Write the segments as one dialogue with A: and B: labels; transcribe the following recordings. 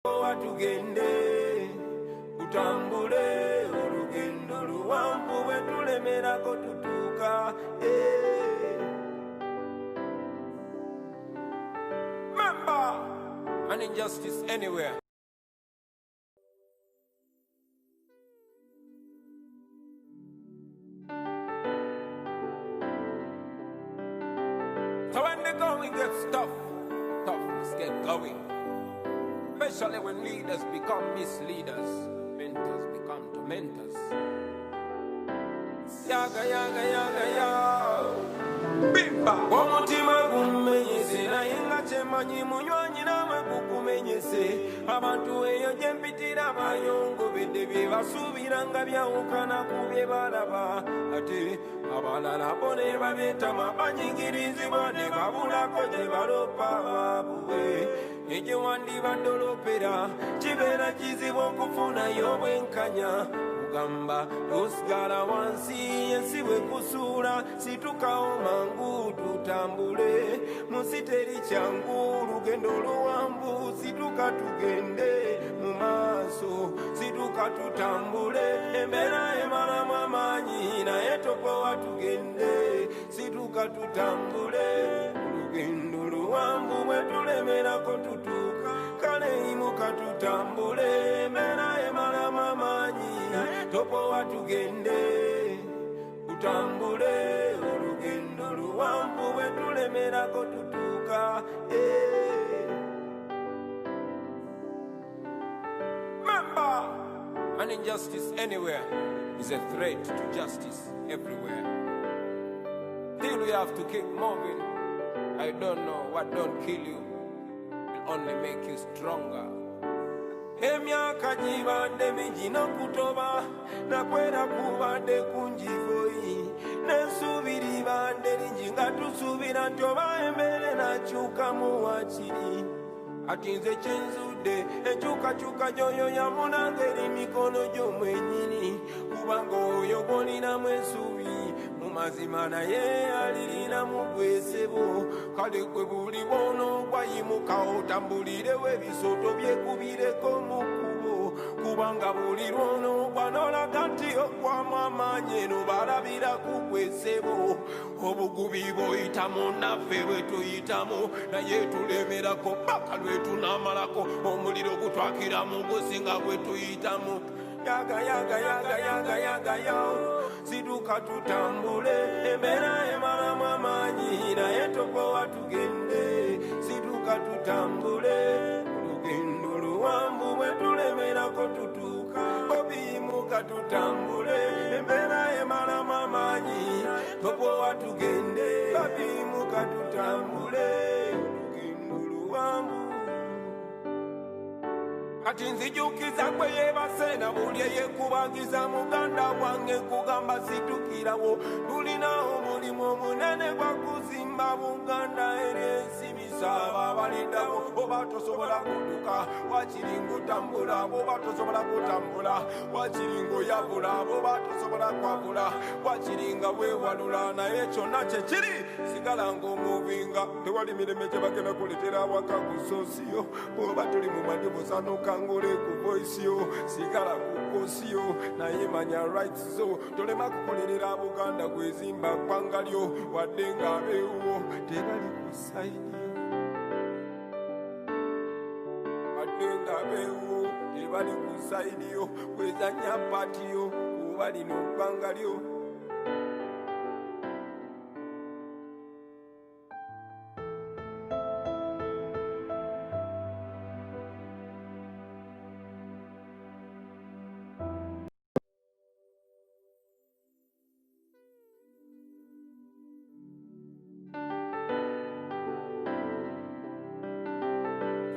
A: Tugende utambule olugendo luwanvu bwe tulemerako tutuuka. Remember, an injustice anywhere. So when the going gets tough, tough must get going. Especially when leaders become misleaders, mentors become tormentors. Yaga, yaga, yaga, yaga. Bimba! Omutima gumenyese, naye nga kyemanyi munywanyi nawe gukumenyese. Abantu eyo gye mpitira bayongobedde bye basuubira nga byawukana ku bye balaba. Ate abalala bo ne babyetama banyigirizibwa ne babulako gye balopa baabwe. Ejo wandibadde olopera kibeera kizibu okufunayo obwenkanya. Kugamba tosigala wansi ensi bwe kusuula situkawo mangu tutambule. Munsi teri kyangu lugendo luwanvu situka tugende mu maaso situka tutambule. Embeera emalamu amaanyi naye topowa tugende situka tutambule. Lugendo luwanvu bwe tulemerako tutuuka kale imuka tutambule. Embeera emalamu amaanyi topowa tugende tutambule. Olugendo luwanvu bwe tulemerako tutuuka. Remember, an injustice anywhere is a threat to justice everywhere. Till we have to keep moving. I don't know what don't kill you will only make you stronger. Emyaka gibadde mingi n'okutoba nakwera kubadde kunjigoyi n'ensuubi libadde lingi nga tusuubira nti oba embeera nakyukamu wakiri. Ati nze kyenzudde enkyukakyuka gy'oyo yamunanga eri mikono gy'omwennyini kubanga oyo gw'olinamu ensuubi mu mazima naye alirinamu gwesebo. Kale gwe buli bw'onoogwa yimuka otambulirewo ebisooto byekubireko mu kkubo kubanga buli lw'onoogwa n'olaga nti oggwamu amaanyi eno balabira ku gwesebo. Obugubi bw'oyitamu naffe bwe tuyitamu naye tulemerako paka lwetunaamalako omuliro gutwakiramu gusinga bwe tuyitamu. Yaga, yaga, yaga, yaga, yaga, yo. Situka tutambule. Embeera emalamu amaanyi naye topowa tugende situka tutambule. Olugendo luwanvu bwe tulemerako tutuuka obiyimuka tutambule. Embeera emalamu amaanyi topowa tugende obiyimuka tutambule. Olugendo luwanvu. Kati nzijukiza gwe yeebase na buli eyekubagiza muganda wange kugamba situkirawo. Tulina omulimu omunene gwa kuzimba Buganda eri ensi misaaba baliddawo. Oba tosobola kutuka wakiri ng'otambula oba tosobola kutambula wakiri ng'oyabula oba tosobola kwabula wakiri nga weewalula naye kyonna kye kiri sigala ng'omuvinga. Tewali mirembe gye bagenda kuletera awaka ku soosiyo oba tuli mu madibuzanoka ngole ku voice yo sigala ku kosi yo naye manya rights zo tolema kukolerera Buganda gwezimba ggwanga lyo wadde ng'abeewo tebali ku sayidi wadde ng'abeewo tebali ku sayidi yo kwezanya paati yo kuba lino ggwanga lyo.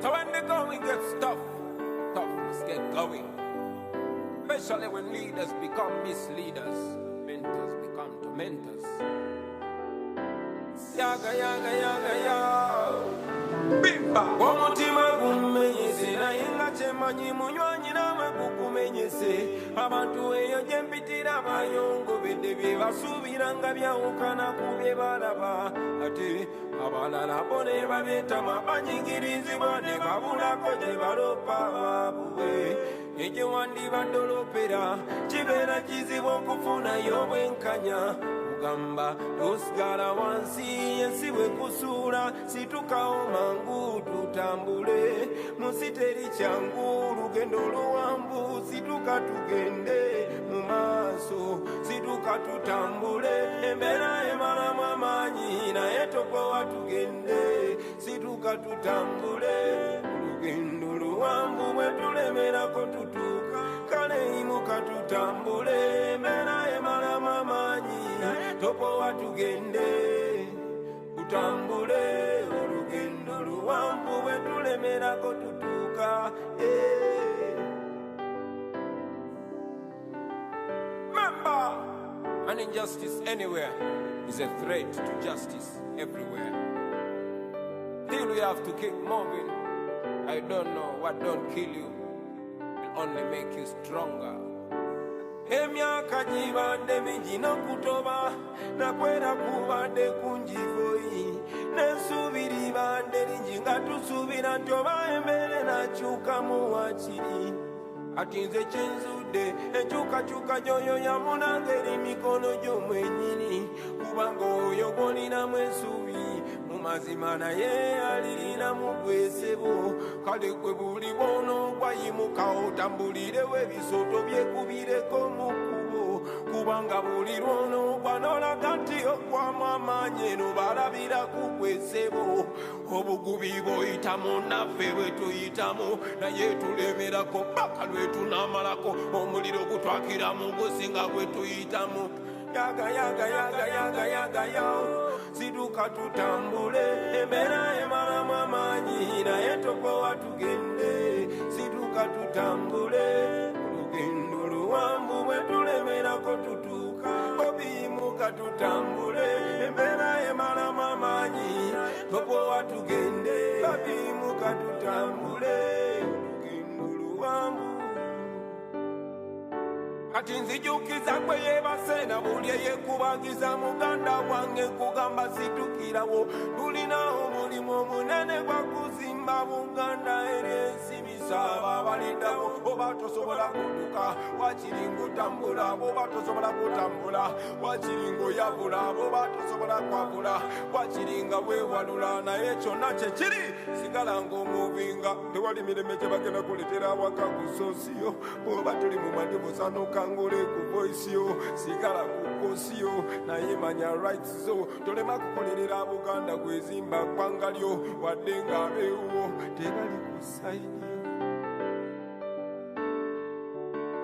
A: So when the going gets tough, tough must get going. Especially when leaders become misleaders, mentors become tormentors. Yaga, yaga, yaga, yaga. Bimba! Omutima gume kumenyese naye nga kyemanyi munywanyi namwe kukumenyese abantu eyo gye mpitira bayongobedde bye basuubira nga byawukana ku bye balaba ate abalala bo ne babyetama banyigirizibwa ne babulako gye balopa baabwe egye wandibadolopera kibeera kizibu okufunayo obwenkanya kugamba tosigala wansi ensi bwe kusuula situkawo mangu tutambule munsi teri kyangu lugendo luwanvu situka tugende mu maaso situka tutambule embeera emalamu amaanyi naye tokowa tugende situka tutambule lugendo luwanvu bwe tulemerako tutuuka kale imuka tutambule embeera emalamu amaanyi topowa tugende tutambule olugendo luwanvu bwe tulemerako tutuuka Remember, an injustice anywhere is a threat to justice everywhere. Till we have to keep moving. I don't know what don't kill you will only make you stronger. Emyaka gibadde mingi n'okutoba nakwera kubadde kunjigoyi n'ensuubiri badde lingi nga tusuubira nti oba embeera nakyukamu wakiri ati nze kyenzudde enkyukakyuka gy'oyo yamunanga eri mikono gy'omwennyini kubanga oyo gw'olinamu ensuubi mu mazima naye alirinamu gwesebo kale gwe buli bw'onoogwa yimuka otambulirewo ebisoto byekubireko mu kkubo kubanga buli lw'onoogwa n'olaga nti ogwamu amaanyi eno balabira ku gwesebo obugubi bw'oyitamu naffe bwe tuyitamu naye tulemerako paka lwe tunaamalako omuliro gutwakiramu gusinga gwe tuyitamu yaga yaga yaga yaga yaga yaga situka tutambule embeera emalamu amaanyi naye tokowa tugende situka tutambule olugendo luwanvu bwe tulemerako tutuuka obiyimuka tutambule embeera emalamu amaanyi tokowa tugende obiyimuka tutambule olugendo luwanvu kati nzijukiza gwe yeebase na buli eyekubagiza muganda wange kugamba situkirawo tulinawo omulimu omunene gwa kuzimba buganda eri ensi misaaba abaliddawo oba tosobola kutuka wakiringa otambula oba tosobola kutambula wakiringa oyabula oba tosobola kwabula wakiringa weewalula naye kyonna kyekiri sigala ng'omuvinga tewali mireme gye bagenda kuletera awaka ku sosiyo oba tuli mu madibusanoka ngole ku voice yo sigala ku kosi yo naye manya rights zo tolema kukolerera Buganda gwezimba ggwanga lyo wadde nga abeewo tebali ku saidi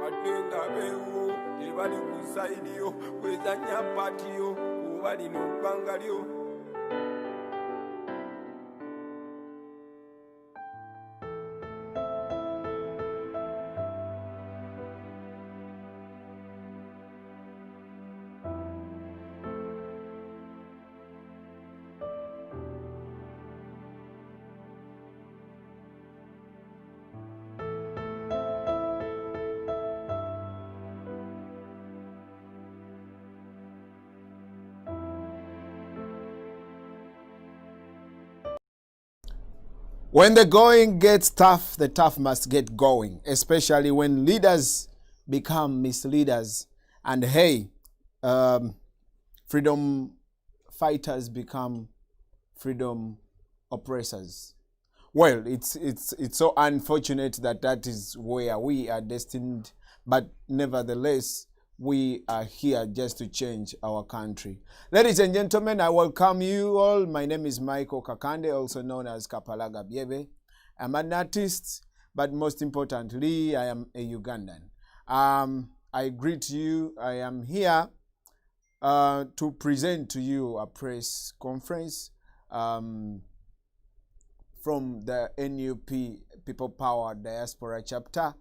A: wadde nga abeewo tebali ku saidi yo kwezanya pati yo kuba lino ggwanga lyo.
B: When the going gets tough, the tough must get going, especially when leaders become misleaders and freedom fighters become freedom oppressors. Well, it's so unfortunate that that is where we are destined, but nevertheless, we are here just to change our country. Ladies and gentlemen, I welcome you all. My name is Michael Kakande, also known as Kapalaga Biebe. I'm an artist, but most importantly, I am a Ugandan. I greet you. I am here to present to you a press conference from the NUP People Power Diaspora chapter.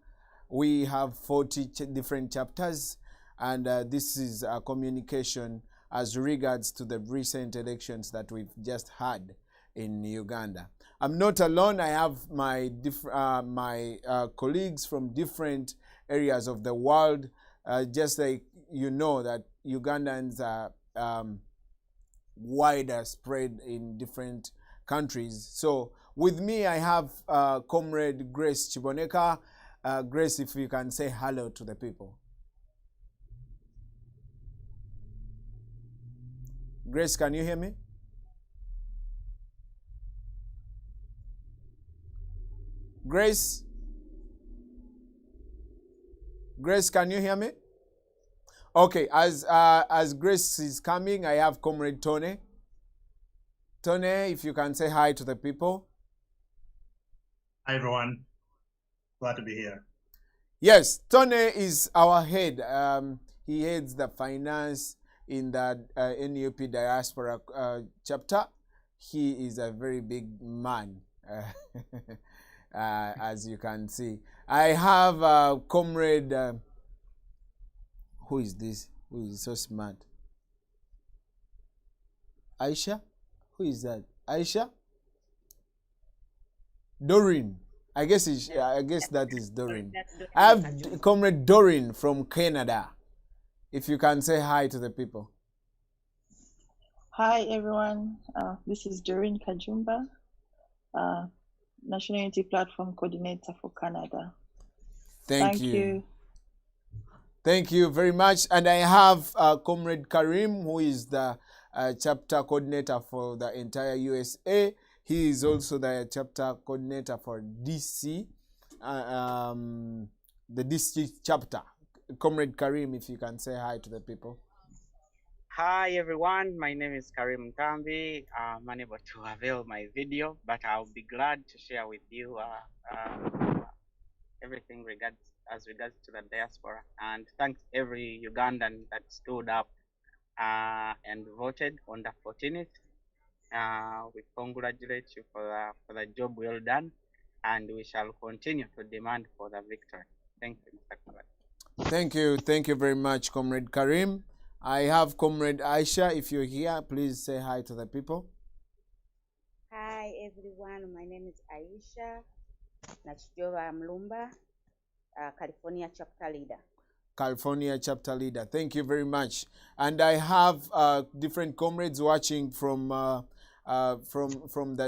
B: We have 40 different chapters. And this is a communication as regards to the recent elections that we've just had in Uganda. I'm not alone. I have my colleagues from different areas of the world. Just like you know that Ugandans are wider spread in different countries. So with me, I have Comrade Grace Chiboneka. Grace, if you can say hello to the people. Grace, can you hear me? Grace? Grace, can you hear me? Okay, as Grace is coming, I have Comrade Tony. Tony, if you can say hi to the people.
C: Hi, everyone. Glad to be here.
B: Yes, Tony is our head. He heads the finance in the NUP Diaspora chapter. He is a very big man, as you can see. I have Comrade... who is this? Who is so smart? Aisha? Who is that? Aisha? Doreen. I guess that is Doreen. I have Comrade Doreen from Canada. If you can say hi to the people.
D: Hi everyone. This is Doreen Kajumba, National Unity Platform Coordinator for Canada.
B: Thank you. Thank you very much. And I have Comrade Karim, who is the chapter coordinator for the entire USA. He is also the chapter coordinator for DC, the DC chapter. Comrade Karim, if you can say hi to the people.
E: Hi everyone, my name is Karim Kambi. I'm unable to avail my video, but I'll be glad to share with you everything regards to the diaspora. And thanks every Ugandan that stood up and voted on the 14th. We congratulate you for the job well done, and we shall continue to demand for the victory. Thank you, Mr. Comrade.
B: Thank you very much, Comrade Karim. I have Comrade Aisha. If you're here, please say hi to the people.
F: Hi everyone, my name is Aisha Nachijova Mlumba, California chapter leader.
B: California chapter leader. Thank you very much. And I have different comrades watching from the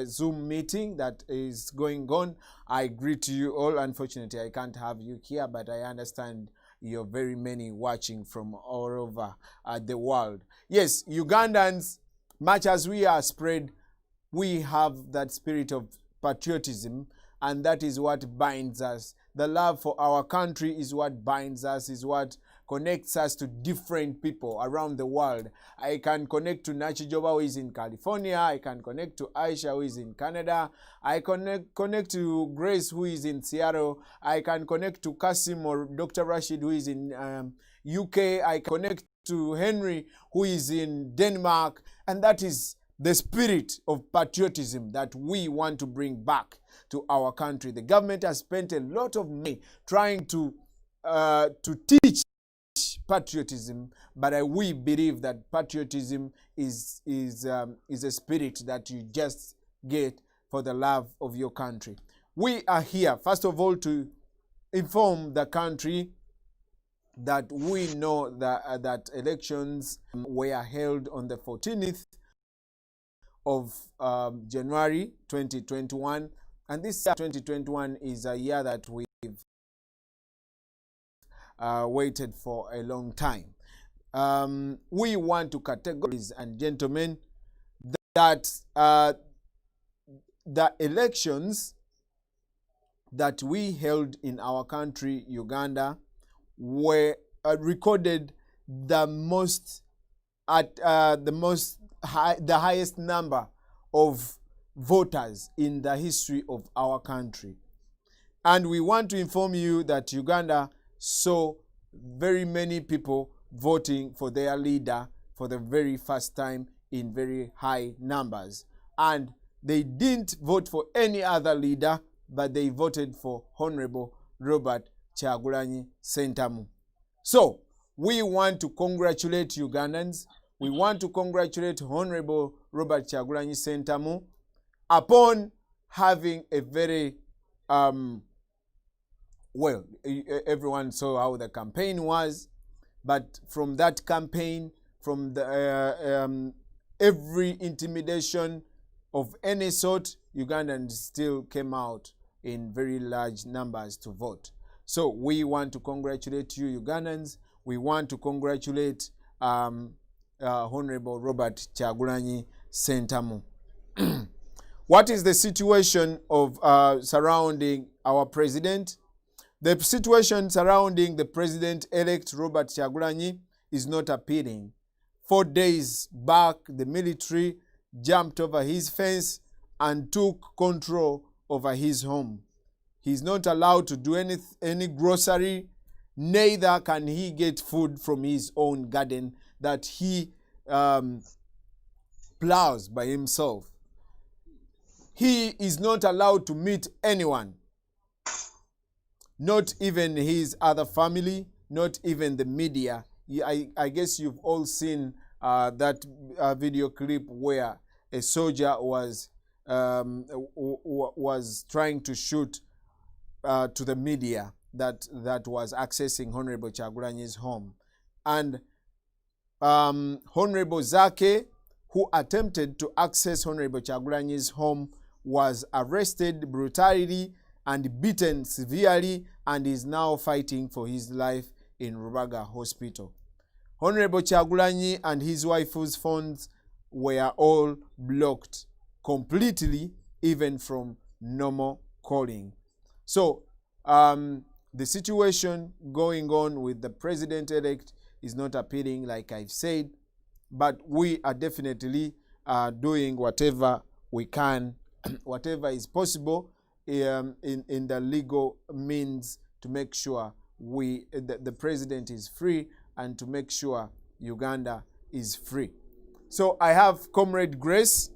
B: Zoom meeting that is going on. I greet you all. Unfortunately, I can't have you here, but I understand you're very many watching from all over the world. Yes, Ugandans, much as we are spread, we have that spirit of patriotism, and that is what binds us. The love for our country is what binds us, is what connects us to different people around the world. I can connect to Nachijoba, who is in California. I can connect to Aisha, who is in Canada. I connect to Grace, who is in Seattle. I can connect to Kasim or Dr. Rashid, who is in UK. I connect to Henry, who is in Denmark. And that is the spirit of patriotism that we want to bring back to our country. The government has spent a lot of money trying to teach patriotism, but we believe that patriotism is a spirit that you just get for the love of your country. We are here, first of all, to inform the country that we know that elections were held on the 14th of January 2021, and this 2021 is a year that we've waited for a long time. We want to categorize, and gentlemen, that the elections that we held in our country, Uganda, were recorded the highest number of voters in the history of our country. And we want to inform you that Uganda saw very many people voting for their leader for the very first time in very high numbers. And they didn't vote for any other leader, but they voted for Honorable Robert Kyagulanyi Ssentamu. So, we want to congratulate Ugandans. We want to congratulate Honorable Robert Kyagulanyi Ssentamu upon having a very, well, everyone saw how the campaign was, but from that campaign, from the every intimidation of any sort, Ugandans still came out in very large numbers to vote. So we want to congratulate you, Ugandans. We want to congratulate Honorable Robert Kyagulanyi Ssentamu. What is the situation of surrounding our president? The situation surrounding the president-elect Robert Kyagulanyi is not appealing. 4 days back, the military jumped over his fence and took control over his home. He's not allowed to do any grocery, neither can he get food from his own garden that he plows by himself. He is not allowed to meet anyone, not even his other family, not even the media. I guess you've all seen that video clip where a soldier was trying to shoot to the media that was accessing Honorable Kyagulanyi's home. And Honorable ZAAKE, who attempted to access Honorable Kyagulanyi's home, was arrested brutally and beaten severely and is now fighting for his life in Rubaga Hospital. Honorable Kyagulanyi and his wife's phones were all blocked completely, even from normal calling. So the situation going on with the president-elect is not appealing, like I've said, but we are definitely doing whatever we can, whatever is possible in the legal means to make sure the president is free and to make sure Uganda is free. So I have Comrade Grace.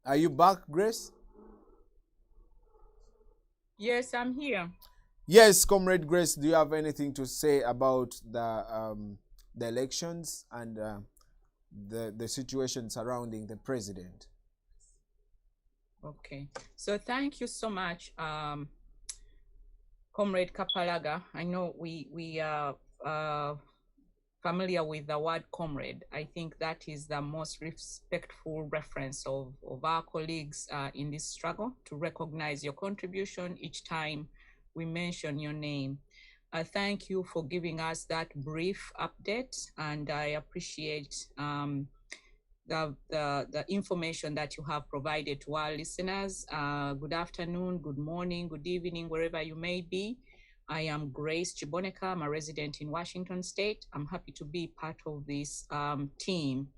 B: Are you back, Grace?
G: Yes, I'm here.
B: Yes, Comrade Grace, do you have anything to say about the elections and the situation surrounding the president?
G: Okay, so thank you so much, Comrade Kapalaga. I know we are familiar with the word comrade. I think that is the most respectful reference of our colleagues in this struggle, to recognize your contribution each time we mention your name. Thank you for giving us that brief update, and I appreciate the information that you have provided to our listeners. Good afternoon, good morning, good evening, wherever you may be. I am Grace Chiboneka. I'm a resident in Washington State. I'm happy to be part of this team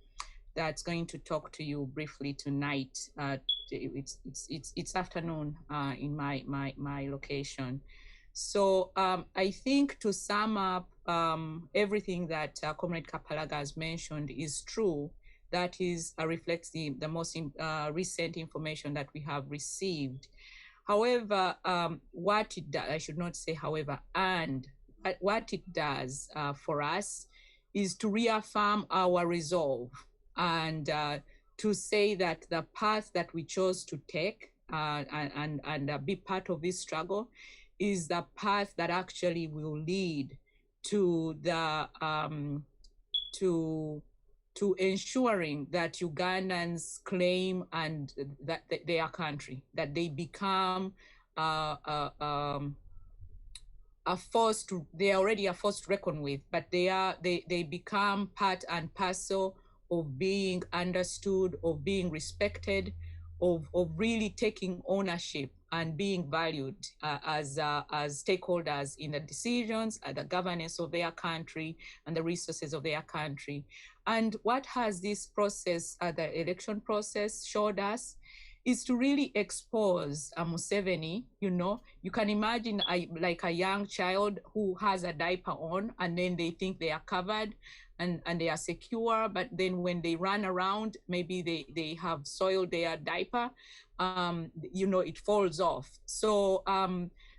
G: that's going to talk to you briefly tonight. It's afternoon in my location. So I think, to sum up, everything that Comrade Kapalaga has mentioned is true. That is reflects the most recent information that we have received. However, what it does, I should not say however, and what it does for us is to reaffirm our resolve and to say that the path that we chose to take and be part of this struggle is the path that actually will lead to the to ensuring that Ugandans claim and that their country, that they become a force to, they are already a force to reckon with, but they become part and parcel of being understood, of being respected, of really taking ownership and being valued as stakeholders in the decisions, the governance of their country and the resources of their country. And what has this process, the election process, showed us is to really expose Museveni. You know, you can imagine like a young child who has a diaper on and then they think they are covered and they are secure, but then when they run around, maybe they have soiled their diaper, you know, it falls off. So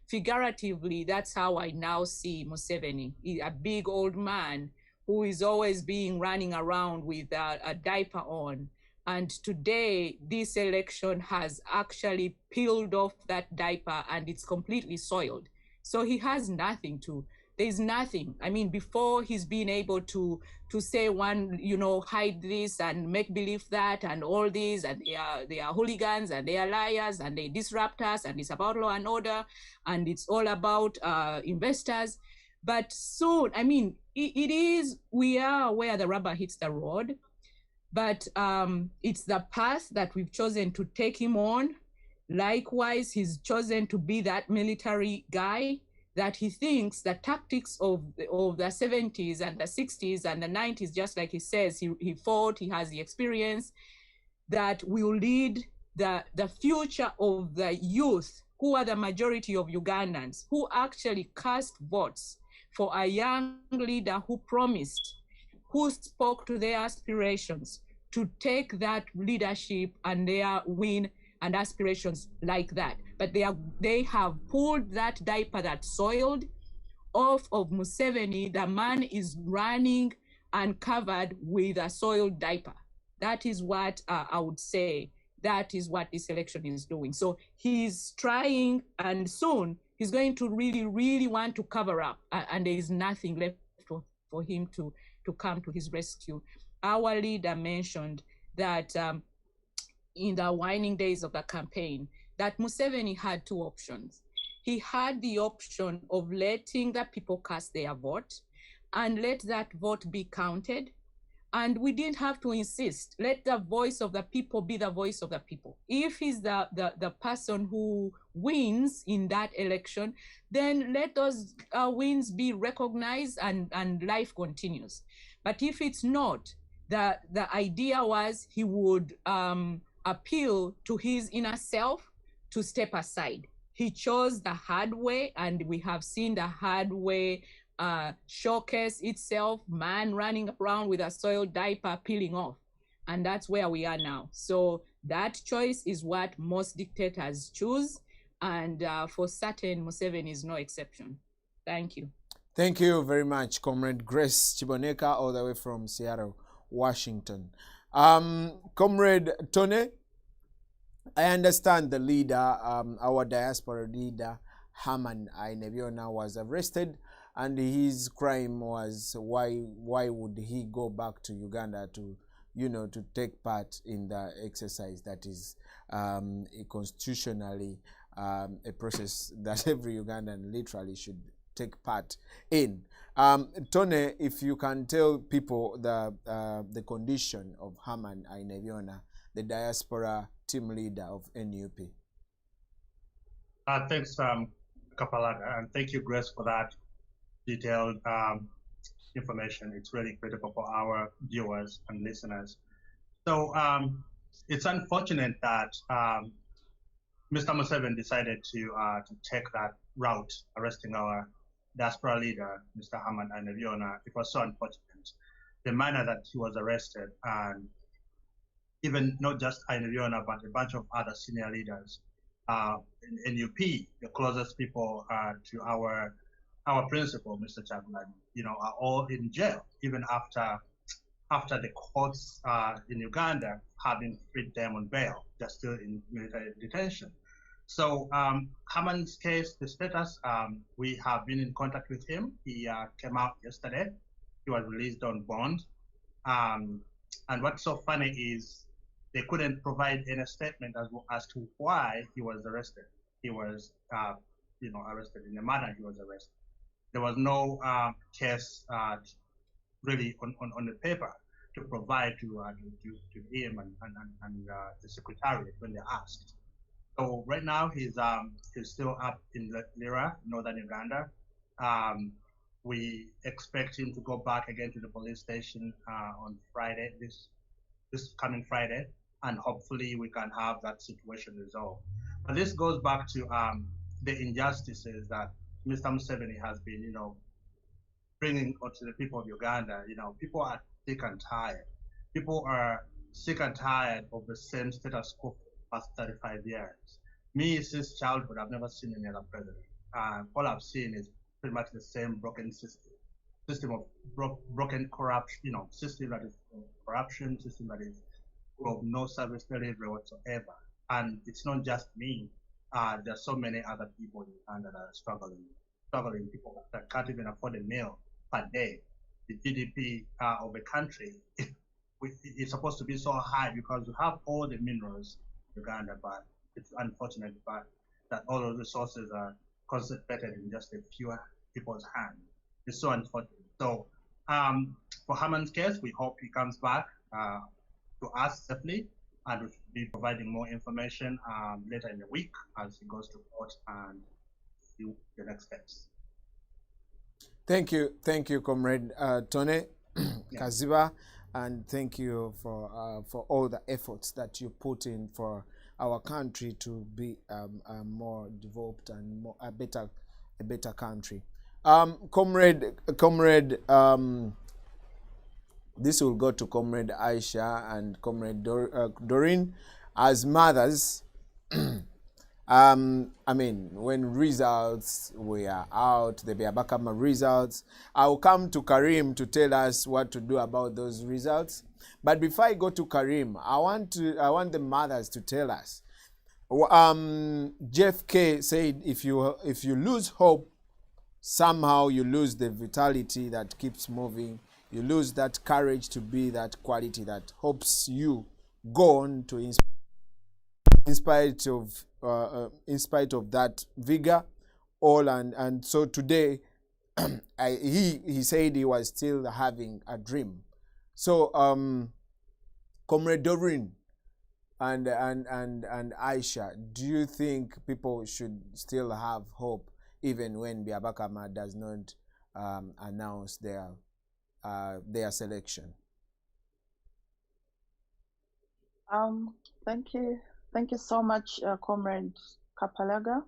G: figuratively, that's how I now see Museveni, a big old man who is always running around with a diaper on. And today, this election has actually peeled off that diaper and it's completely soiled. So he has nothing to, there's nothing. I mean, before he's been able to say one, you know, hide this and make believe that and all this, and they are hooligans and they are liars and they disrupt us and it's about law and order and it's all about investors. But soon, I mean, it is, we are where the rubber hits the road. But it's the path that we've chosen to take him on. Likewise, he's chosen to be that military guy that he thinks the tactics of the 70s and the 60s and the 90s, just like he says, he fought, he has the experience, that will lead the future of the youth, who are the majority of Ugandans, who actually cast votes for a young leader who promised, who spoke to their aspirations, to take that leadership and their win and aspirations like that. But they have pulled that diaper that soiled off of Museveni. The man is running uncovered with a soiled diaper. That is what I would say. That is what this election is doing. So he's trying, and soon he's going to really, really want to cover up, and there is nothing left for him to come to his rescue. Our leader mentioned that in the waning days of the campaign, that Museveni had two options. He had the option of letting the people cast their vote and let that vote be counted. And we didn't have to insist. Let the voice of the people be the voice of the people. If he's the person who wins in that election, then let those wins be recognized and life continues. But if it's not, the idea was he would appeal to his inner self to step aside. He chose the hard way, and we have seen the hard way showcase itself, man running around with a soiled diaper peeling off. And that's where we are now. So that choice is what most dictators choose. And for certain, Museveni is no exception. Thank you.
B: Thank you very much, Comrade Grace Chiboneka, all the way from Seattle, Washington. Comrade Tone, I understand the leader, our diaspora leader, Herman Ainebiona, was arrested, and his crime was why would he go back to Uganda to, you know, to take part in the exercise that is constitutionally a process that every Ugandan literally should take part in. Tone, if you can tell people the condition of Herman Ainebiona, the diaspora team leader of NUP.
C: Thanks, Kapalata, and thank you, Grace, for that detailed information. It's really critical for our viewers and listeners. So it's unfortunate that Mr. Museveni decided to take that route, arresting our diaspora leader, Mr. Herman Ainebiona. It was so unfortunate, the manner that he was arrested, and even not just Ainebiona, but a bunch of other senior leaders in NUP, the closest people to our principal, Mr. Chagulanyi, you know, are all in jail, even after the courts in Uganda having freed them on bail. They're still in military detention. So Herman's case, the status, we have been in contact with him. He came out yesterday. He was released on bond. And what's so funny is they couldn't provide any statement as to why he was arrested. He was, you know, arrested in the manner he was arrested. There was no case really on the paper to provide to him and the secretariat when they asked. So right now he's still up in Lira, northern Uganda. We expect him to go back again to the police station on Friday, this coming Friday, and hopefully we can have that situation resolved. But this goes back to the injustices that Mr. Museveni has been, you know, bringing to the people of Uganda. You know, people are sick and tired. People are sick and tired of the same status quo for the past 35 years. Me, since childhood, I've never seen any other president. All I've seen is pretty much the same broken system of broken corruption, you know, system that is corruption, system that is of no service delivery whatsoever. And it's not just me. There are so many other people in Uganda that are struggling people that can't even afford a meal per day. The GDP of a country it's supposed to be so high because we have all the minerals in Uganda, but it's unfortunate that all of the resources are concentrated in just a few people's hands. It's so unfortunate. So for Herman's case, we hope he comes back to us safely, and we'll be providing more information later in the week as he goes to court and do the next steps.
B: Thank you, Comrade Tony Kaziba, and thank you for all the efforts that you put in for our country to be more developed and a better country. Comrade, this will go to Comrade Aisha and Comrade Doreen as mothers. I mean, when results were out, the Biabakama results, I'll come to Karim to tell us what to do about those results. But before I go to Karim, I want the mothers to tell us. Jeff K said, if you lose hope, somehow you lose the vitality that keeps moving. You lose that courage to be that quality that helps you go on to in spite of that vigor, and so today, he said he was still having a dream. So, Comrade Doreen and Aisha, do you think people should still have hope even when Biabakama does not announce their selection?
D: Thank you so much, Comrade Kapalaga.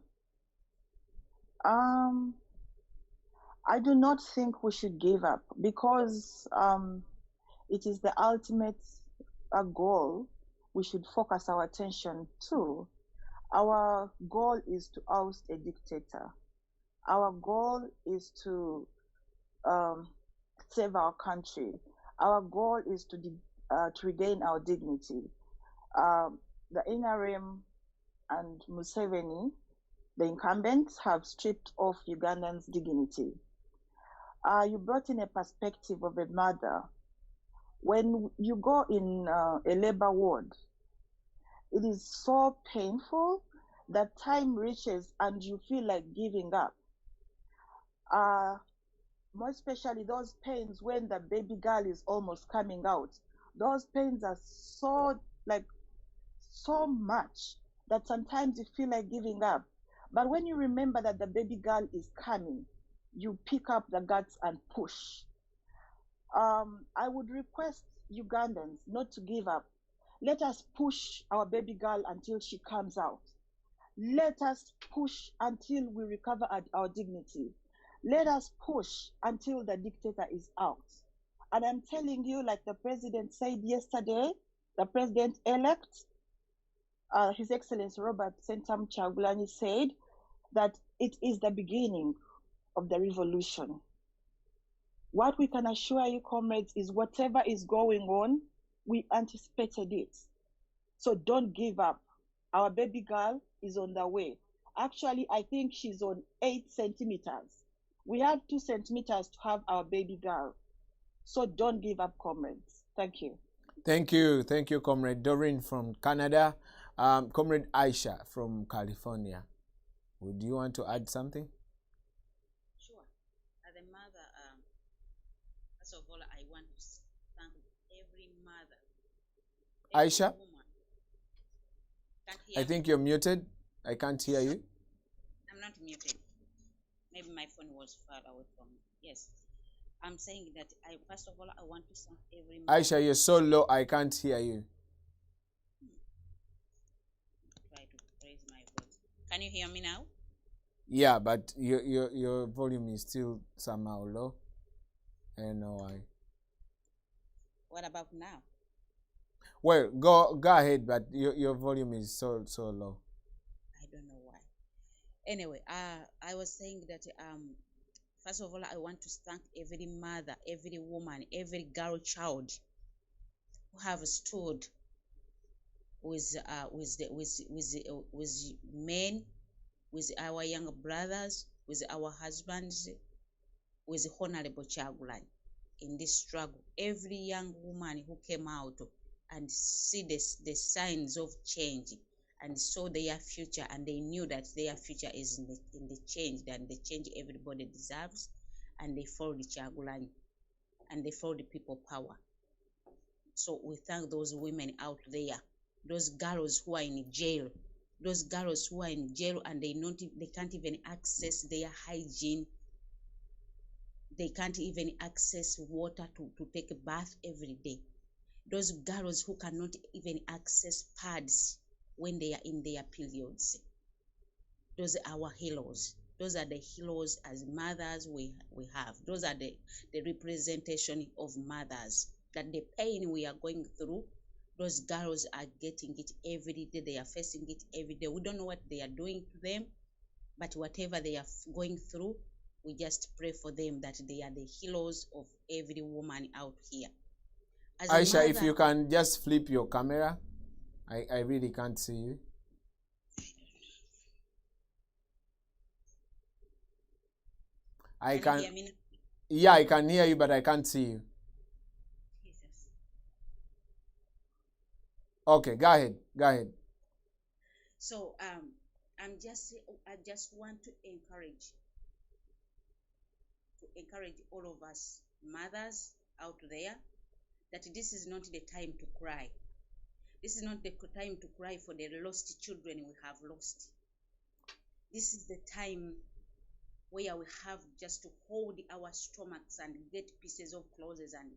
D: I do not think we should give up because it is the ultimate goal we should focus our attention to. Our goal is to oust a dictator. Our goal is to save our country. Our goal is to regain our dignity. The NRM and Museveni, the incumbents, have stripped off Ugandans' dignity. You brought in a perspective of a mother. When you go in a labor ward, it is so painful that time reaches and you feel like giving up. More especially those pains when the baby girl is almost coming out. Those pains are so much that sometimes you feel like giving up. But when you remember that the baby girl is coming, you pick up the guts and push. I would request Ugandans not to give up. Let us push our baby girl until she comes out. Let us push until we recover our dignity. Let us push until the dictator is out. And I'm telling you, like the president said yesterday, the president-elect, His Excellency Robert Sentam Chagulani, said that it is the beginning of the revolution. What we can assure you, comrades, is whatever is going on, we anticipated it. So don't give up. Our baby girl is on the way. Actually, I think she's on 8 centimeters. We have 2 centimeters to have our baby girl. So don't give up, comrades. Thank you.
B: Thank you, Comrade Doreen from Canada. Comrade Aisha from California. Would you want to add something?
F: Sure. As a mother, first of all, I want to thank every mother.
B: Aisha?
F: Woman. Can't hear
B: I think you're muted. I can't hear you.
F: I'm not muted. Maybe my phone was far away from me. Yes. I'm saying that first of all, I want to thank every mother.
B: Aisha, you're so low, I can't hear you.
F: Try to raise my voice. Can you hear me now?
B: Yeah, but your volume is still somehow low. I don't know why.
F: What about now?
B: Well, go ahead, but your volume is so low.
F: I don't know why. Anyway, I was saying that first of all, I want to thank every mother, every woman, every girl child who have stood with men, with our younger brothers, with our husbands, with Honorable Chagulanyi in this struggle. Every young woman who came out and see the signs of change and saw their future, and they knew that their future is in the change, and the change everybody deserves, and they followed Chagulanyi and they followed people power. So we thank those women out there, those girls who are in jail, and they can't even access their hygiene. They can't even access water to take a bath every day. Those girls who cannot even access pads when they are in their periods. Those are our heroes. Those are the heroes as mothers we have. Those are the representation of mothers. That the pain we are going through, those girls are getting it every day. They are facing it every day. We don't know what they are doing to them, but whatever they are going through, we just pray for them that they are the heroes of every woman out here. As
B: Aisha, if you can just flip your camera. I really can't see you. I can. Yeah, I can hear you, but I can't see you.
F: Jesus.
B: Okay, go ahead. Go ahead.
F: So I just want to encourage all of us mothers out there that this is not the time to cry. This is not the time to cry for the lost children we have lost. This is the time where we have just to hold our stomachs and get pieces of clothes and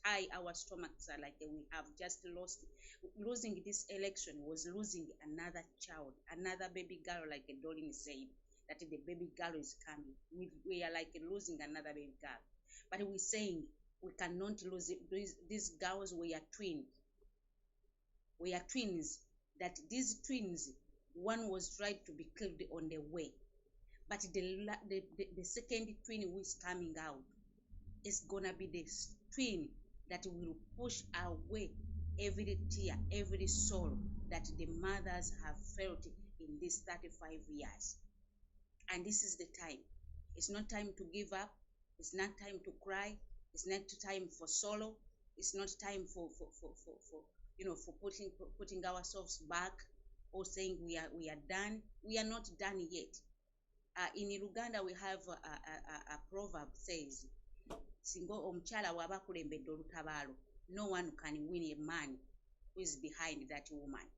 F: tie our stomachs like we have just lost. Losing this election was losing another child, another baby girl, like Doreen said, that the baby girl is coming. We are like losing another baby girl. But we're saying we cannot lose it. These girls, we are twins. We are twins. That these twins, one was tried to be killed on the way. But the second twin who is coming out is gonna be the twin that will push away every tear, every sorrow that the mothers have felt in these 35 years. And this is the time. It's not time to give up. It's not time to cry. It's not time for sorrow. It's not time for putting ourselves back or saying we are done. We are not done yet. In Uganda, we have a proverb says, "Singo omukyala waba kulembedde olutabaalo, no one can win a man who is behind that woman."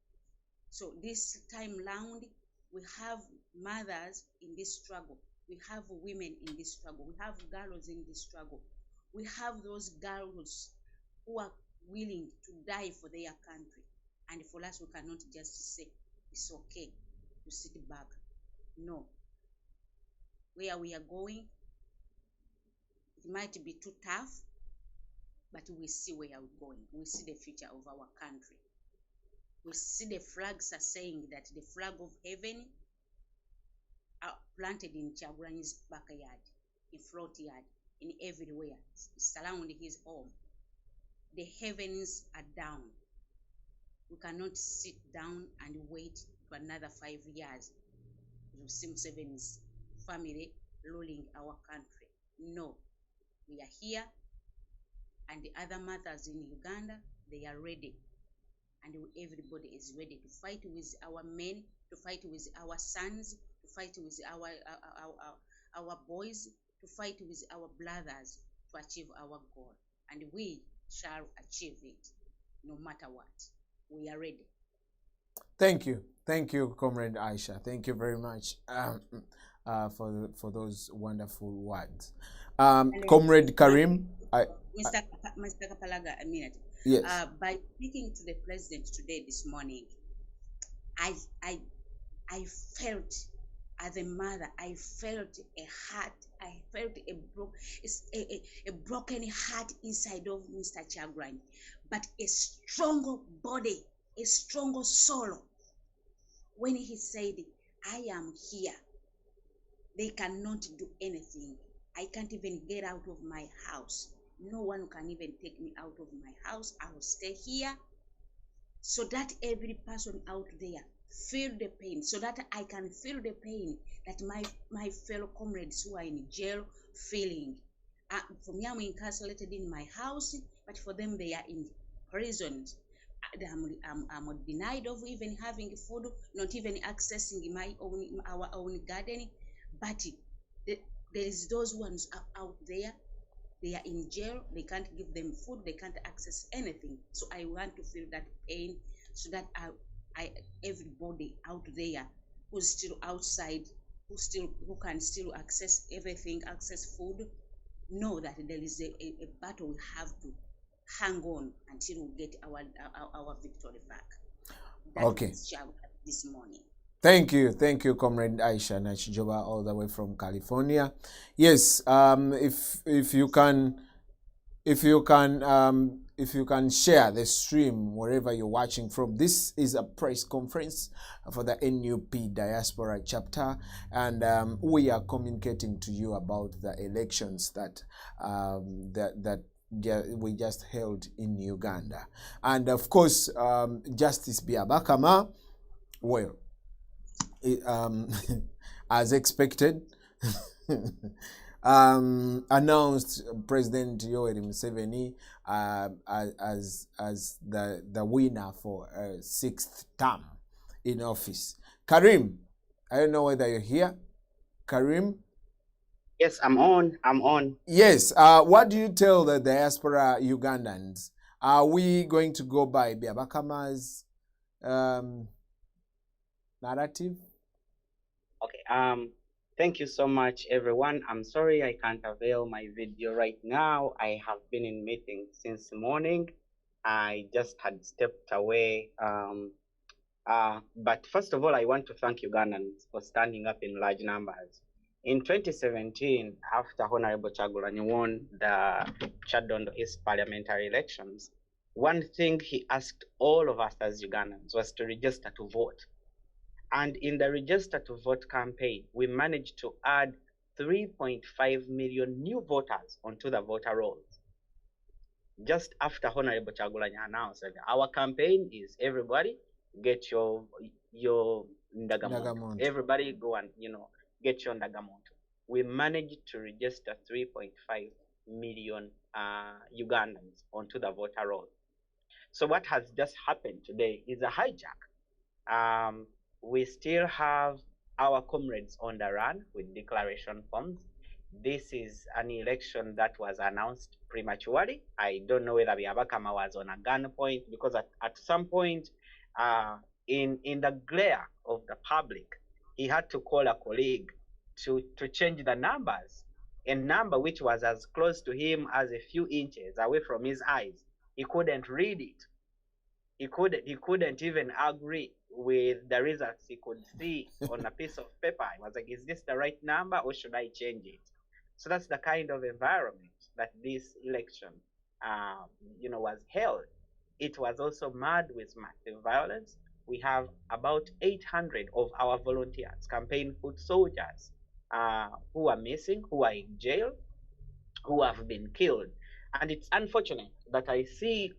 F: So this time round, we have mothers in this struggle. We have women in this struggle. We have girls in this struggle. We have those girls who are willing to die for their country. And for us, we cannot just say, it's okay to sit back. No. Where we are going, it might be too tough, but we see where we're going. We see the future of our country. We see the flags are saying that the flag of heaven are planted in Chagulanyi's backyard, in front yard, in everywhere, surrounding his home. The heavens are down. We cannot sit down and wait for another 5 years to see Museveni's family ruling our country. No, we are here, and the other mothers in Uganda, they are ready, and everybody is ready to fight with our men, to fight with our sons, to fight with our boys, to fight with our brothers to achieve our goal, and we shall achieve it no matter what. We are ready.
B: Thank you, Comrade Aisha. Thank you very much for those wonderful words. Comrade Karim,
F: Mr. Kapalaga, a minute.
B: Yes.
F: By speaking to the president today, this morning, I felt, as a mother, I felt a heart. I felt a broken heart inside of Mr. Chagulanyi, but a stronger body, a stronger soul. When he said, "I am here. They cannot do anything. I can't even get out of my house. No one can even take me out of my house. I will stay here. so that every person out there feel the pain, so that I can feel the pain that my fellow comrades who are in jail feeling. For me, I'm incarcerated in my house, but for them, they are in prisons. I'm denied of even having food, not even accessing our own garden. But there is those ones out there. They are in jail. They can't give them food. They can't access anything. So I want to feel that pain, so that everybody out there who's still outside, who can still access everything, access food, know that there is a battle we have to hang on until we get our victory back. That
B: Okay.
F: is this morning.
B: Thank you, Comrade Aisha Nachijoba, all the way from California. Yes, if you can share the stream wherever you're watching from. This is a press conference for the NUP Diaspora chapter, and we are communicating to you about the elections that we just held in Uganda, and of course, Justice Byabakama, well, as expected, announced President Yoweri Museveni as the winner for a 6th term in office. Karim, I don't know whether you're here. Karim?
E: Yes, I'm on.
B: Yes. What do you tell the diaspora Ugandans? Are we going to go by Byabakama's narrative?
E: Okay. Thank you so much, everyone. I'm sorry I can't avail my video right now. I have been in meetings since morning. I just had stepped away. But first of all, I want to thank Ugandans for standing up in large numbers. In 2017, after Honorable Chagulanyi won the Chadondo East parliamentary elections, one thing he asked all of us as Ugandans was to register to vote. And in the Register to Vote campaign, we managed to add 3.5 million new voters onto the voter rolls. Just after Honorable Chagulanyi announced that our campaign is everybody get your Ndagamonto. Everybody go and get your Ndagamonto. We managed to register 3.5 million Ugandans onto the voter roll. So what has just happened today is a hijack. We still have our comrades on the run with declaration forms. This is an election that was announced prematurely. I don't know whether Byabakama was on a gunpoint, because at some point in the glare of the public, he had to call a colleague to change the numbers. A number which was as close to him as a few inches away from his eyes. He couldn't read it. He couldn't even agree with the results he could see on a piece of paper. He was like, is this the right number or should I change it? So that's the kind of environment that this election was held. It was also marred with massive violence. We have about 800 of our volunteers, campaign foot soldiers, who are missing, who are in jail, who have been killed. And it's unfortunate that I see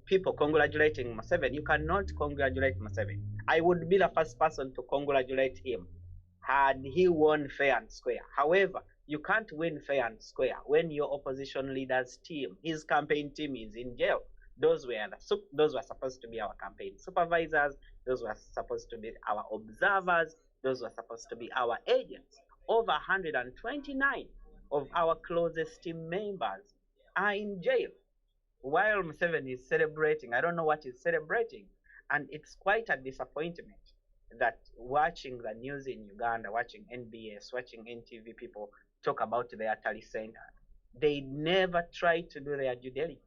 E: people congratulating Museveni. You cannot congratulate Museveni. I would be the first person to congratulate him had he won fair and square. However, you can't win fair and square when your opposition leader's team, his campaign team, is in jail. Those were supposed to be our campaign supervisors. Those were supposed to be our observers. Those were supposed to be our agents. Over 129 of our closest team members are in jail while Museveni is celebrating. I don't know what he's celebrating. And it's quite a disappointment that watching the news in Uganda, watching NBS, watching NTV people talk about their TALLIED center, they never try to do their due diligence.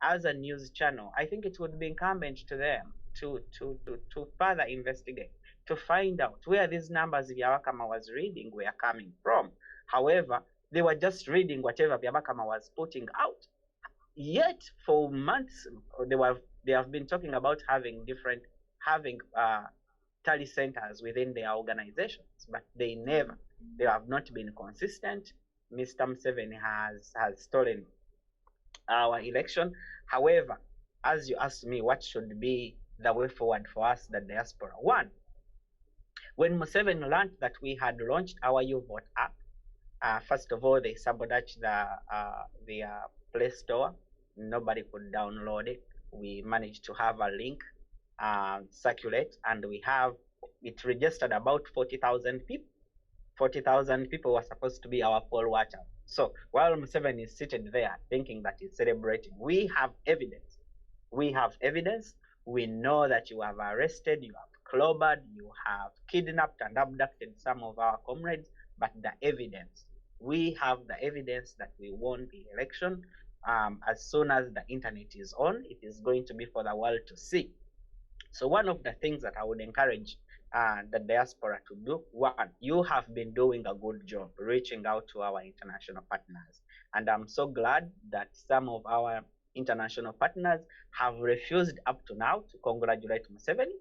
E: As a news channel, I think it would be incumbent to them to further investigate, to find out where these numbers Byabakama was reading were coming from. However, they were just reading whatever Byabakama was putting out. Yet for months they have been talking about having TALLIED centers within their organizations, but they have not been consistent. Mr. Museveni has stolen our election. However, as you asked me, what should be the way forward for us, the diaspora? One, when Museveni learned that we had launched our YouVote app, first of all, they sabotaged the Play Store. Nobody could download it. We managed to have a link circulate, and it registered about 40,000 people. 40,000 people were supposed to be our poll watchers. So while Museveni is seated there thinking that he's celebrating, we have evidence. We have evidence. We know that you have arrested, you have clobbered, you have kidnapped and abducted some of our comrades, but the evidence, we have the evidence that we won the election. As soon as the internet is on, it is going to be for the world to see. So one of the things that I would encourage the diaspora to do, one, you have been doing a good job reaching out to our international partners. And I'm so glad that some of our international partners have refused up to now to congratulate Museveni.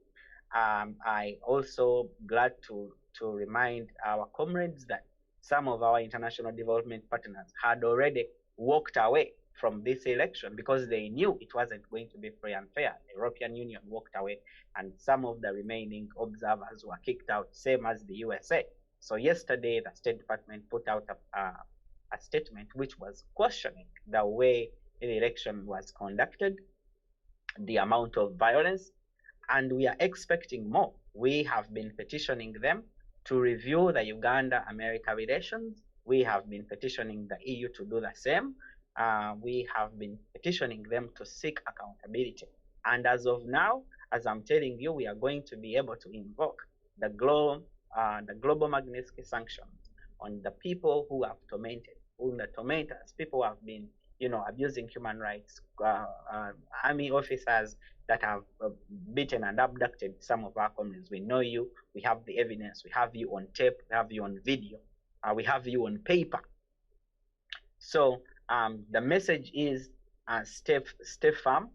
E: I also glad to remind our comrades that some of our international development partners had already walked away from this election because they knew it wasn't going to be free and fair. The European Union walked away, and some of the remaining observers were kicked out, same as the USA. So yesterday, the State Department put out a statement which was questioning the way the election was conducted, the amount of violence, and we are expecting more. We have been petitioning them to review the Uganda-America relations. We have been petitioning the EU to do the same. We have been petitioning them to seek accountability. And as of now, as I'm telling you, we are going to be able to invoke the global Magnitsky sanctions on the people who have tormented, who the tormentors, people who have been, abusing human rights, army officers that have beaten and abducted some of our comrades. We know you. We have the evidence. We have you on tape. We have you on video. We have you on paper. So the message is stay firm.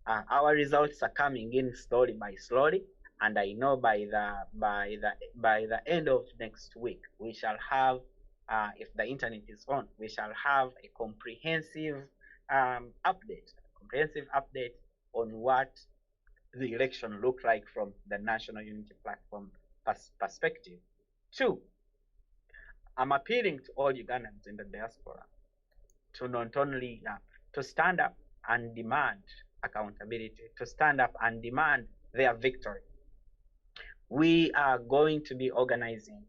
E: Our results are coming in slowly by slowly, and I know by the end of next week we shall have, if the internet is on, we shall have a comprehensive update on what the election looked like from the National Unity Platform perspective. Two, I'm appealing to all Ugandans in the diaspora to not only to stand up and demand accountability, to stand up and demand their victory. We are going to be organizing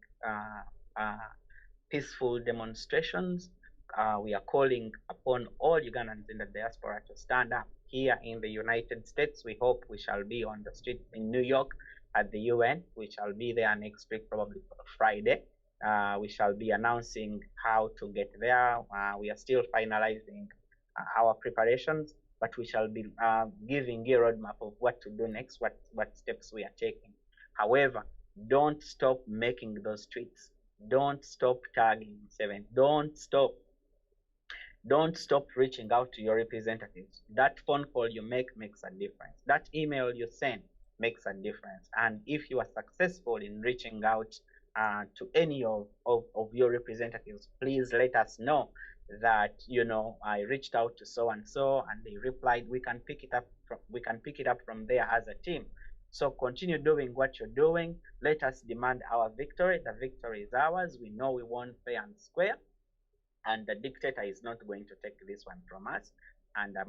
E: peaceful demonstrations. We are calling upon all Ugandans in the diaspora to stand up. Here in the United States, we hope we shall be on the street in New York at the UN. We shall be there next week, probably Friday. We shall be announcing how to get there. We are still finalizing our preparations, but we shall be giving you a roadmap of what to do next, what steps we are taking. However, don't stop making those tweets. Don't stop tagging Museveni. Don't stop reaching out to your representatives. That phone call you make makes a difference. That email you send makes a difference. And if you are successful in reaching out to any of your representatives, please let us know that I reached out to so and so and they replied. We can pick it up from there as a team. So continue doing what you're doing. Let us demand our victory. The victory is ours. We know we won fair and square, and the dictator is not going to take this one from us. And I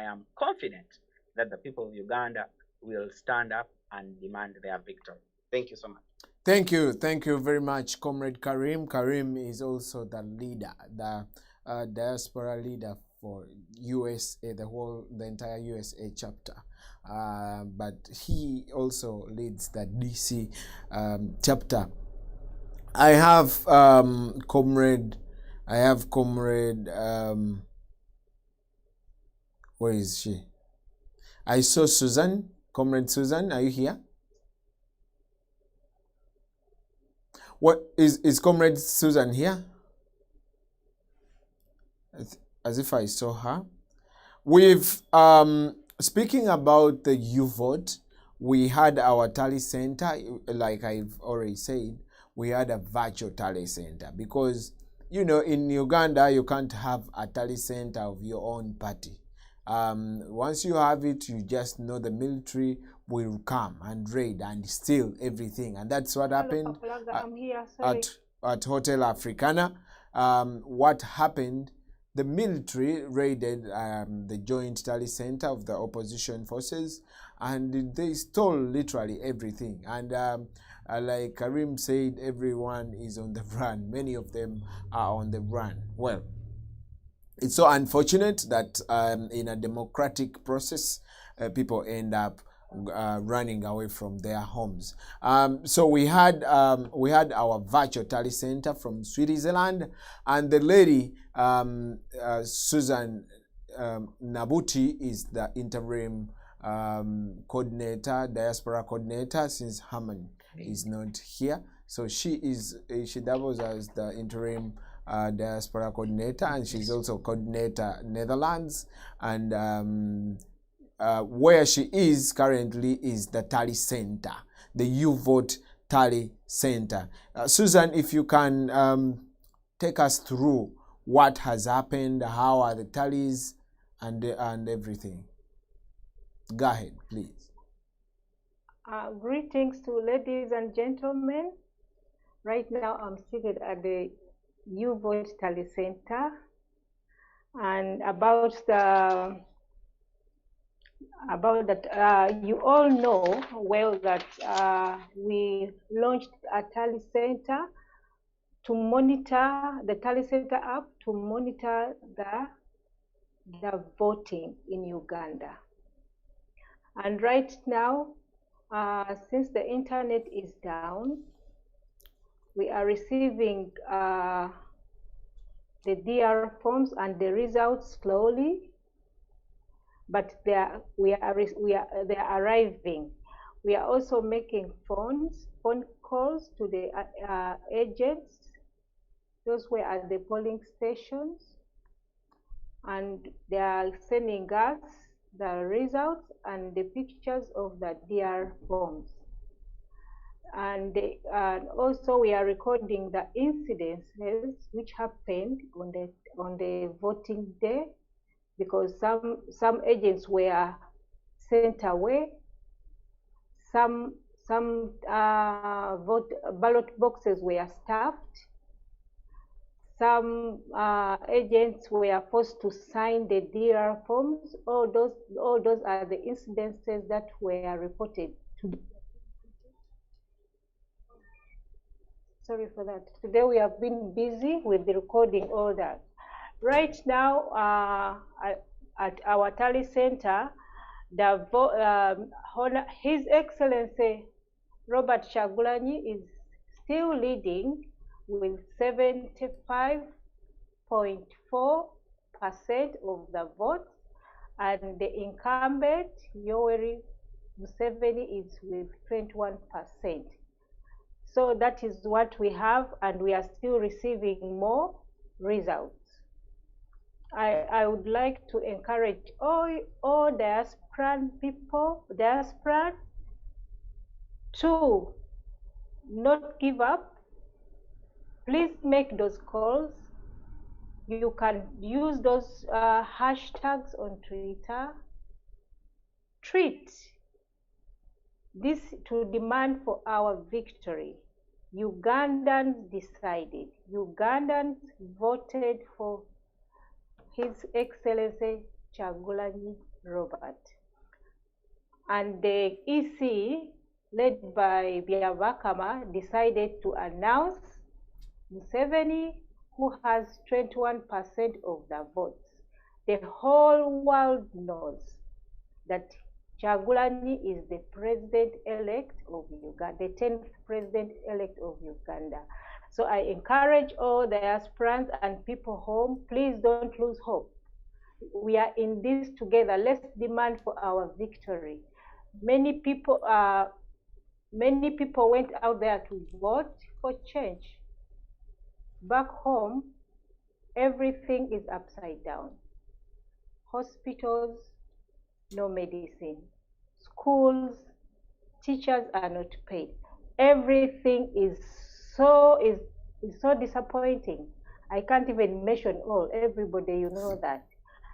E: am confident that the people of Uganda will stand up and demand their victory. Thank you so much.
B: Thank you very much, Comrade Karim. Karim is also the leader, the diaspora leader for USA, the entire USA chapter. But he also leads the DC chapter. I have comrade. Where is she? I saw Susan. Comrade Susan, are you here? What is Comrade Susan here? As if I saw her. We've speaking about the YouVote, we had our tally center, like I've already said, we had a virtual tally center because in Uganda you can't have a tally center of your own party. Once you have it, you just know the military will come and raid and steal everything, and that's what happened
H: I'm here. Sorry.
B: at Hotel Africana. What happened? The military raided the Joint Tally Center of the opposition forces, and they stole literally everything. And like Karim said, everyone is on the run. Many of them are on the run. Well, it's so unfortunate that in a democratic process, people end up running away from their homes. So we had our virtual tally center from Switzerland, and the lady Susan Nabuti is the interim coordinator, diaspora coordinator, since Herman is not here. So she doubles as the interim diaspora coordinator, and she's also coordinator Netherlands, and where she is currently is the Tally Center, the U-Vote Tally Center. Susan, if you can take us through what has happened, how are the tallies, and everything. Go ahead, please.
H: Greetings to ladies and gentlemen. Right now I'm seated at the U-Vote Tally Center, and about that, you all know well that we launched a Tally Center to monitor the Tally Center app to monitor the voting in Uganda. And right now, since the internet is down, we are receiving the DR forms and the results slowly, but they are arriving. We are also making phone calls to the agents, those were at the polling stations, and they are sending us the results and the pictures of the DR forms. And also we are recording the incidences which happened on the voting day, because some agents were sent away, some ballot boxes were stuffed, some agents were forced to sign the DR forms. All those are the incidences that were reported. Sorry for that. Today we have been busy with the recording all that. Right now, at our Tally Center, His Excellency Robert Kyagulanyi is still leading with 75.4% of the votes, and the incumbent Yoweri Museveni is with 21%. So that is what we have, and we are still receiving more results. I would like to encourage all diasporan people, to not give up. Please make those calls. You can use those hashtags on Twitter. Tweet this to demand for our victory. Ugandans decided. Ugandans voted for His Excellency Kyagulanyi Robert. And the EC, led by Byabakama, decided to announce Museveni, who has 21% of the votes. The whole world knows that Kyagulanyi is the president-elect of Uganda, the 10th president-elect of Uganda. So I encourage all diasporans and people home, please don't lose hope. We are in this together. Let's demand for our victory. Many people went out there to vote for change. Back home, everything is upside down. Hospitals, no medicine. Schools, teachers are not paid. Everything is so disappointing. I can't even mention all. Everybody, you know that.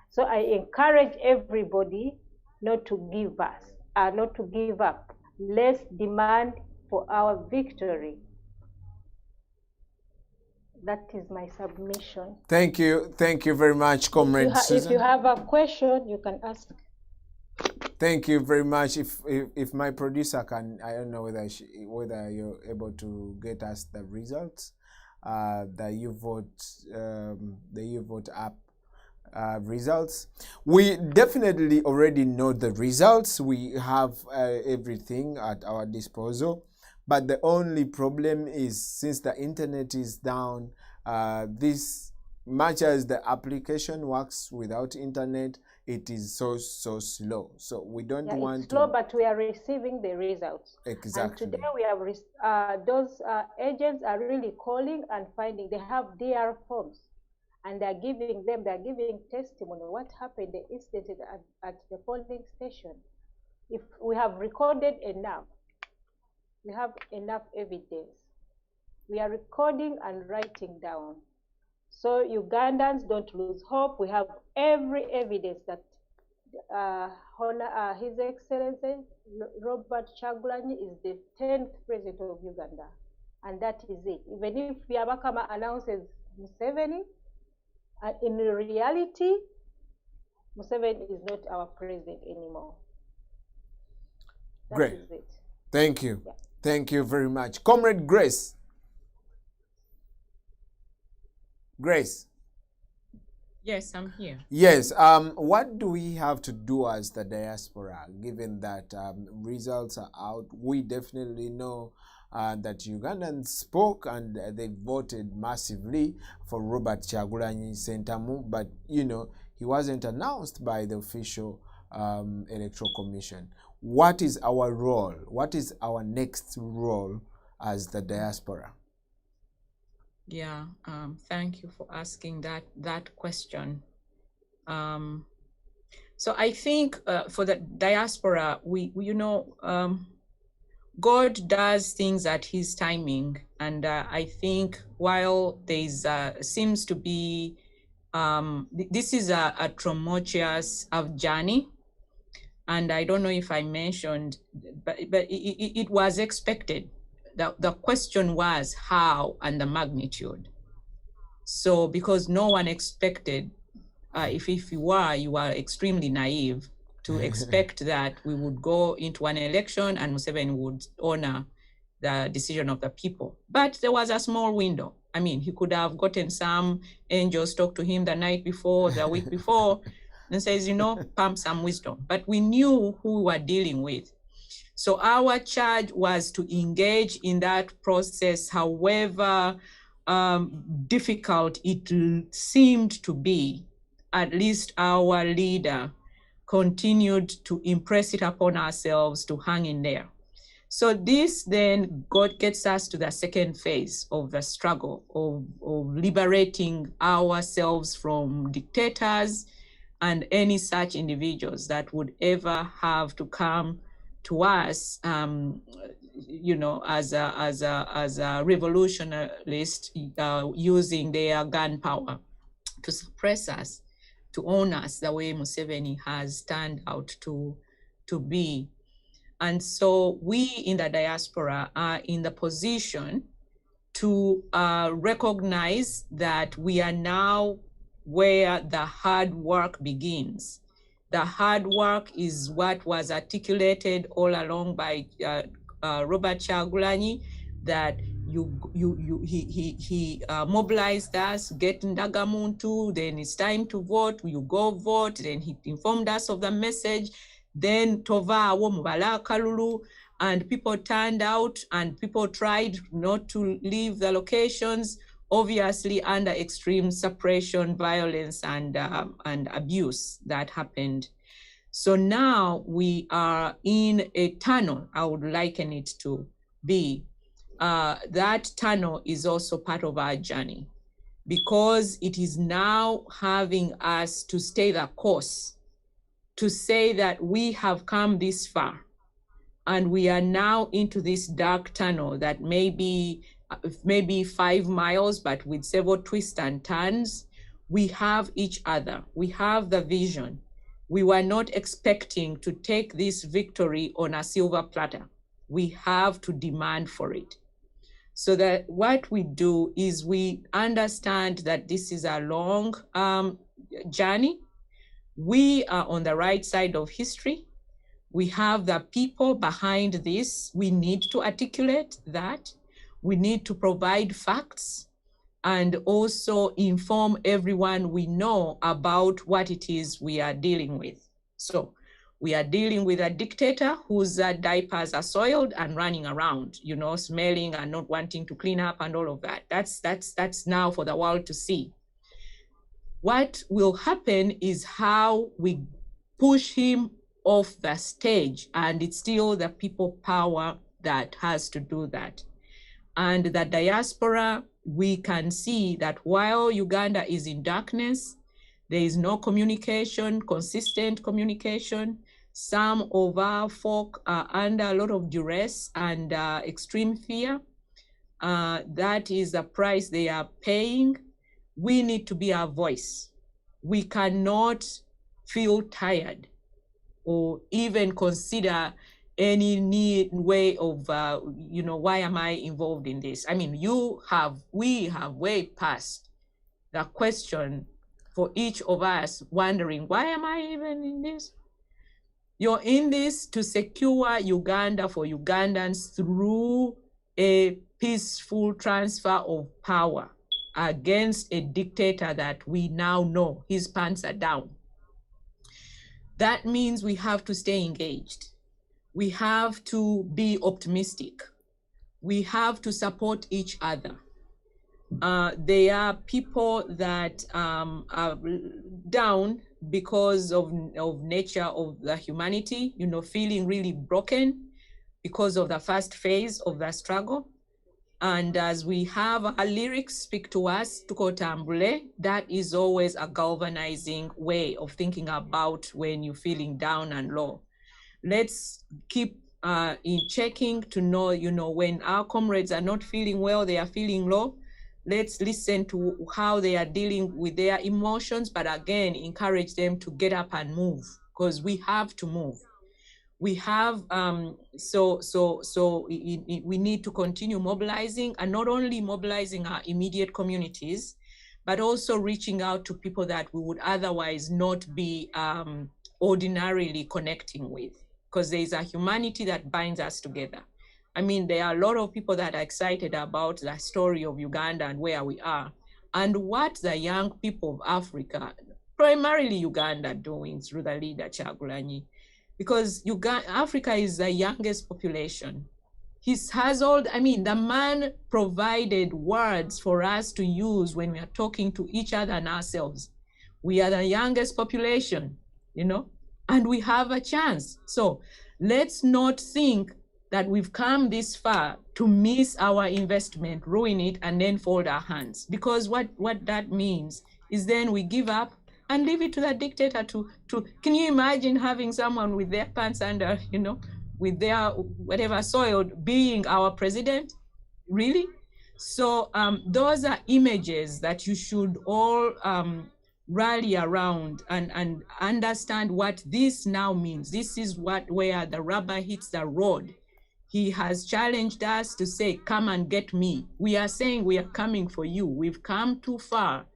H: So I encourage everybody not to give up. Let's demand for our victory. That is my submission.
B: Thank you very much, Comrade Susan.
H: If you have a question, you can ask.
B: Thank you very much. If my producer can, I don't know whether you're able to get us the results, the YouVote app results. We definitely already know the results. We have everything at our disposal, but the only problem is, since the internet is down, this much as the application works without internet, it is so slow. So we don't want
H: it's slow, but we are receiving the results.
B: Exactly.
H: And today we have those agents are really calling and finding they have DR forms, and they're giving testimony what happened, the incident at the polling station. If we have recorded enough, we have enough evidence. We are recording and writing down. So Ugandans, don't lose hope. We have every evidence that His Excellency Robert Kyagulanyi is the 10th president of Uganda. And that is it. Even if Byabakama announces Museveni, in reality, Museveni is not our president anymore. That
B: Great.
H: is it.
B: Thank you. Yeah. Thank you very much. Comrade Grace. Grace.
G: Yes, I'm here.
B: Yes. What do we have to do as the diaspora, given that results are out? We definitely know that Ugandans spoke and they voted massively for Robert Kyagulanyi Ssentamu, but he wasn't announced by the official Electoral Commission. What is our role? What is our next role as the diaspora?
G: Yeah, thank you for asking that question. So I think for the diaspora, we God does things at His timing, and I think while there's seems to be this is a tumultuous journey, and I don't know if I mentioned, but it was expected. The question was how and the magnitude. So because no one expected, if you were extremely naive to expect that we would go into an election and Museveni would honor the decision of the people. But there was a small window. I mean, he could have gotten some angels talk to him the night before, the week before, and says, pump some wisdom. But we knew who we were dealing with. So our charge was to engage in that process, however difficult it seemed to be. At least our leader continued to impress it upon ourselves to hang in there. So this then gets us to the second phase of the struggle of liberating ourselves from dictators and any such individuals that would ever have to come to us, as a revolutionist, using their gunpowder to suppress us, to own us the way Museveni has turned out to be. And so we in the diaspora are in the position to recognize that we are now where the hard work begins. The hard work is what was articulated all along by Robert Kyagulanyi, that he mobilized us, get Ndagamuntu, then it's time to vote, you go vote, then he informed us of the message, then Tova awo mubala kalulu, and people turned out and people tried not to leave the locations, obviously under extreme suppression, violence, and abuse that happened. So now we are in a tunnel, I would liken it to be. That tunnel is also part of our journey, because it is now having us to stay the course, to say that we have come this far and we are now into this dark tunnel that may be 5 miles, but with several twists and turns. we have each other, we have the vision. We were not expecting to take this victory on a silver platter. We have to demand for it. So that what we do is we understand that this is a long journey. We are on the right side of history. We have the people behind this. We need to articulate that. We need to provide facts and also inform everyone we know about what it is we are dealing with. So we are dealing with a dictator whose diapers are soiled and running around, you know, smelling and not wanting to clean up and all of that. That's now for the world to see. What will happen is how we push him off the stage, and it's still the people power that has to do that. And the diaspora, we can see that while Uganda is in darkness, there is no communication, consistent communication. Some of our folk are under a lot of duress and extreme fear. That is the price they are paying. We need to be our voice. We cannot feel tired or even consider any way of, you know, why am I involved in this? I mean, we have way past the question for each of us wondering, why am I even in this? You're in this to secure Uganda for Ugandans through a peaceful transfer of power against a dictator that we now know his pants are down. That means we have to stay engaged. We have to be optimistic. We have to support each other. There are people that are down because of nature of the humanity, you know, feeling really broken because of the first phase of the struggle. And as we have our lyrics speak to us, tukotambule, that is always a galvanizing way of thinking about when you're feeling down and low. Let's keep in checking to know, you know, when our comrades are not feeling well, they are feeling low. Let's listen to how they are dealing with their emotions, but again, encourage them to get up and move, because we have to move. We have, we need to continue mobilizing, and not only mobilizing our immediate communities, but also reaching out to people that we would otherwise not be ordinarily connecting with, because there is a humanity that binds us together. I mean, there are a lot of people that are excited about the story of Uganda and where we are, and what the young people of Africa, primarily Uganda, are doing through the leader Kyagulanyi. Because Africa is the youngest population. He has all, I mean, the man provided words for us to use when we are talking to each other and ourselves. We are the youngest population, you know, and we have a chance. So let's not think that we've come this far to miss our investment, ruin it, and then fold our hands. Because what that means is then we give up and leave it to the dictator to can you imagine having someone with their pants under, you know, with their whatever soiled, being our president? Really? So those are images that you should all rally around and understand what this now means. This is where the rubber hits the road. He has challenged us to say, come and get me. We are saying we are coming for you. We've come too far.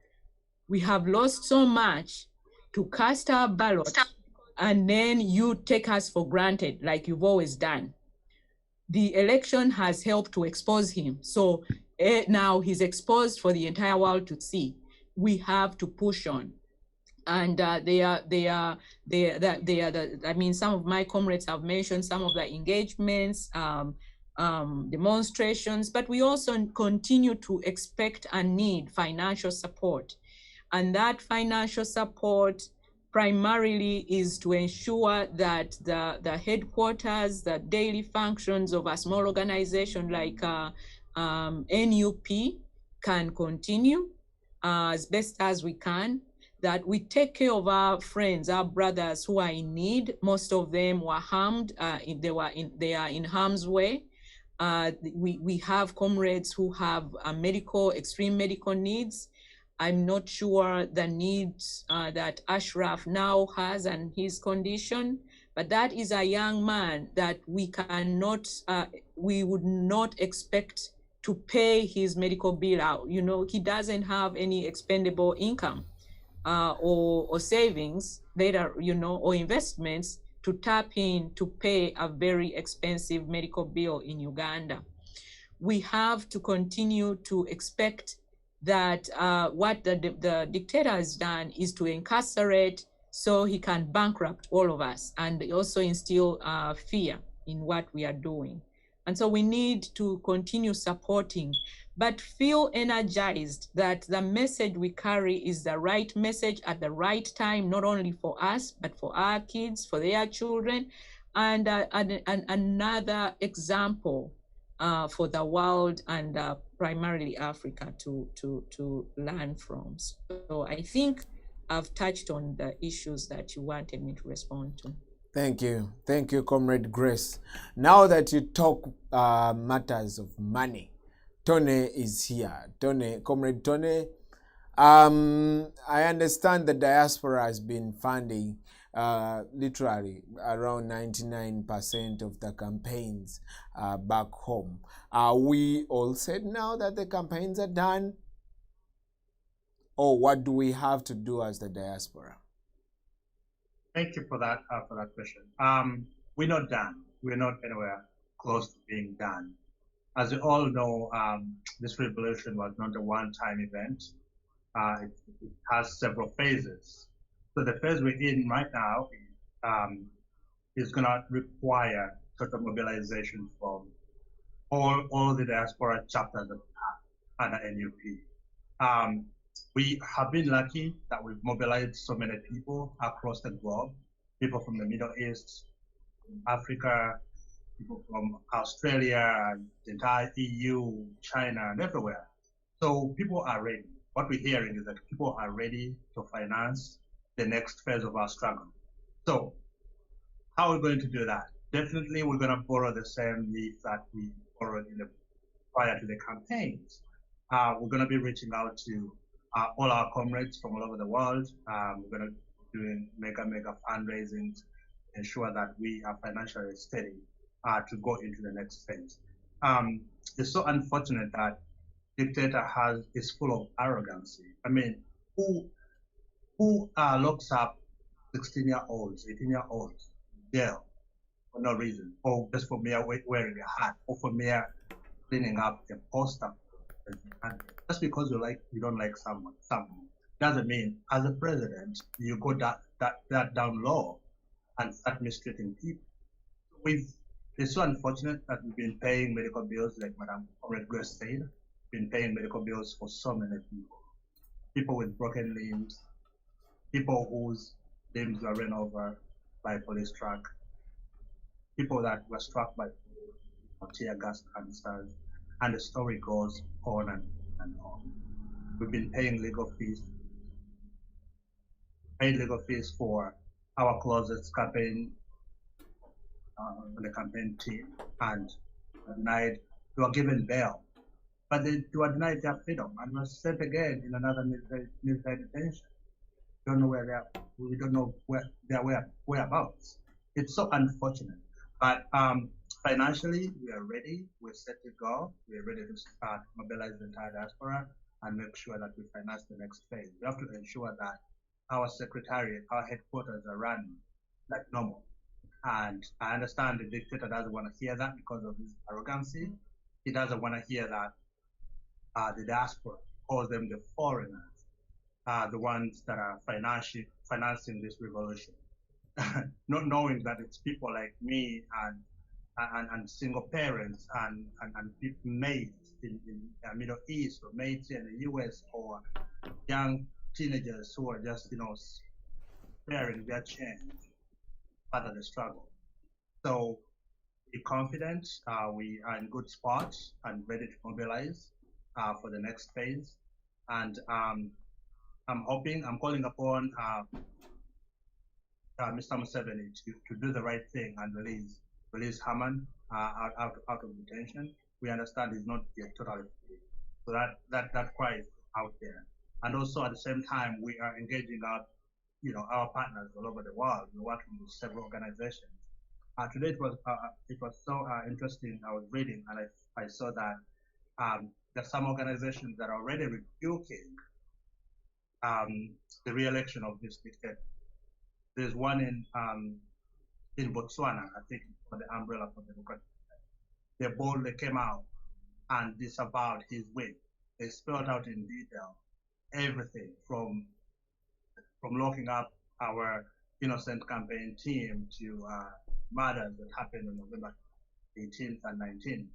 G: We have lost so much to cast our ballot, and then you take us for granted like you've always done. The election has helped to expose him. So now he's exposed for the entire world to see. We have to push on. And I mean, some of my comrades have mentioned some of the engagements, demonstrations, but we also continue to expect and need financial support. And that financial support primarily is to ensure that the headquarters, the daily functions of a small organization like NUP can continue as best as we can, that we take care of our friends, our brothers who are in need. Most of them were harmed, they are in harm's way. We have comrades who have extreme medical needs. I'm not sure the needs that Ashraf now has and his condition, but that is a young man that we cannot, we would not expect to pay his medical bill out. You know, he doesn't have any expendable income or savings later, you know, or investments to tap in to pay a very expensive medical bill in Uganda. We have to continue to expect that what the dictator has done is to incarcerate so he can bankrupt all of us and also instill fear in what we are doing. And so we need to continue supporting, but feel energized that the message we carry is the right message at the right time, not only for us, but for our kids, for their children, and another example for the world and primarily Africa to learn from. So I think I've touched on the issues that you wanted me to respond to.
B: Thank you, Comrade Grace. Now that you talk matters of money, Tony is here. Comrade Tony, I understand the diaspora has been funding literally around 99% of the campaigns back home. Are we all set now that the campaigns are done? Or what do we have to do as the diaspora?
C: Thank you for that question. We're not done. We're not anywhere close to being done. As you all know, this revolution was not a one-time event. It has several phases. So the phase we're in right now is going to require total mobilization from all the diaspora chapters that we have under NUP. We have been lucky that we've mobilized so many people across the globe, people from the Middle East, Africa, people from Australia, the entire EU, China, and everywhere. So people are ready. What we're hearing is that people are ready to finance the next phase of our struggle. So how are we going to do that? Definitely we're going to borrow the same leaf that we borrowed prior to the campaigns. We're going to be reaching out to all our comrades from all over the world. We're going to be doing mega fundraising to ensure that we are financially steady to go into the next phase. It's so unfortunate that dictator is full of arrogancy. I mean, who locks up 16-year-olds, 18-year-olds in jail for no reason, or just for mere wearing a hat, or for mere cleaning up a poster? And just because you don't like someone doesn't mean as a president you go that down low and start mistreating people. It's so unfortunate that we've been paying medical bills, like Madam Comrade Grace said, been paying medical bills for so many people. People with broken limbs, people whose limbs were run over by a police truck, people that were struck by tear gas canisters, and the story goes on and on. We've been paying legal fees, for our closest campaign, the campaign team, and denied. They were given bail, but they were denied their freedom and were sent again in another military detention. We don't know where their whereabouts. It's so unfortunate, but financially, we are ready. We're set to go. We're ready to start mobilize the entire diaspora and make sure that we finance the next phase. We have to ensure that our secretariat, our headquarters are running like normal. And I understand the dictator doesn't want to hear that because of his arrogancy. He doesn't want to hear that the diaspora, calls them the foreigners, the ones that are financing this revolution. Not knowing that it's people like me and single parents and maids in the Middle East, or maids in the US, or young teenagers who are just sparing their change part of the struggle. So be confident. We are in good spot and ready to mobilize for the next phase. And I'm calling upon Mr. Museveni to do the right thing and release Haman out of detention. We understand he's not yet totally free. So that cry is out there. And also at the same time, we are engaging our, our partners all over the world. We're working with several organizations. Today it was so interesting. I was reading and I saw that there's some organizations that are already rebuking the re-election of this dictator. There's one in Botswana, I think, for the Umbrella for Democracy. They boldly came out and disavowed his win. They spelled out in detail everything from locking up our innocent campaign team to murders that happened on November 18th and 19th,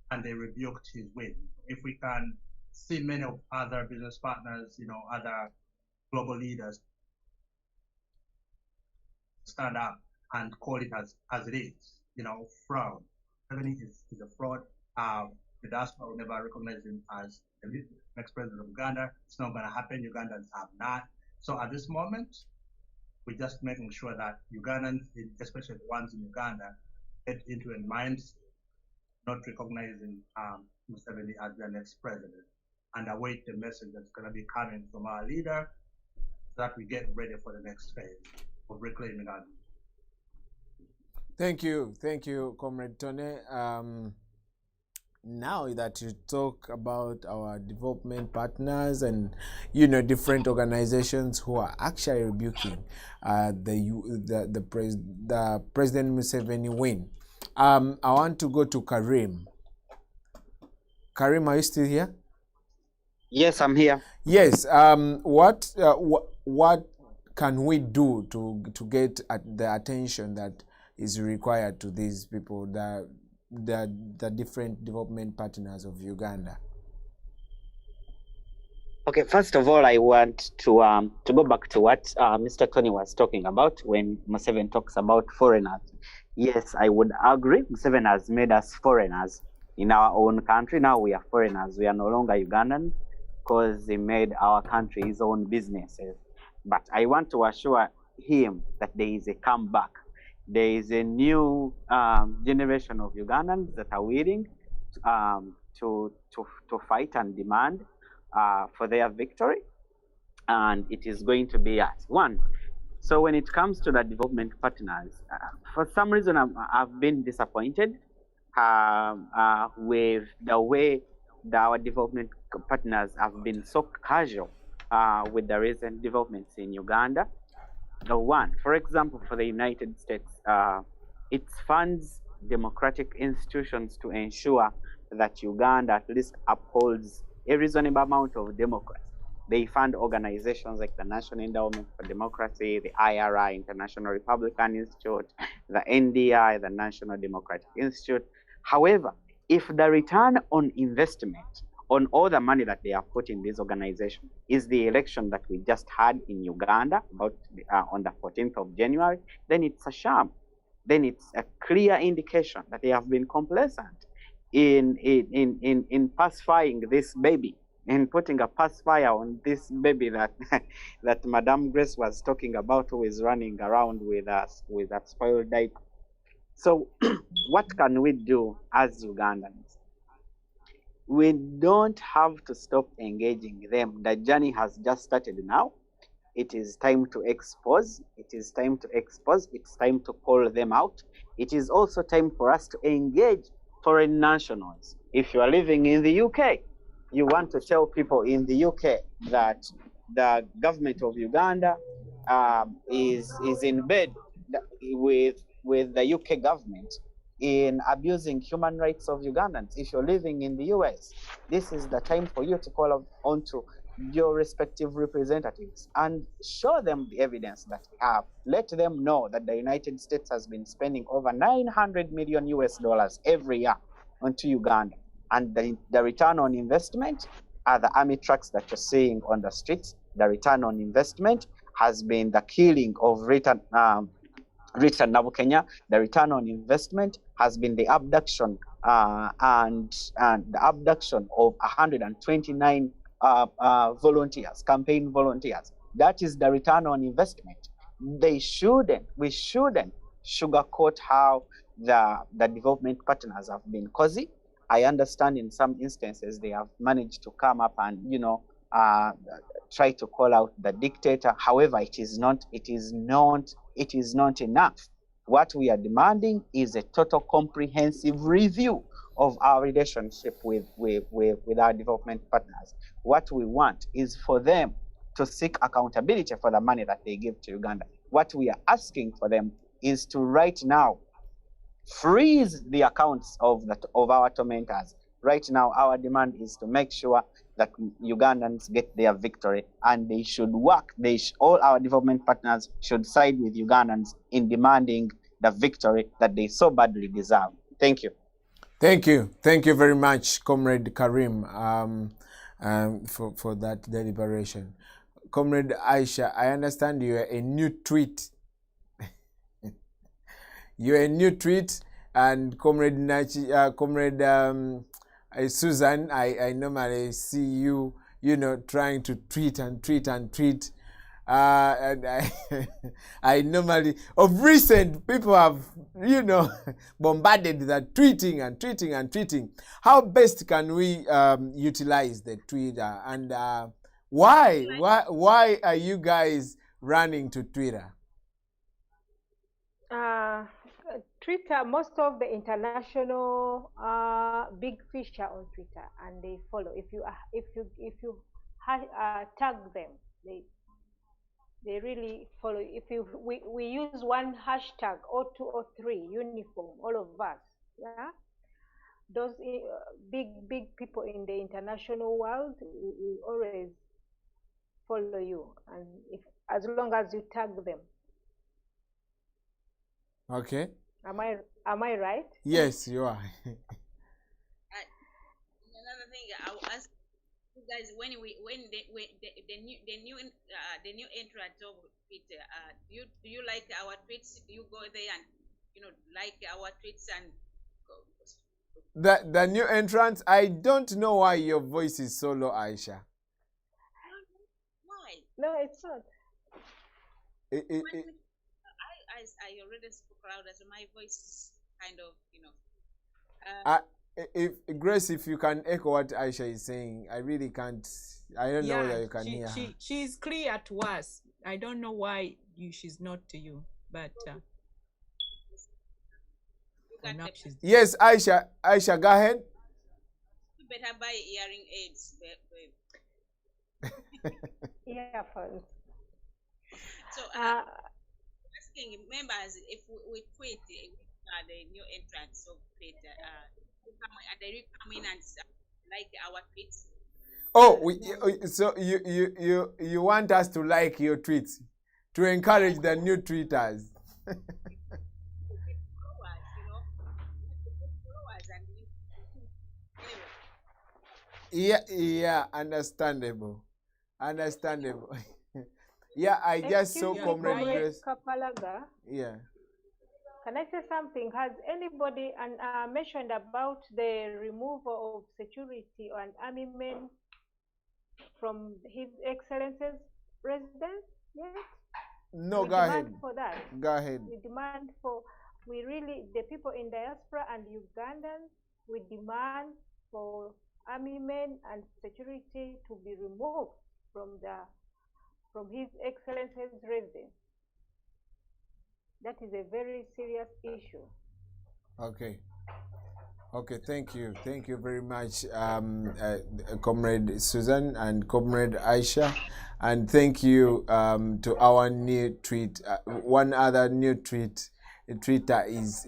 C: and they rebuked his win. If we can see many of other business partners, other global leaders stand up and call it as it is, fraud. Museveni is a fraud. The diaspora will never recognize him as the next president of Uganda. It's not going to happen. Ugandans have not. So at this moment, we're just making sure that Ugandans, especially the ones in Uganda, get into a mindset not recognizing Museveni as their next president, and await the message that's going to be coming from our leader so that we get ready for the next phase of reclaiming our.
B: Thank you, Comrade Tony. Now that you talk about our development partners and different organizations who are actually rebuking the President Museveni win, I want to go to Karim. Karim, are you still here?
E: Yes, I'm here.
B: Yes. What can we do to get the attention that is required to these people, the different development partners of Uganda?
E: Okay, first of all, I want to go back to what Mr. Tony was talking about when Museveni talks about foreigners. Yes, I would agree. Museveni has made us foreigners in our own country. Now we are foreigners. We are no longer Ugandan because he made our country his own businesses. But I want to assure him that there is a comeback. There is a new generation of Ugandans that are willing to fight and demand for their victory, and it is going to be us. One. So when it comes to the development partners, for some reason I've been disappointed with the way our development partners have been so casual with the recent developments in Uganda. One, for example, for the United States, it funds democratic institutions to ensure that Uganda at least upholds a reasonable amount of democracy. They fund organizations like the National Endowment for Democracy, the IRI, International Republican Institute, the NDI, the National Democratic Institute. However, if the return on investment on all the money that they have put in these organizations is the election that we just had in Uganda about on the 14th of January, then it's a sham. Then it's a clear indication that they have been complacent in pacifying this baby, and putting a pacifier on this baby that that Madame Grace was talking about, who is running around with us with a spoiled diaper. So what can we do as Ugandans? We don't have to stop engaging them. The journey has just started now. It is time to expose. It is time to expose. It's time to call them out. It is also time for us to engage foreign nationals. If you are living in the UK, you want to tell people in the UK that the government of Uganda is in bed with the UK government in abusing human rights of Ugandans. If you're living in the US, this is the time for you to call on to your respective representatives and show them the evidence that we have. Let them know that the United States has been spending over $900 million every year onto Uganda. And the return on investment are the army trucks that you're seeing on the streets. The return on investment has been the killing of Rita Nabukenya. The return on investment has been the abduction and the abduction of 129 volunteers, campaign volunteers. That is the return on investment. We shouldn't sugarcoat how the development partners have been cozy. I understand in some instances they have managed to come up and
I: try to call out the dictator. However, it is not enough. What we are demanding is a total comprehensive review of our relationship with our development partners. What we want is for them to seek accountability for the money that they give to Uganda. What we are asking for them is to right now freeze the accounts of our tormentors. Right now, our demand is to make sure that Ugandans get their victory, and they should work. All our development partners should side with Ugandans in demanding the victory that they so badly deserve. Thank you.
B: Thank you. Thank you very much, Comrade Karim, for that deliberation. Comrade Aisha, I understand you are a new tweet. You're a new tweet, and Comrade Susan, I normally see you, trying to tweet and tweet and tweet. And I normally, of recent, people have, bombarded that tweeting and tweeting and tweeting. How best can we utilize the Twitter? And why are you guys running to Twitter?
H: Twitter, most of the international big fish are on Twitter, and they follow. If you tag them, they really follow. If we use one hashtag or 2 or 3 uniform, all of us, yeah. Those big people in the international world will always follow you, and as long as you tag them.
B: Okay.
H: Am I right?
B: Yes, you are.
F: Another thing I will ask you guys, when the new entrant of Twitter, do you like our tweets? Do you go there and like our tweets and
B: the new entrants? I don't know why your voice is so low, Aisha.
F: Why?
H: No, it's not.
F: I already spoke louder, so my voice is kind of,
B: if Grace, if you can echo what Aisha is saying, I really can't. I don't know whether you can hear her.
G: She's clear to us. I don't know why she's not to you, but
B: yes, Aisha, go ahead.
F: You better buy hearing aids, babe.
H: Earphones.
F: So members, if we tweet the new entrants of Twitter, they come in and like our tweets.
B: Oh, so you want us to like your tweets to encourage the new tweeters? Yeah, understandable. Yeah, I just saw Comrade Grace.
H: Kapalaga.
B: Yeah.
H: Can I say something? Has anybody mentioned about the removal of security and army men from His Excellency's residence? Yes.
B: No,
H: we
B: go ahead.
H: For that.
B: Go ahead.
H: We demand the people in diaspora and Ugandans, we demand for army men and security to be removed from His Excellency's residence. That is a very serious issue.
B: Okay, thank you very much, Comrade Susan and Comrade Aisha, and thank you to our new tweet. One other new tweet, Twitter is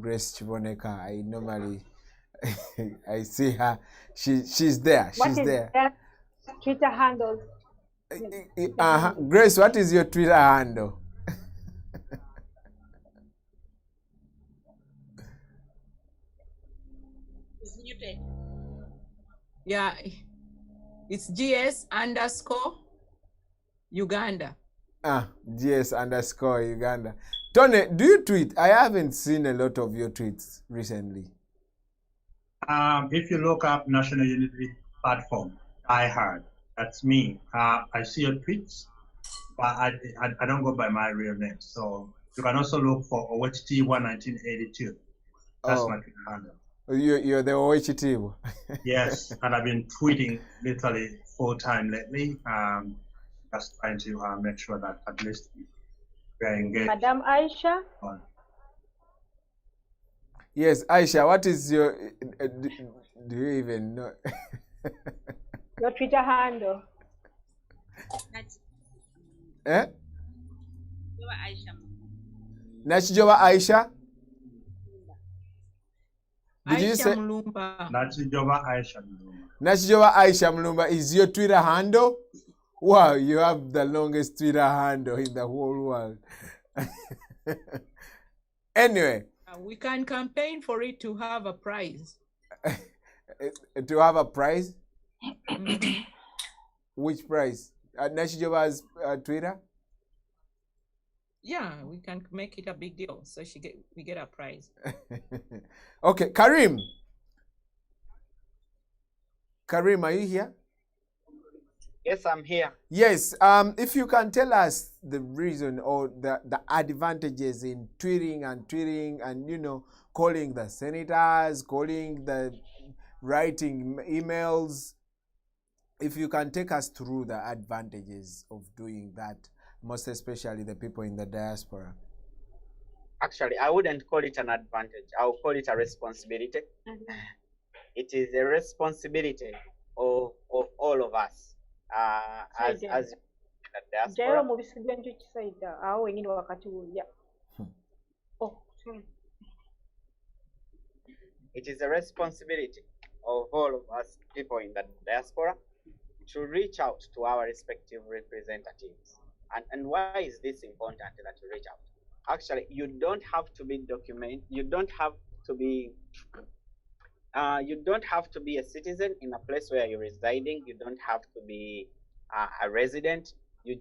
B: Grace Chiboneka. I normally I see her. She's there.
H: What is that Twitter handle?
B: Grace, what is your Twitter handle?
G: Yeah, it's GS_Uganda.
B: GS_Uganda. Tony, do you tweet? I haven't seen a lot of your tweets recently.
C: If you look up National Unity Platform, TALLIED, that's me. I see your tweets, but I don't go by my real name. So you can also look for OHT 1982. That's my Twitter handle.
B: You're the OHT.
C: Yes, and I've been tweeting literally full time lately. Just trying to make sure that at least we are engaged.
H: Madam Aisha?
B: Yes, Aisha, what is your, do you even know?
H: Your Twitter handle?
F: That's
B: Eh?
F: Aisha.
B: Nachijoba Aisha? Did you
G: Aisha
B: say?
G: Mulumba.
C: Nachijoba Aisha Mulumba.
B: Nachijoba Aisha Mulumba is your Twitter handle? Wow, you have the longest Twitter handle in the whole world. Anyway.
G: We can campaign for it to have a prize.
B: To have a prize? Which prize? Nachijoba's Twitter?
G: Yeah, we can make it a big deal. So we get a prize.
B: Okay, Karim. Karim, are you here?
I: Yes, I'm here.
B: Yes, if you can tell us the reason or the advantages in tweeting and, you know, calling the senators, calling the writing emails, if you can take us through the advantages of doing that, most especially the people in the diaspora.
I: Actually, I wouldn't call it an advantage. I would call it a responsibility. It is a responsibility of all of us. As the diaspora. It is a responsibility of all of us people in the diaspora to reach out to our respective representatives. And why is this important that you reach out? Actually, you don't have to be you don't have to be a citizen in a place where you're residing. You don't have to be a resident. You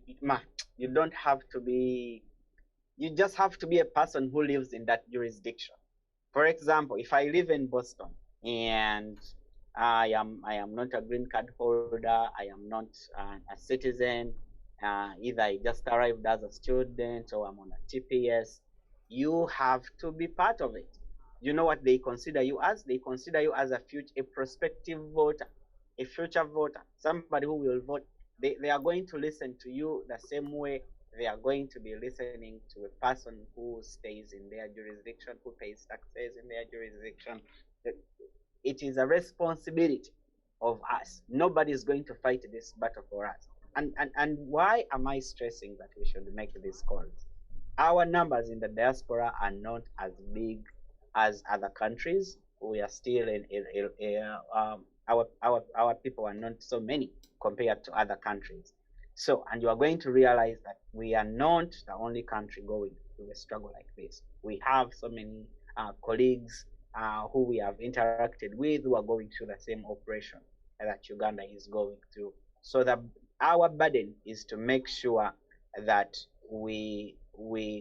I: don't have to be, you just have to be a person who lives in that jurisdiction. For example, if I live in Boston and I am not a green card holder, I am not a citizen, either I just arrived as a student or I'm on a TPS, you have to be part of it. You know what they consider you as? They consider you as a prospective voter, a future voter, somebody who will vote. They are going to listen to you the same way they are going to be listening to a person who stays in their jurisdiction, who pays taxes in their jurisdiction. It is a responsibility of us. Nobody is going to fight this battle for us. And why am I stressing that we should make these calls? Our numbers in the diaspora are not as big as other countries. We are still our people are not so many compared to other countries. So, and you are going to realize that we are not the only country going through a struggle like this. We have so many colleagues who we have interacted with who are going through the same operation that Uganda is going through. So our burden is to make sure that we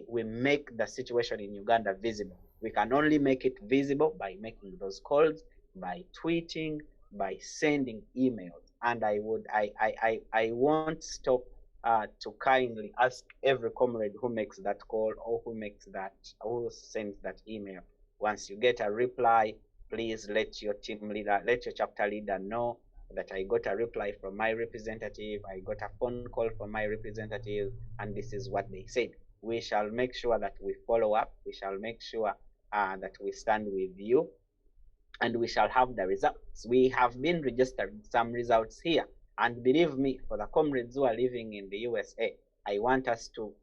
I: make the situation in Uganda visible. We can only make it visible by making those calls, by tweeting, by sending emails. And I won't stop to kindly ask every comrade who makes that call or who sends that email. Once you get a reply, please let your team leader, let your chapter leader know that I got a reply from my representative, I got a phone call from my representative, and this is what they said. We shall make sure that we follow up. We shall make sure that we stand with you, and we shall have the results. We have been registering some results here, and believe me, for the comrades who are living in the USA, I want us to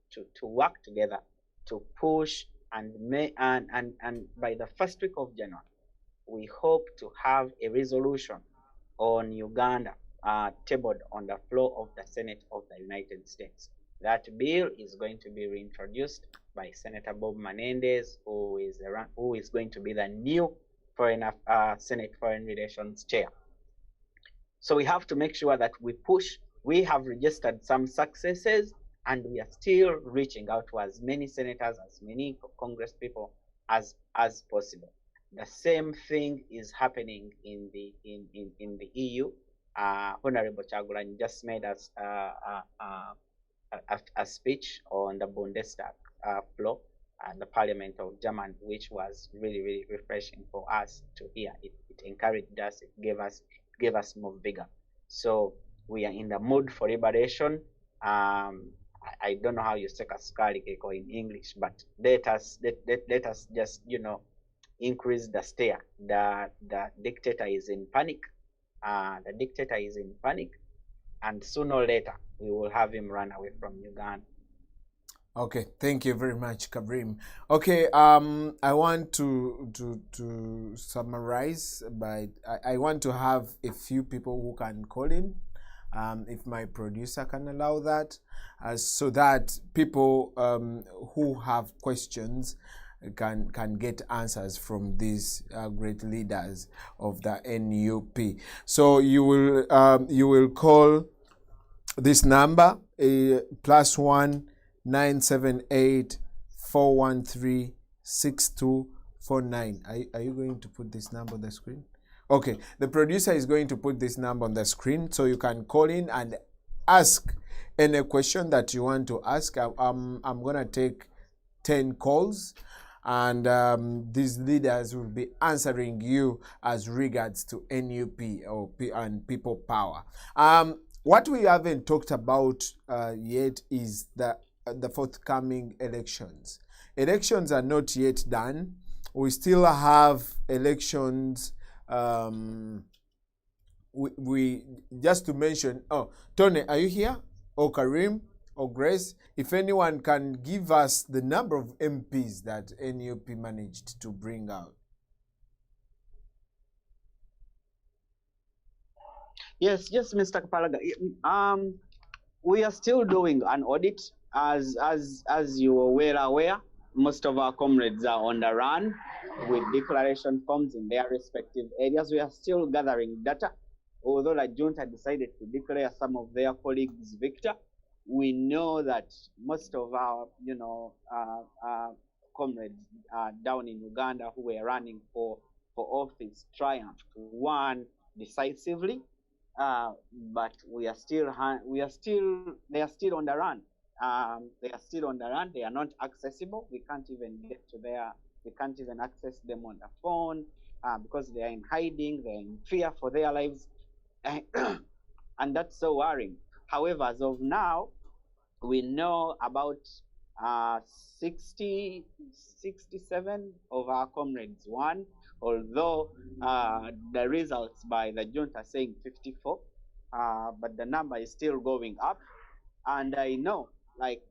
I: work together to push and by the first week of January, we hope to have a resolution on Uganda tabled on the floor of the Senate of the United States. That bill is going to be reintroduced by Senator Bob Menendez, who is going to be the new Senate Foreign Relations Chair. So we have to make sure that we push. We have registered some successes, and we are still reaching out to as many senators, as many Congress people as possible. The same thing is happening in the EU. Honorable Chagulanyi just made us a speech on the Bundestag floor, the Parliament of Germany, which was really, really refreshing for us to hear. It encouraged us, it gave us more vigor. So we are in the mood for liberation. I don't know how you say kaskarikeko in English, but let us just, you know, increase the stare. The dictator is in panic. The dictator is in panic, and sooner or later we will have him run away from Uganda.
B: Okay, thank you very much, Kabrim. Okay, I want to summarize by I want to have a few people who can call in, if my producer can allow that, so that people who have questions can get answers from these great leaders of the NUP. So you will call this number, +1 978 413 6249. Are you going to put this number on the screen? Okay, the producer is going to put this number on the screen, so you can call in and ask any question that you want to ask. I'm gonna take 10 calls, and these leaders will be answering you as regards to NUP and people power. What we haven't talked about yet is the forthcoming elections. Elections are not yet done. We still have elections. We just to mention. Oh, Tony, are you here? Or Karim? Or Grace? If anyone can give us the number of MPs that NUP managed to bring out.
I: Yes, Mr. Kapalaga. We are still doing an audit. As you are well aware, most of our comrades are on the run with declaration forms in their respective areas. We are still gathering data. Although the junta decided to declare some of their colleagues victor, we know that most of our, comrades down in Uganda who were running for office triumphed, won decisively. But they are still on the run. They are still on the run. They are not accessible. We can't even access them on the phone because they are in hiding. They're in fear for their lives, and that's so worrying. However, as of now, we know about 67 of our comrades won, although the results by the junta are saying 54, but the number is still going up. And I know, like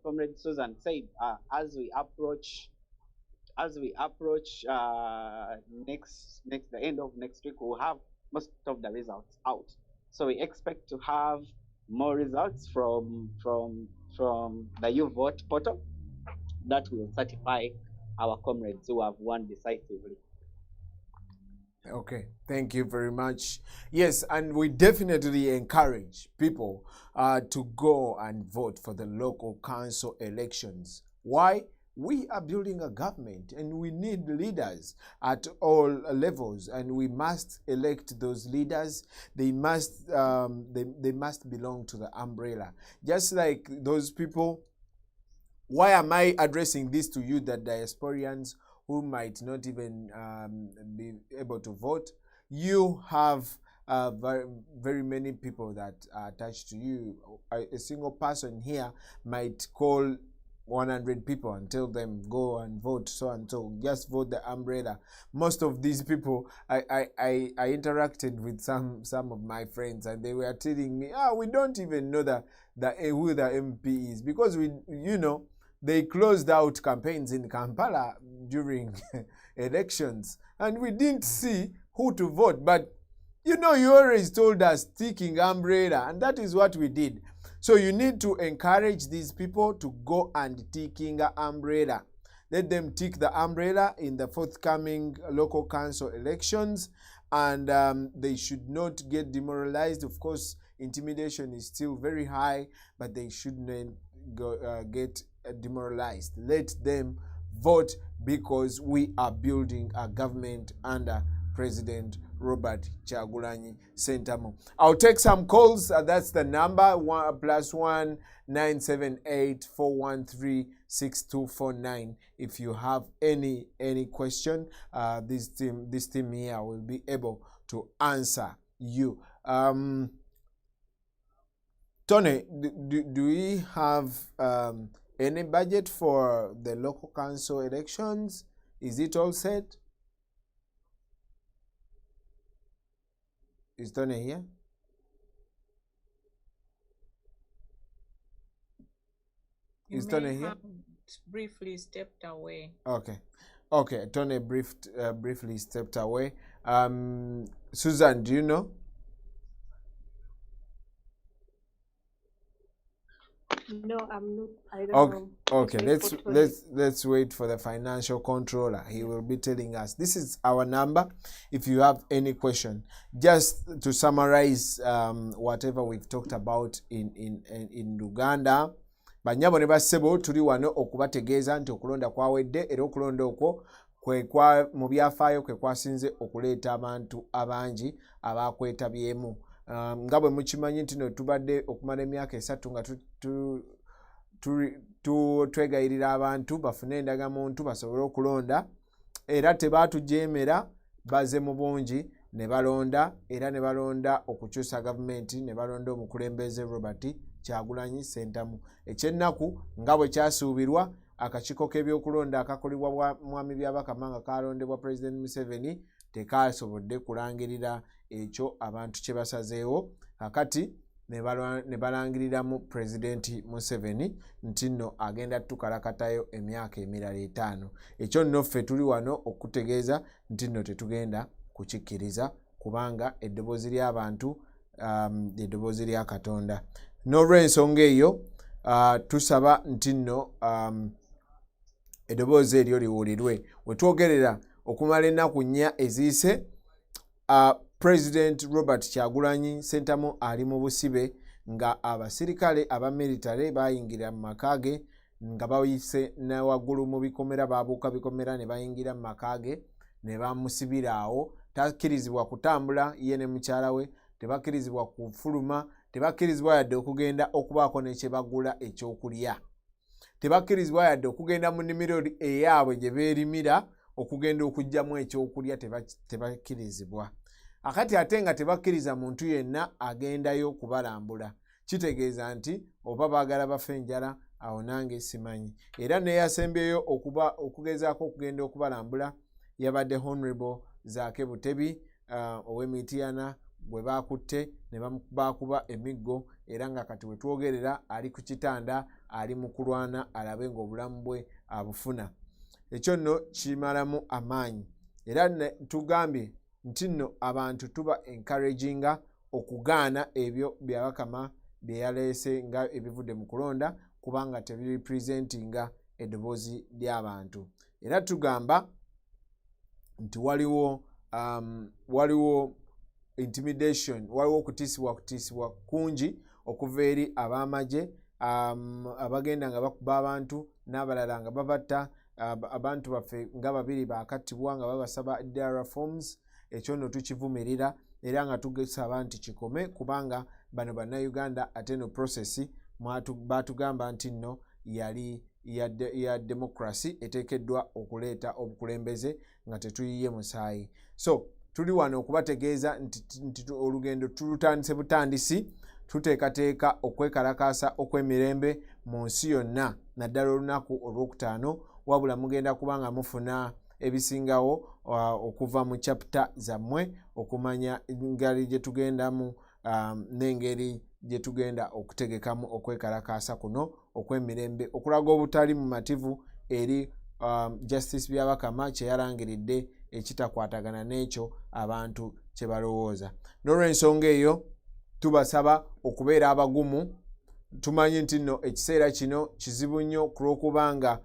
I: Comrade Susan said, as we approach the end of next week, we'll have most of the results out. So we expect to have more results from the YouVote portal that will certify our comrades who have won decisively.
B: Okay, thank you very much. Yes, and we definitely encourage people to go and vote for the local council elections. Why? We are building a government and we need leaders at all levels, and we must elect those leaders. They must belong to the umbrella. Just like those people. Why am I addressing this to you, the diasporians who might not even be able to vote? You have very, very many people that are attached to you. A single person here might call 100 people and tell them go and vote so and so, just vote the umbrella. Most of these people, I interacted with some of my friends, and they were telling me, we don't even know who the MP is, because they closed out campaigns in Kampala during elections, and we didn't see who to vote. But you always told us ticking umbrella, and that is what we did. So you need to encourage these people to go and ticking umbrella. Let them tick the umbrella in the forthcoming local council elections, and they should not get demoralized. Of course, intimidation is still very high, but they shouldn't get demoralized. Let them vote, because we are building a government under President Robert Kyagulanyi Ssentamu. I'll take some calls. That's the number, +1 978 413 6249. If you have any question, this team here will be able to answer you. Tony, do we have any budget for the local council elections? Is it all set? Is Tony here? Is Tony here?
G: Briefly stepped away.
B: Okay. Tony briefly stepped away. Susan, do you know?
H: No, I'm not. I don't know.
B: Okay. Let's wait for the financial controller. He will be telling us. This is our number. If you have any question, just to summarize whatever we've talked about in Uganda. Banyabo ne bassebo tuli wano okubategeeza nti okulonda kwawedde era okulonda okwo mu byafaayo kwe kwasinze okuleeta abantu abangi abakwetabyemu. Nga bwe mukimanyi nti no tubadde okumala emyaka 3 nga twegayirira abantu bafune endagamuntu basobole okulonda, era tebaatujeemera, baze mu bungi ne balonda, era ne balonda okukyusa gavumenti, ne balonda omukulembeze Robert Kyagulanyi Ssentamu. Ekyennaku nga bwe kyasuubirwa, akakiiko k'ebyokulonda akakolebwa mwami Byabakama nga kalondebwa President Museveni tekasobodde kulangirira ekyo abantu kye basazeewo. Kakati ne balangiriramu President Museveni nti nno agenda tukalakatayo emyaka emirala 5. Ekyo nno ffe tuli wano okutegeeza nti nno tetugenda kukikkiriza kubanga eddoboozi ly'abantu eddoboozi lya Katonda. N'olw'ensonga eyo tusaba nti nno eddoboozi eryo liwulirwe. We twogerera okumala ennaku 4 eziyise, President Robert Kyagulanyi Ssentamu ali mu busibe nga abasirikale abamilitale bayingira mu maka ge nga bayise ne waggulu mu bikomera, babuuka bikomera ne bayingira mu maka ge ne bamusibira awo. Takkirizibwa kutambula ye ne mukyala we, tebakkirizibwa kufuluma, tebakkirizibwa yadde okugenda okubaako ne kye bagula ekyokulya, tebakkirizibwa yadde okugenda mu nnimiro eyaabwe gye beerimira okugenda okugyamu ekyokulya, tebakkirizibwa. Akati ate nga tebakkiriza muntu yenna agendayo kubalambula, kitegeeza nti oba baagala bafe enjala, awo nange simanyi. Era neyasembyeyo okugezaako okugenda okubalambula yabadde Honorable ZAAKE Butebi ow'Emityana bwe bakutte ne bakuba emiggo, era nga kati we twogerera ali ku kitanda, ali mu kulwana alabe ng'obulamu bwe abufuna. Ekyo nno kimalamu amaanyi, era tugambye nti nno abantu tuba encouraginga okugaana ebyo Byabakama bye yaleese nga ebivudde mu kulonda, kubanga tebirepresentinga eddoboozi ly'abantu. Era tugamba nti waliwo intimidation, waliwo okutiisibwa kungi okuva eri ab'amagye abagenda nga bakuba abantu n'abalala nga babatta. Abantu baffe nga 2 bakattibwa nga babasaba DRA forms. Ekyo nno tukivumirira era nga tugesaba nti kikome, kubanga bano bannayuganda ate no process batugamba nti nno yali ya democracy eteekeddwa okuleeta obukulembeze nga tetuyiye musaayi. So tuli wano okubategeeza nti olugendo tulutandise butandisi, tuteekateeka okwekalakaasa okw'emirembe mu nsi yonna, naddala olunaku olwokutaano, wabula mugenda kubanga mufuna ebisingawo okuva mu chapter zammwe okumanya engeri gye tugendamu n'engeri gye tugenda okutegekamu okwekalakaasa kuno okw'emirembe, okulaga obutali mu mativu eri Justice Byabakama kye yalangiridde ekitakwatagana n'ekyo abantu kye balowooza. N'olw'ensonga eyo tubasaba okubeera abagumu. Tumanyi nti nno ekiseera kino kizibu nnyo kulw'okubanga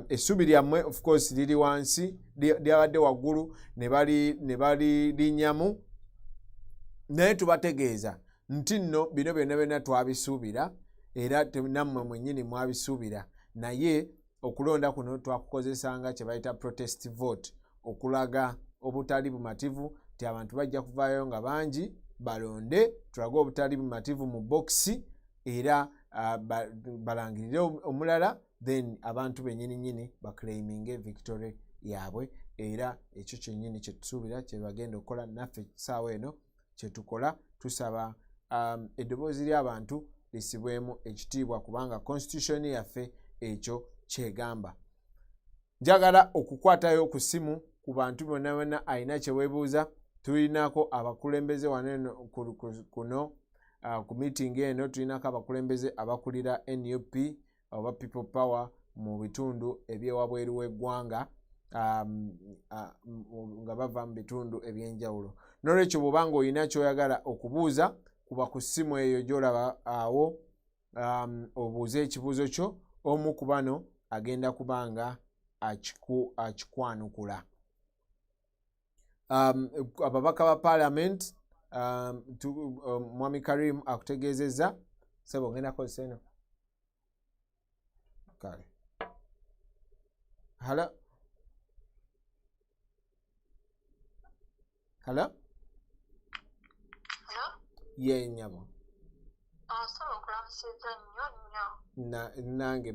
B: essubi lyammwe of course liri wansi, lyabadde waggulu ne balirinyamu, naye tubategeeza nti nno bino byonna twabisuubira era nammwe mwennyini mwabisuubira, naye okulonda kuno twakukozesanga kye bayita protest vote, okulaga obutali bumativu ti abantu bajja kuvaayo nga bangi balonde tulage obutali bumativu mu bokisi era balangirire omulala then abantu bennyini baclaiminge victory yaabwe era ekyo kyennyini kyetusuubira kyebagenda okukola naffe saawa eno kyetukola tusaba eddoboozi ly'abantu lisibwemu ekitiibwa kubanga constitution yaffe ekyo kyegamba. Njagala okukwatayo ku ssimu ku bantu bonna alina kyeweebuuza. Tulinako abakulembeze wano kuno ku meeting eno tulinako abakulembeze abakulira NUP oba People Power mu bitundu ebyewabweru w'eggwanga nga bava mu bitundu ebyenjawulo. N'olwekyo bw'obanga olina kyoyagala okubuuza kuba ku ssimu eyo gy'olaba awo obuuze ekibuuzo kyo omu ku bano agenda kubanga akikwanukula. Ababaka ba Parliament Mwami Karim akutegeezezza sebo ngenda kozesa eno kale hala ye nyabo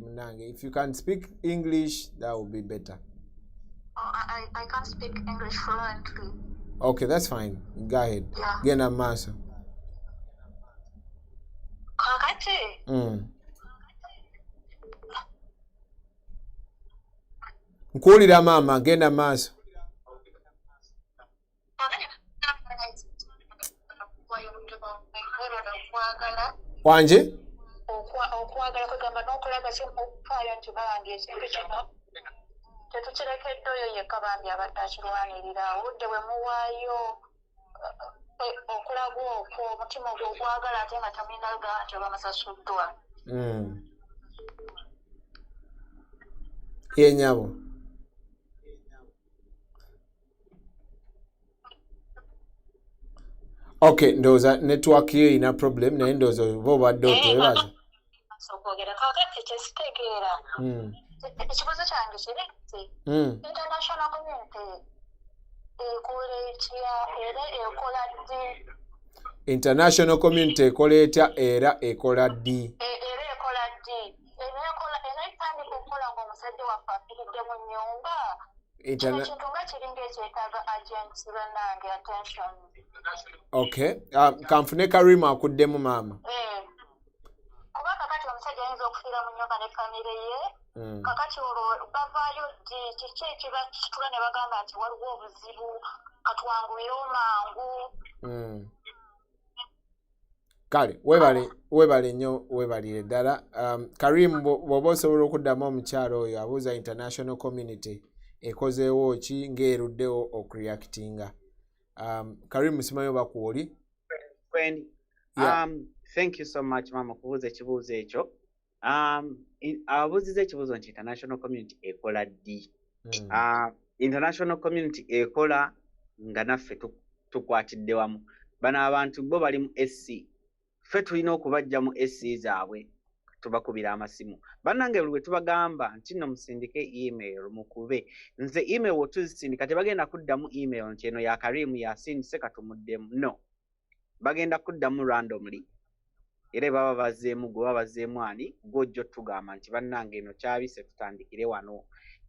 B: nange if you can speak English that would be better.
J: I can't speak English fluently.
B: Okay, that's fine. Go ahead.
J: Yeah.
B: Genda maaso.
J: Kakati.
B: Nkuwulira maama genda maaso. Wanje?
J: Okwagala kwegamba n'okulaga kimufaayo nti balangira ekintu kino tetukirekedde oyo yekka bambi abadde akirwanirira obudde bwe muwaayo okulaga okwo omutima ogwo ogwagala ate nga taminaga nti bamusasuddwa.
B: Yenyabo. Okay, ndowooza network yo ina problem naye ndowooza oba obadde otwebaza.
J: Okwogera kakati kyesitegeera. Ekibuuzo kyange kiri nti international community ekola etya era ekola ddi?
B: International community ekola etya era ekola ddi?
J: Era ekola ddi? Era itandika okukola ng'omusajja waffe afiiridde mu nnyumba? Kino kintu nga kiringa ekyetaaga agents bannange attention.
B: Okay, kanfune Karim akuddemu maama.
J: Kuba kakati omusajja ayinza okufiira mu nnyumba ne famire ye. Kakati olwo bavaayo ddi? Kiki ekiba kitula ne bagamba nti waliwo obuzibu katwanguyiro mangu?
B: Kale webale nnyo webalire ddala. Karim bw'oba osobola okuddamu omukyalo oyo abuuza international community ekozeewo ki ng'eruddewo okureactinga. Karim simanyi oba kwoli?
I: Thank you so much mama kubuuza ekibuuzo ekyo. Abuuzizza ekibuuzo nti international community ekola ddi? International community ekola nga naffe tukwatidde wamu. Bano abantu bo bali mu SC. Ffe tulina okubajja mu SC zaabwe tubakubira amasimu. Bannange buli we tubagamba nti nno musindike email mukube. Nze email wotuzisindika tebagenda kuddamu email nti eno ya Karim yasindise katumuddemu. No. Bagenda kuddamu randomly. Era baba bazzeemu gwe baba bazzeemu ani gw'ojja tugamba nti bannange eno kyabise tutandikire wano.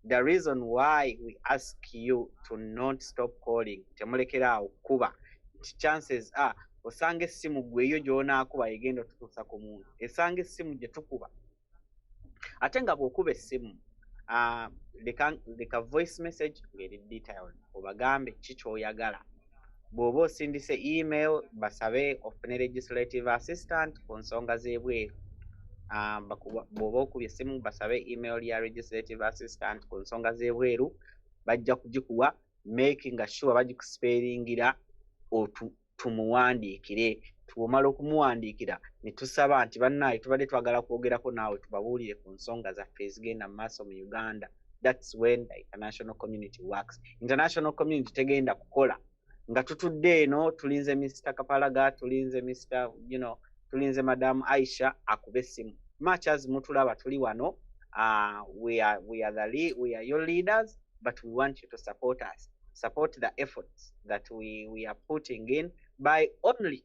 I: The reason why we ask you to not stop calling temulekera awo kuba nti chances are osanga essimu gwe eyo gy'onaakuba egenda otutuusa ku muntu. Esanga essimu gye tukuba ate nga bw'okuba essimu leka voice message ng'eri detailed obagambe ki ky'oyagala. Bw'oba osindise email basabe ofune legislative assistant ku nsonga z'ebweru. Bw'oba okubye essimu basabe email ya legislative assistant ku nsonga z'ebweru bajja kugikuwa making sure bagikuspellingira tumuwandiikire. Tuwomala okumuwandiikira ne tusaba nti bannaaye tubadde twagala kwogerako naawe tubabuulire ku nsonga zaffe ezigenda mu maaso mu Uganda. That's when the international community works. International community tegenda kukola nga tutudde eno tulinze Mr. Kapalaga, tulinze Mr. tulinze Madam Aisha akube essimu. Much as mutulaba tuli wano, we are your leaders, but we want you to support us. support the efforts that we are putting in by only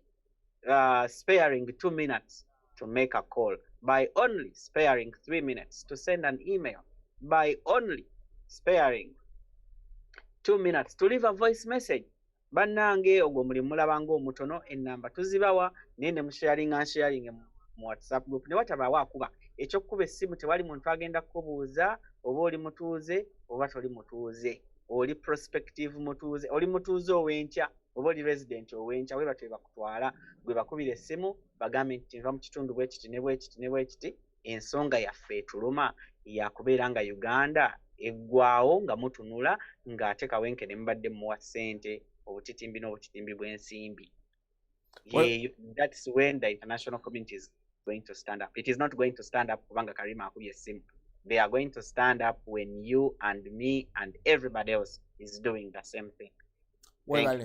I: sparing 2 minutes to make a call, by only sparing 3 minutes to send an email, by only sparing 2 minutes to leave a voice message. Bannange ogwo mulimu mulabanga omutono enamba tuzibawa naye ne sharing mu WhatsApp group ne watabaawo akuba ekyokuba essimu tewali muntu agenda kubuuza oba oli mutuuze oba toli mutuuze, oli prospective mutuuze, oli mutuuze ow'enkya oba oli resident ow'enkya, we batwe bakutwala gwe bakubira essimu bagambe nti nva mu kitundu bwekiti ne bwekiti ne bwekiti, ensonga yaffe etuluma yakubeera nga Uganda eggwawo nga mutunula ng'ate Kawenke ne mubadde muwa ssente obutitimbi n'obutitimbi bw'ensimbi. That's when the international community is going to stand up. It is not going to stand up kubanga Karima akubye essimu. They are going to stand up when you and me and everybody else is doing the same thing.
B: Webale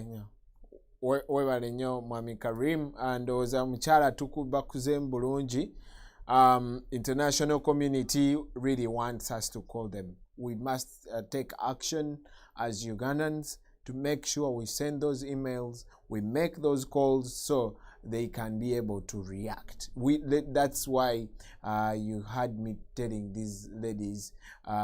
B: nnyo Mwami Karim, ndowooza mukyala tukubakuze bulungi. International community really wants us to call them. We must take action as Ugandans to make sure we send those emails, we make those calls so they can be able to react. That's why you heard me telling these ladies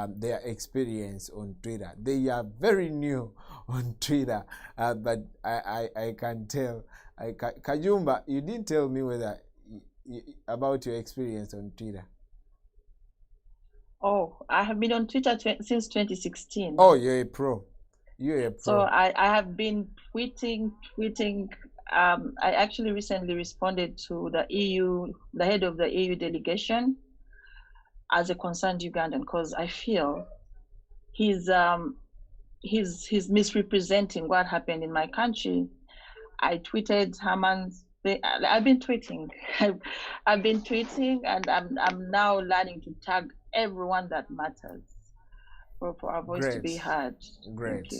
B: their experience on Twitter. They are very new on Twitter, but I can tell. Kajumba, you didn't tell me whether about your experience on Twitter.
D: Oh, I have been on Twitter since 2016.
B: Oh, you're a pro. You're a pro.
D: So I have been tweeting. I actually recently responded to the head of the EU delegation as a concerned Ugandan, because I feel he's misrepresenting what happened in my country. I tweeted Haman's. I've been tweeting. I've been tweeting, and I'm now learning to tag everyone that matters for our voice to be heard.
B: Great.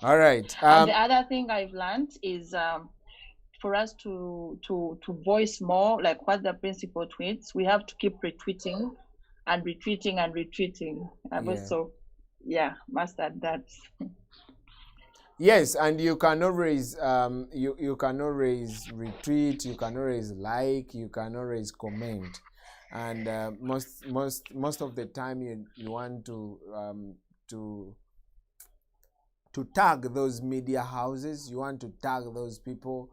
B: All right.
D: And the other thing I've learned is for us to voice more, like what the principal tweets, we have to keep retweeting and retweeting and retweeting. I've also, mastered that.
B: Yes, and you can always you can always retweet, you can always like, you can always comment, and most of the time you want to tag those media houses, you want to tag those people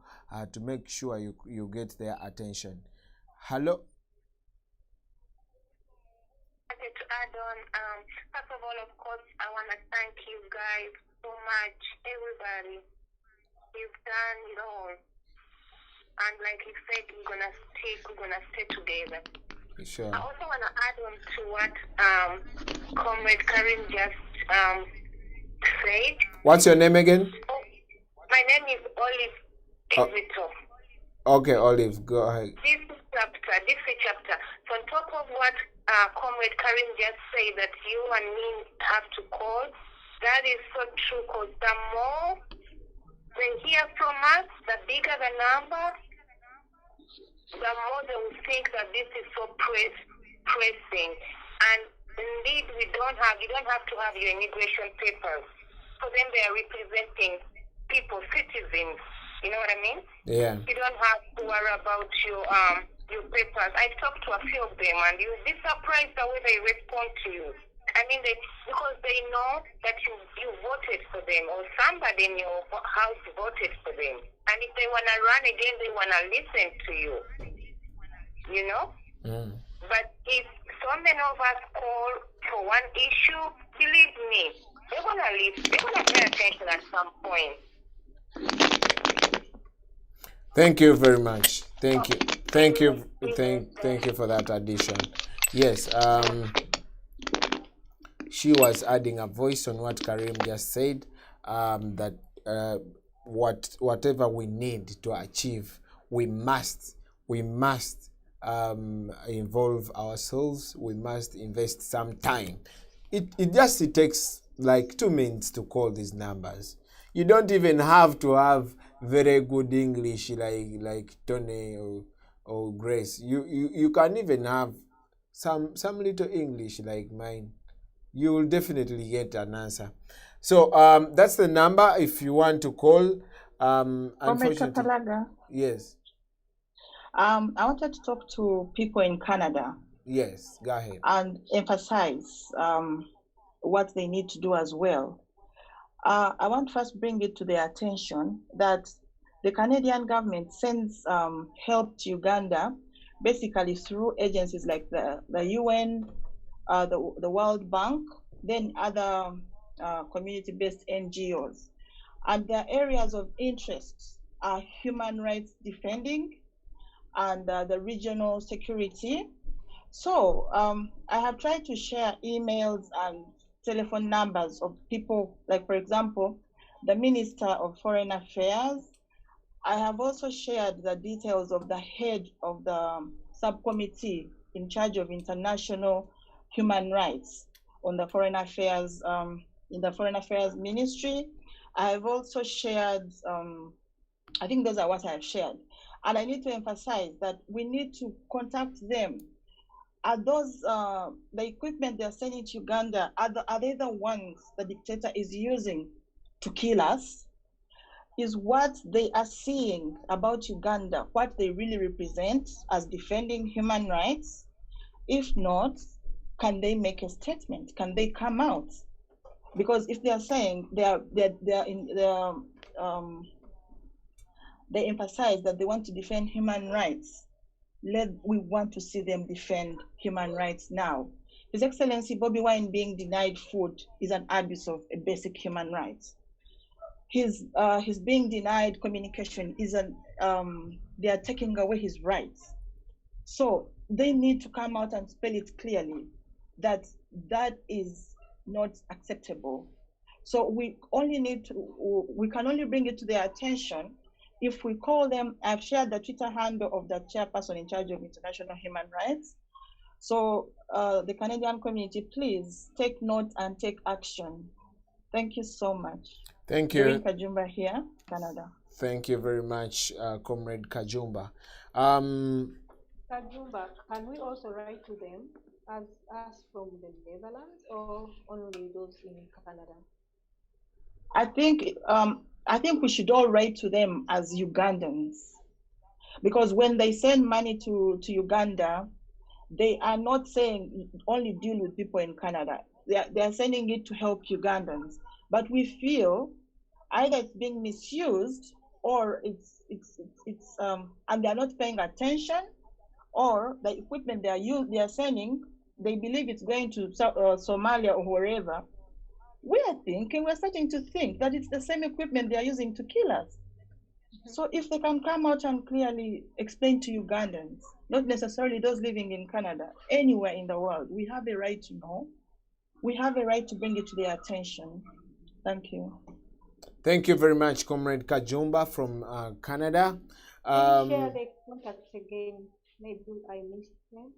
B: to make sure you get their attention. Hello.
J: To add on, first of all, of course, I want to thank you guys so much, everybody. You've done it all, and like you said, we're gonna stay together.
B: Sure.
J: I also want to add on to what Comrade Karim just said.
B: What's your name again?
J: My name is Olive Evito.
B: Okay, Olive, go ahead.
J: This chapter. So on top of what Comrade Karim just said, that you and me have to call, that is so true, because the more they hear from us, the bigger the number, the more they will think that this is so pressing. And indeed, you don't have to have your immigration papers. For them, they are representing people, citizens. You know what I mean?
B: Yeah.
J: You don't have to worry about your papers. I've talked to a few of them, and you'll be surprised the way they respond to you. I mean, because they know that you voted for them, or somebody in your house voted for them. And if they want to run again, they want to listen to you. You know?
B: Mm.
J: But if so many of us call for one issue, believe me, they're going to listen. They're going to pay attention at some point.
B: Thank you very much. Thank you for that addition. Yes, she was adding a voice on what Karim just said, that whatever we need to achieve, we must involve ourselves. We must invest some time. It takes like 2 minutes to call these numbers. You don't even have to have very good English like Tony or Grace. You can even have some little English like mine. You will definitely get an answer. So that's the number if you want to call. Unfortunately,
D: Kapalaga,
B: yes,
D: I wanted to talk to people in Canada
B: yes, go ahead.
D: and emphasize what they need to do as well. I want to first bring it to their attention that the Canadian government sends help to Uganda basically through agencies like the UN, the World Bank, then other community-based NGOs. And their areas of interest are human rights defending and the regional security. So I have tried to share emails and telephone numbers of people, like for example, the Minister of Foreign Affairs. I have also shared the details of the head of the subcommittee in charge of international human rights on the Foreign Affairs, in the Foreign Affairs Ministry. I have also shared, I think those are what I have shared. And I need to emphasize that we need to contact them. Are those, the equipment they're sending to Uganda, are they the ones the dictator is using to kill us? Is what they are seeing about Uganda what they really represent as defending human rights? If not, can they make a statement? Can they come out? Because if they are saying they emphasize that they want to defend human rights, we want to see them defend human rights now. His Excellency Bobi Wine being denied food is an abuse of a basic human right. His being denied communication is they are taking away his rights. So they need to come out and spell it clearly that that is not acceptable. So we can only bring it to their attention if we call them. I've shared the Twitter handle of the chairperson in charge of international human rights. So the Canadian community, please take note and take action. Thank you so much.
B: Thank you.
D: Doreen Kajumba here, Canada.
B: Thank you very much, Comrade Kajumba.
H: Kajumba, can we also write to them as us from the Netherlands or only those in Canada?
D: I think we should all write to them as Ugandans, because when they send money to Uganda, they are not saying only deal with people in Canada. They are sending it to help Ugandans. But we feel either it's being misused or it's and they are not paying attention, or the equipment they are sending, they believe it's going to Somalia or wherever. We're starting to think that it's the same equipment they are using to kill us. So if they can come out and clearly explain to Ugandans, not necessarily those living in Canada, anywhere in the world, we have a right to know. We have a right to bring it to their attention. Thank you.
B: Thank you very much, Comrade Kajumba from Canada.
H: Can you share the contacts again? Maybe I missed them.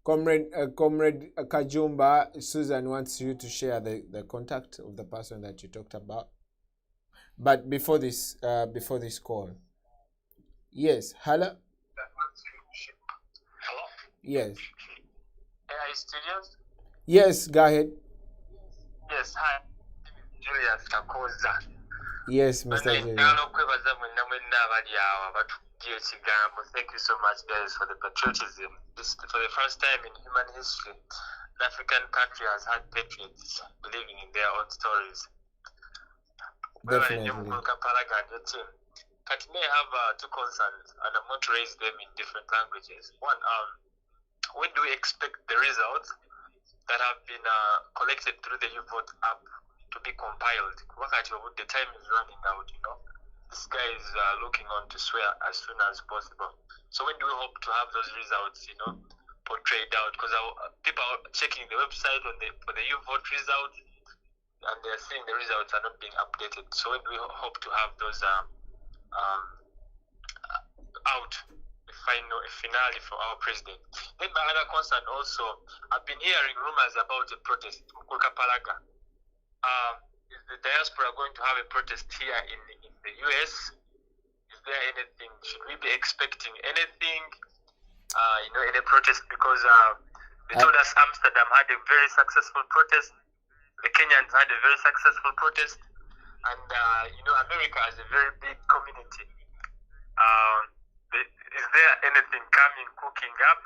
B: Comrade Kajumba, Susan wants you to share the contact of the person that you talked about. But before this call. Yes, hello?
K: Hello?
B: Yes.
K: AI Studios?
B: Yes, go ahead.
K: Yes, hi. Julius Kakoza.
B: Yes, Mr. Julius.
K: Thank you so much, guys, for the patriotism. This is for the first time in human history, an African country has had patriots believing in their own stories.
B: Definitely.
K: But may have two concerns, and I'm going to raise them in different languages. One, when do we expect the results that have been collected through the YouVote app to be compiled? The time is running out, you know. This guy is looking on to swear as soon as possible. So when do we hope to have those results, you know, portrayed out? Because people are checking the website for the YouVote results, and they're seeing the results are not being updated. So when do we hope to have those out, a finale for our president? Then my other concern also, I've been hearing rumors about a protest in Kulkapalaga. Is the diaspora going to have a protest here in the US? Is there anything? Should we be expecting anything? In a protest? Because They told us Amsterdam had a very successful protest. The Kenyans had a very successful protest. And, America has a very big community. Is there anything cooking up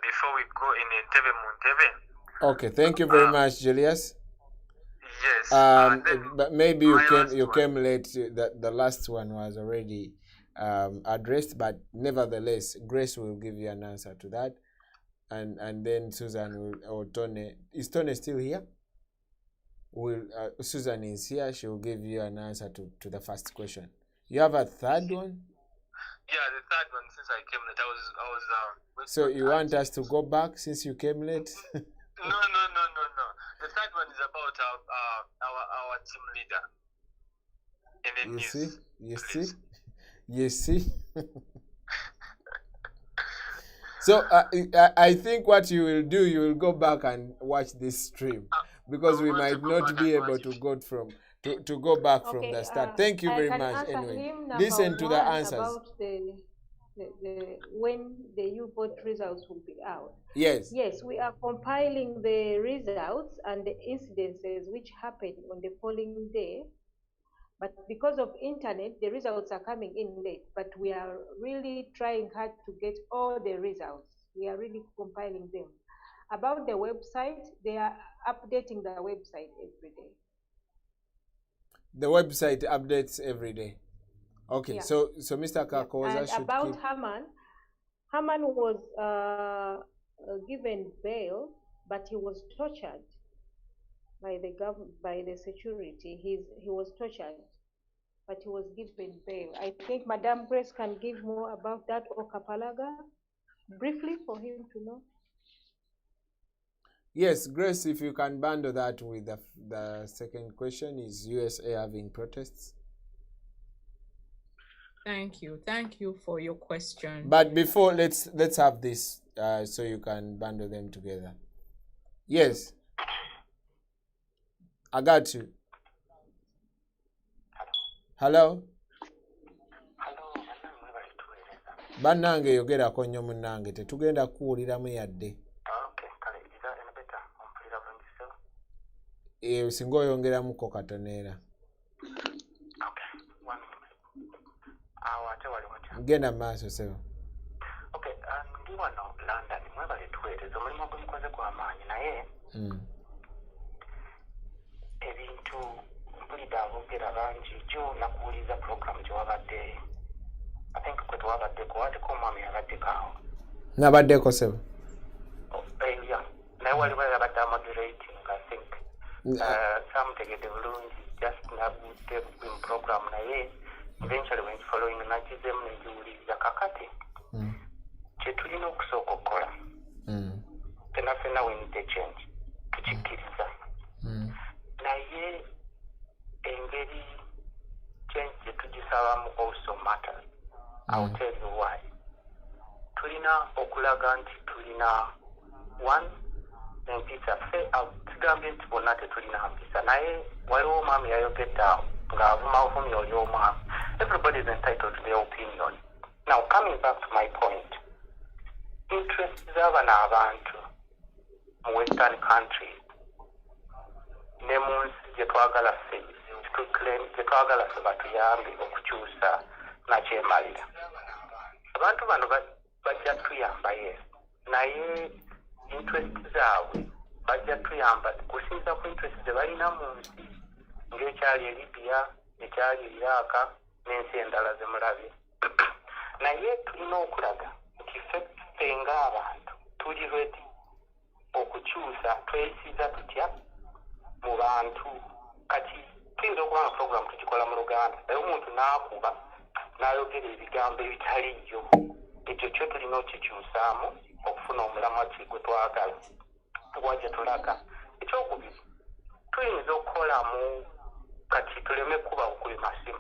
K: before we go in Entebbe Muntebbe?
B: Okay, thank you very much, Julius.
K: Yes.
B: But maybe you came late. The last one was already addressed, but nevertheless, Grace will give you an answer to that, and then Susan or Tony. Is Tony still here? Susan is here. She will give you an answer to the first question. You have a third one?
K: Yeah, the third one. Since I came late, I was.
B: So you want us to go back since you came late?
K: No. The third one is about our team leader. In the
B: You see. So I think what you will do, you will go back and watch this stream, because we might not be able to go back from the start. Thank you very much. Anyway, listen to the answers.
H: About when the U-vote results will be out.
B: Yes,
H: we are compiling the results and the incidences which happened on the polling day, but because of internet, the results are coming in late, but we are really trying hard to get all the results. We are really compiling them. About the website, they are updating the website every day.
B: The website updates every day. Okay,
H: Yeah.
B: so Mr. Kakoza should
H: about
B: keep...
H: Haman was given bail, but he was tortured by the security. He was tortured, but he was given bail. I think Madam Grace can give more about that, or Kapalaga, briefly for him to know.
B: Yes, Grace, if you can bundle that with the second question, is USA having protests?
G: Thank you for your question.
B: But before, let's have this so you can bundle them together. Yes, I got you. Hello. Bannange yogerako nnyo munnange, tetugenda kuwuliramu yadde. Singa oyongeramuko katoneera. Genda maaso sebo.
L: Okay, ndi wano London mwebale tuweereza omulimu gwe mukoze gw'amaanyi naye ebintu mpulidde aboogera bangi jo nakuwuliza program gye wabadde I think kwe tewabaddeko waddeko omwami yabaddeko awo.
B: Nabaddeko sebo.
L: Yeah, naye waliwo yabadde moderating I think. Samutegedde bulungi just nabudde in program naye eventually when following nakizemu nenjiwuliriza kakati kye tulina okusooka okukola fenna we need a change tukikkiriza naye engeri change gye tugisabamu also matters. I'll tell you why. Tulina okulaga nti tulina one empisa ffe tugambye nti bonna tetulina mpisa naye waliwo omwami yayogedde awo ng'avumavumya oli omwami. Everybody is entitled to their opinion. Now, coming back to my point, interests z'abana abantu mu Western countries ne mu nsi gye twagala ffe batuyambe okukyusa nakyemalira. Abantu bano bajja tuyamba yes, naye interests zaabwe bajja tuyamba kusinza ku interests ze balina mu nsi ng'ekyali e Libya, ekyali e Iraq n'ensi endala ze mulabye. Naye tulina okulaga nti ffe ng'abantu tuli ready okukyusa tweyisiza tutya mu bantu. Kati tuyinza okuba nga program tukikola mu Luganda naye omuntu n'akuba n'ayogera ebigambo ebitaliyo, ekyo kyo tulina okikyusaamu okufuna omulamwa gwe twagala wajja tulaga. Ekyokubiri tuyinza okukolamu kati tuleme kuba okubi masimu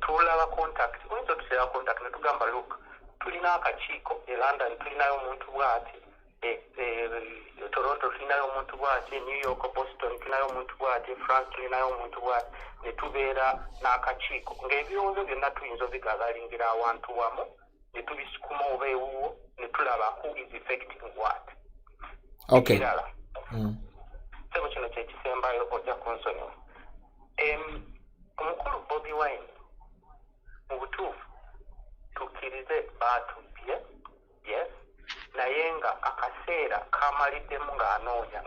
L: tulaba contact oyinza otuseera contact netugamba look tulina akakiiko e London tulinayo omuntu bw'ati Toronto tulinayo omuntu bw'ati New York Boston tulinayo omuntu bw'ati France tulinayo omuntu bw'ati ne tubeera n'akakiiko ng'ebirowoozo byonna tuyinza obigagalingira awantu wamu ne tubisukuma oba ewuwo ne tulaba who is effecting what.
B: Okay.
L: Sebo kino kyekisembayo ojja kunsonyiwa. Omukulu Bobi Wine mu butuufu tukkirize baatubbye, yes, naye nga akaseera kamaliddemu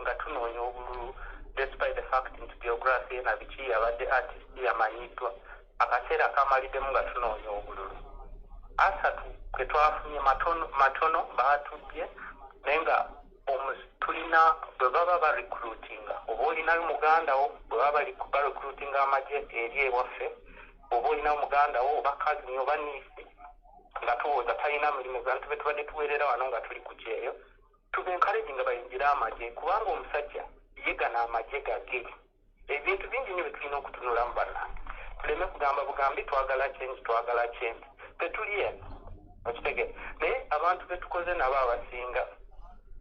L: nga tunoonya obululu, despite the fact nti biography na biki yabadde artist yamanyiddwa, akaseera kamaliddemu nga tunoonya obululu. Asatu kwe twafunye matono baatubbye, naye nga tulina bwe baba barecruitinga, oba olinayo muganda wo bwe baba barecruitinga amagye eri ewaffe, oba olinayo muganda wo oba kazini oba niisi nga tuwooza talina mirimu bantu be tubadde tuweerera wano nga tuli ku kyeyo, tuba encourage nga bayingira amagye, kubanga omusajja yegana amagye gage. Ebintu bingi nnyo bye tulina okutunulamu bannange, tuleme kugamba bugambi twagala change. Tetuli eno okitegere, naye abantu be tukoze nabo abasinga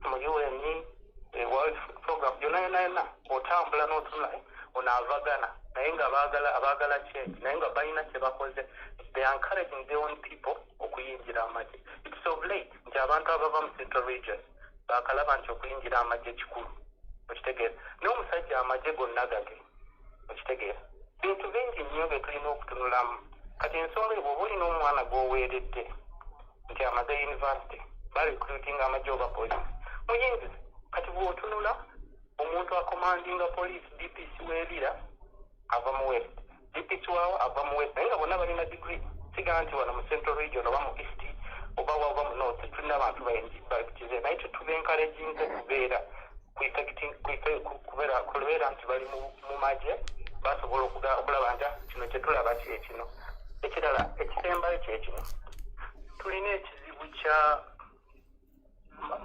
L: mu UN, World Program, yonna otambula n'otunula onaavagana, naye nga abaagala change, naye nga balina kye bakoze. They are encouraging their own people okuyingira amagye. It's of late nti abantu abava mu Central Region baakalaba nti okuyingira amagye kikulu, okitegeera. Naye omusajja amagye gonna gage, okitegeera. Bintu bingi nnyo bye tulina okutunulamu. Kati ensonga bw'oba olina omwana gw'oweeredde nti amaze university barecruiting amagye oba police, muyingize. Kati bw'otunula omuntu akomandinga police, DPC w'ebira ava mu west, DPC waawo ava mu west, naye nga bonna balina degree. Siga nti wano mu Central Region oba mu East oba wava mu North tulina abantu bakize, naye tetuba encouraging kubeera kubeera nti bali mu magye basobola okulaba nti kino kye tulaba kino. Ekirala ekisembayo kyekino, tulina ekizibu kya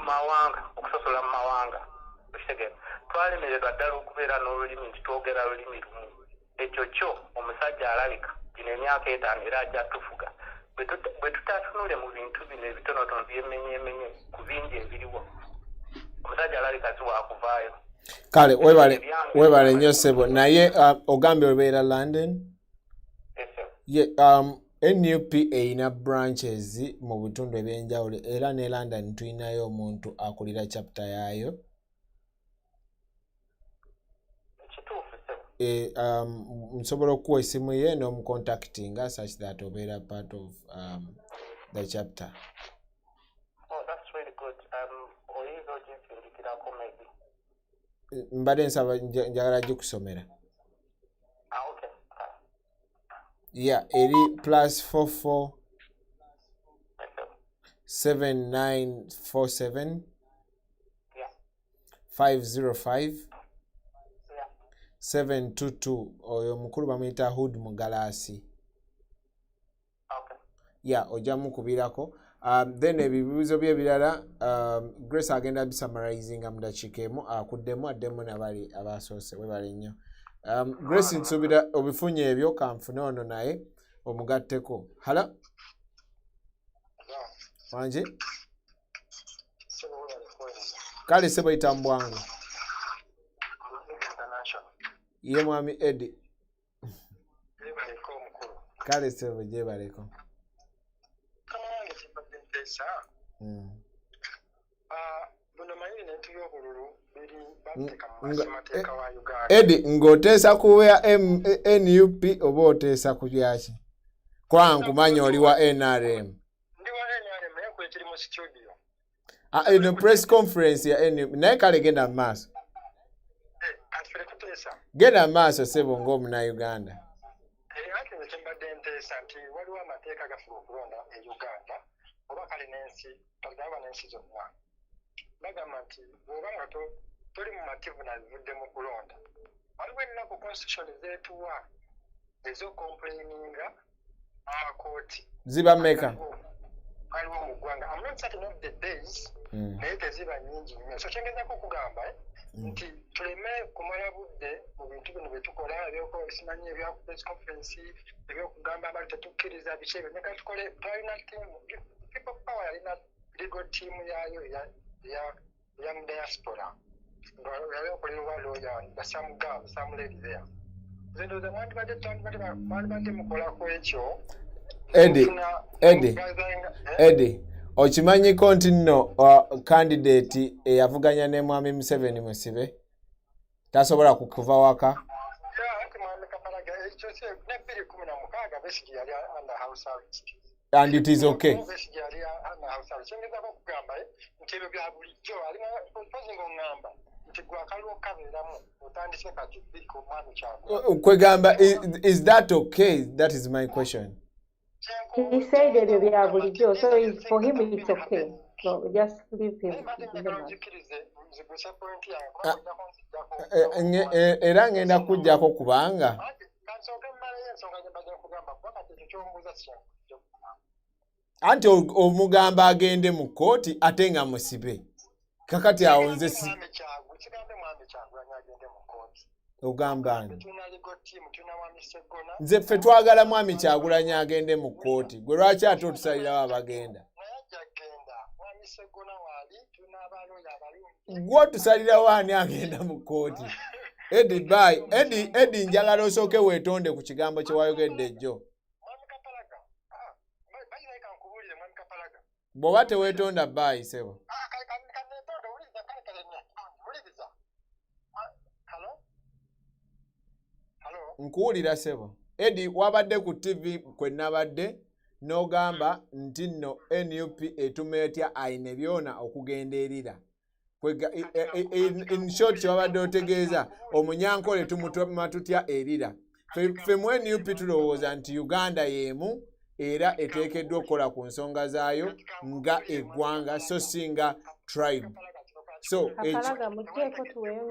L: mawanga, okusosola mu mawanga, okitegeera. Twalemererwa ddala okubeera n'olulimi nti twogera lulimi lumu. Ekyo kyo omusajja alabika gino emyaka 5 era ajja tufuga. Bwe tutatunule mu bintu bino ebitonotono byemmenyemenye ku bingi ebiriwo, omusajja alabika si wakuvaayo.
B: Kale webale nnyo ssebo, naye ogambye obeera London? NUP erina branches mu bitundu ebyenjawulo era ne London tulinayo omuntu akulira chapter yaayo. Nsobola okuwa essimu ye n'omucontactinga such that obeera part of the chapter.
L: Oh, that's really good. Oyinza oginsindikirako maybe.
B: Mbadde nsaba njagala gikusomera.
L: Okay.
B: Yeah, eri +44 7947 505 722. Oyo mukulu bamuyita Hood Mugalasi. Yeah, ojja mukubirako. Then ebibuuzo bye ebirala Grace agenda bisummarizing mu dakiika emu akuddemu addemu n'abali abasoose webale nnyo. Grace nsuubira obifunye ebyo kanfune ono naye omugatteko. Hala? Wanje? Kale sebo itambwangu. Ye mwami Eddie. Kale sebo gyebaleko. Eddie ng'oteesa kuwa NUP oba oteesa ku byaki? Kwa nkumanya oli wa NRM.
M: Ndi wa NRM naye kwekiri mu studio.
B: Eno press conference ya NUP naye kale genda mu maaso.
M: Atufere kuteesa.
B: Genda mu maaso ssebo ng'Omunayuganda.
M: Ate nze kyembadde nteesa nti waliwo amateeka agafuba okulonda e Uganda oba kale n'ensi tagamba n'ensi zonna. Bagamba nti bw'oba nga toli mumativu nazivudde mu kulonda, waliwo ennaku constitution zeetuwa ez'okomplaininga amakooti
B: ziba mmeka?
M: Waliwo mu ggwanga. I'm not certain of the days, naye teziba nnyingi nnyo. So kyengezako okugamba nti tuleme kumala budde mu bintu bino bye tukola simanyi ebya press conference ebyokugamba abali tetukkiriza biki ebyo neka tukole. Twalina tiimu people power yalina legal team yayo ya mu diaspora nga yali okolebwa lawyer basamuledi there. Nze ndowooza mwandibadde mukolako ekyo.
B: Eddie Eddie okimanyiko nti nno candidate eyavuganya ne Mwami Museveni musibe tasobola kukuva waka. And it is okay. Is that okay? That is my question.
H: He said that so for him it's okay. So just leave him.
B: Era ngenda kujjako kubanga anti omugamba agende mu kooti ate nga musibe kakati awo nze si ogamba nze ffe twagala Mwami Kyagulanyi agende mu kooti gwe lwaki ate otusalirawo abagenda gwe otusalirawo ani agenda mu kooti. Eddie bye Eddie njagala osooke weetonde ku kigambo kye wayogedde ejjo. Bw'oba teweetonda bye sebo. Nkuwulira sebo. Eddie wabadde ku TV kwe nabadde n'ogamba nti nno NUP etuma etya ayina byona okugenda erira. In short wabadde otegeeza omunyankole tumutuma tutya erira. Ffe mu NUP tulowooza nti Uganda y'emu era eteekeddwa okukola ku nsonga zaayo nga eggwanga so singa tribe. So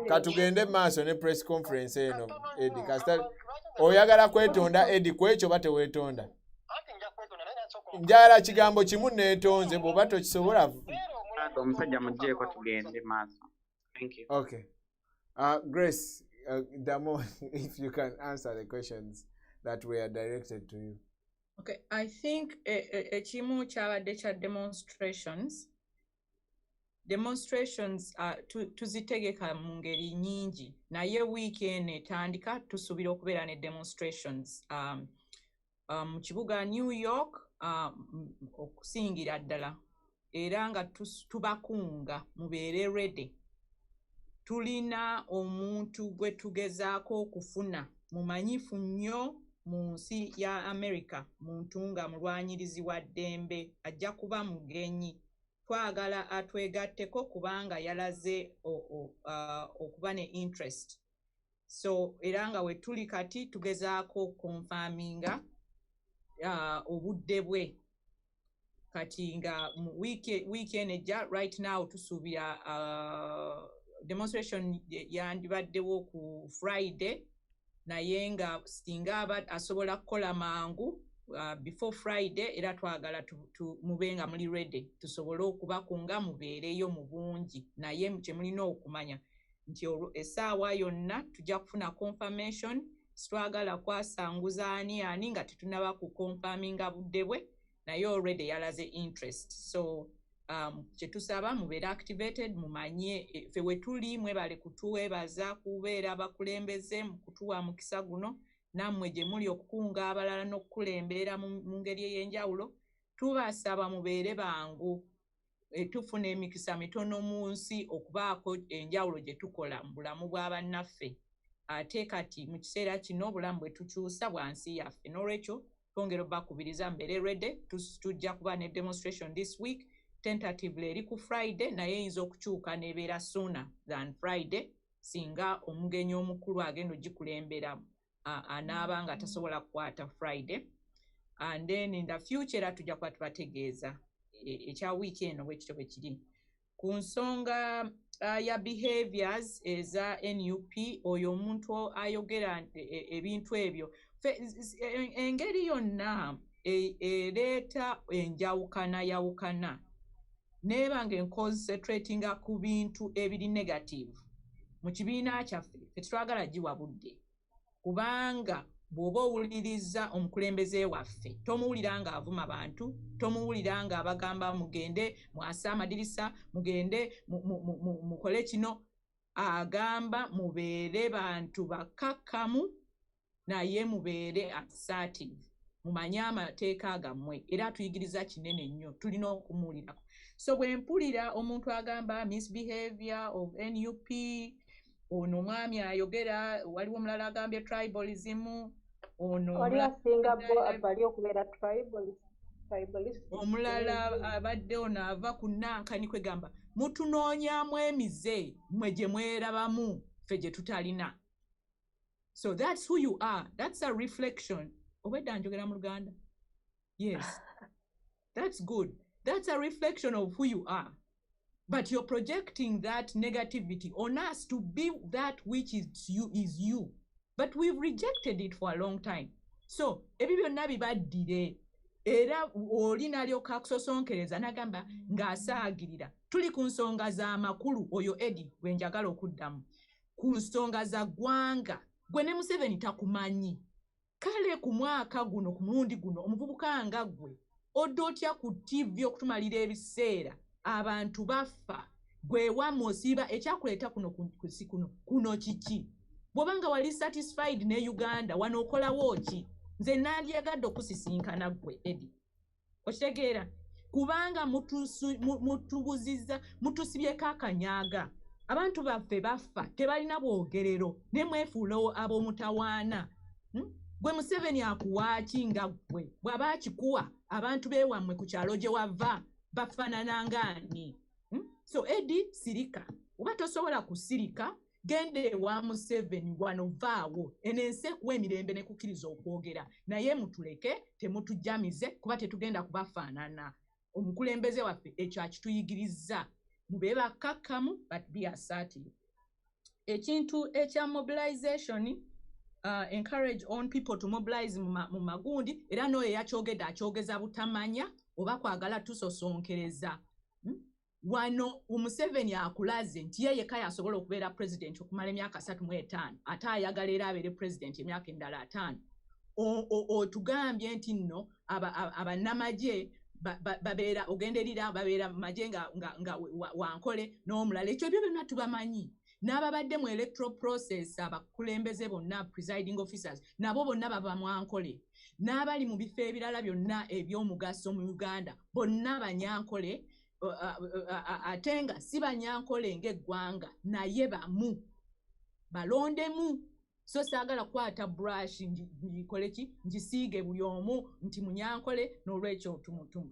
B: katugende maaso ne press conference eno Eddie kasita oyagala kwetonda Eddie kwekyo ba teweetonda. Njala kigambo kimu neetonze bw'oba tokisobola.
E: Omusajja mugjeeko tugende maaso. Thank you.
B: Okay. Grace, Damo, if you can answer the questions that were directed to you.
G: Okay, I think ekimu kyabadde kya demonstrations tuzitegeka mu ngeri nnyingi naye wiiki eno etandika tusuubira okubeera ne demonstrations mu kibuga New York okusingira ddala era nga tubakunga mubeere ready. Tulina omuntu gwe tugezaako okufuna mumanyifu nnyo mu nsi ya America, muntu nga mulwanyirizi wa ddembe ajja kuba mugenyi. Twagala atwegatteko kubanga yalaze okuba ne interest. So era nga we tuli kati tugezaako confirminga obudde bwe. Kati nga weekend ejja right now tusuubira demonstration yandibaddewo ku Friday naye nga singa asobola kukola mangu before Friday era twagala mube nga muli ready tusobole okubakunga mubeereyo mu bungi naye kye mulina okumanya nti essaawa yonna tujja kufuna confirmation sitwagala kwasanguza ani nga tetunaba ku confirminga budde bwe naye already yalaze interest. So kyetusaba mubeere activated mumanye ffe we tuli mwebale kutuweebaza kubeera abakulembeze mu kutuwa mukisa guno nammwe gye muli okukunga abalala n'okukulemberera mu ngeri ey'enjawulo tubasaba mubeere bangu tufuna emikisa mitono mu nsi okubaako enjawulo gye tukola mu bulamu bwa bannaffe ate kati mu kiseera kino obulamu bwe tukyusa bwa nsi yaffe n'olwekyo twongera bakubiriza mbeere ready tujja kuba ne demonstration this week tentatively eri ku Friday naye eyinza okukyuka nebeera sooner than Friday singa omugenyi omukulu agenda ogikulembera anaaba nga tasobola kukwata Friday and then in the future tujja kuba tubategeeza ekya wiiki eno bwekityo bwe kiri ku nsonga ya behaviors eza NUP oyo omuntu ayogera ebintu ebyo engeri yonna ereeta enjawukana neeba nga enconcentratinga ku bintu ebiri negative mu kibiina kyaffe tetwagala giwa budde kubanga bw'oba owuliriza omukulembeze waffe tomuwulira nga avuma bantu tomuwulira nga abagamba mugende mwase amadirisa mugende mukole kino agamba mubeere bantu bakakkamu naye mubeere assertive mumanye amateeka gammwe era tuyigiriza kinene nnyo tulina okumuwulirako. So bwe mpulira omuntu agamba misbehavior of NUP, ono omwami ayogera, waliwo omulala agambye tribalism, ono
H: oli asinga bali okubeera tribalist,
G: omulala abadde ono ava ku nankani kwegamba mutunoonyamu emize mwe gye mwerabamu ffe gye tutalina. So that's who you are. That's a reflection. Obedda njogera mu Luganda? Yes. That's good. That's a reflection of who you are. But you're projecting that negativity on us to be that which is you. But we've rejected it for a long time. So, ebyo byonna bibaddire. Era oli nalyoka akusosonkereza n'agamba ng'asaagirira. Tuli ku nsonga z'amakulu oyo Eddie gwe njagala okuddamu. Ku nsonga za ggwanga. Gwe ne Museveni takumanyi. Kale ku mwaka guno ku mulundi guno omuvubuka nga gwe odda otya ku TV okutumalira ebiseera abantu bafa gwe wamwe osiiba ekyakuleeta kuno kiki? Bw'obanga wali satisfied ne Uganda wano okolawo ki? Nze nandyagadde okusisinkana gwe Eddie. Okitegeera? Kubanga mutusibyeko akanyaaga. Abantu baffe bafa tebalina bwogerero ne mwefuula ab'omutawaana. Gwe Museveni akuwaaki nga gwe bw'aba akikuwa abantu beewammwe ku kyalo gye wava bafaanana ng'ani? So Eddie sirika. Oba tosobola kusirika genda ewa Museveni wano vaawo eno ensi ekuwa emirembe ne kukkiriza okwogera naye mutuleke temutujjamize kuba tetugenda kubafaanana. Omukulembeze waffe ekyo akituyigirizza mube bakkakkamu but be assertive. Ekintu ekya mobilization encourage on people to mobilize mu magundi era n'oyo yakyogedde akyogeza butamanya oba kwagala tusosonkereza. Wano Museveni akulaze nti ye yekka yasobola okubeera president okumala emyaka 35 ate ayagala era abeere president emyaka endala 5. Otugambye nti nno abannamagye babeera ogenderera babeera magye nga Wankole n'omulala. Ekyo byo byonna tubamanyi. N'ababadde mu electoral process abakulembeze bonna presiding officers nabo bonna bava mu Wankole. N'abali mu bifo ebirala byonna eby'omugaso mu Uganda bonna Banyankole. Ate nga si Banyankole ng'eggwanga naye bamu balondemu. So saagala kwata brush ngikole ki ngisiige buli omu nti Munyankole n'olwekyo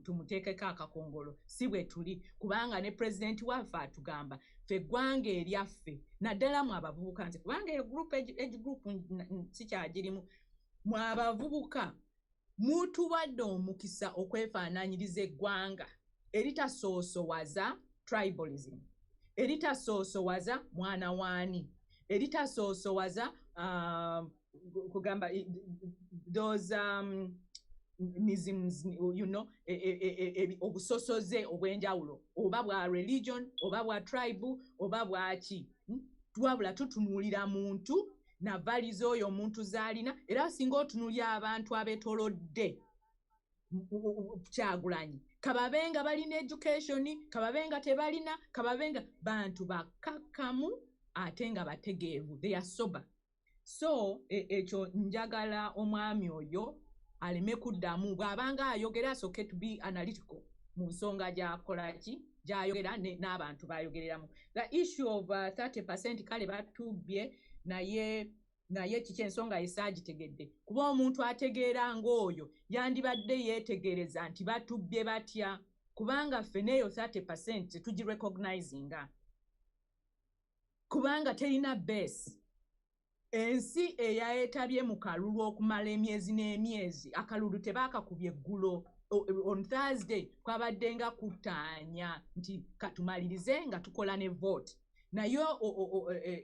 G: tumuteekeko akakongolo. Si bwe tuli kubanga ne president waffe atugamba ffe eggwanga eryaffe naddala mu abavubuka nze kubanga eyo age group sikyagirimu mu abavubuka mutuwadde omukisa okwefaanaanyiriza eggwanga eritasoosowaza tribalism, eritasoosowaza mwana waani, eritasoosowaza kugamba those nisms, you know, obusosoze obwenjawulo oba bwa religion oba bwa tribe oba bwaki. Twabula tutunuulira muntu na valizo oyo omuntu zaalina era singa otunuulira abantu abeetolodde Kyagulanyi kababenga balina education kababenga tebalina kababenga bantu bakakkamu ate nga bategeevu, they are sober. So ekyo njagala omwami oyo aleme kuddamu bw'abanga ayogera asooke to be analytical mu nsonga gy'akolaki gy'ayogera n'abantu bayogereramu. The issue of 30% kale batubbye naye kiki ensonga esaagitegedde kuba omuntu ategeera ng'oyo yandibadde yeetegereza nti batubbye batya kubanga ffe n'eyo 30% tetugirecognizinga kubanga terina base. Ensi eyayetabye mu kalulu okumala emyezi n'emyezi akalulu tebaakakubye eggulo. On Thursday kwabadde nga kutaanya nti katumalirize nga tukola ne vote. Nayo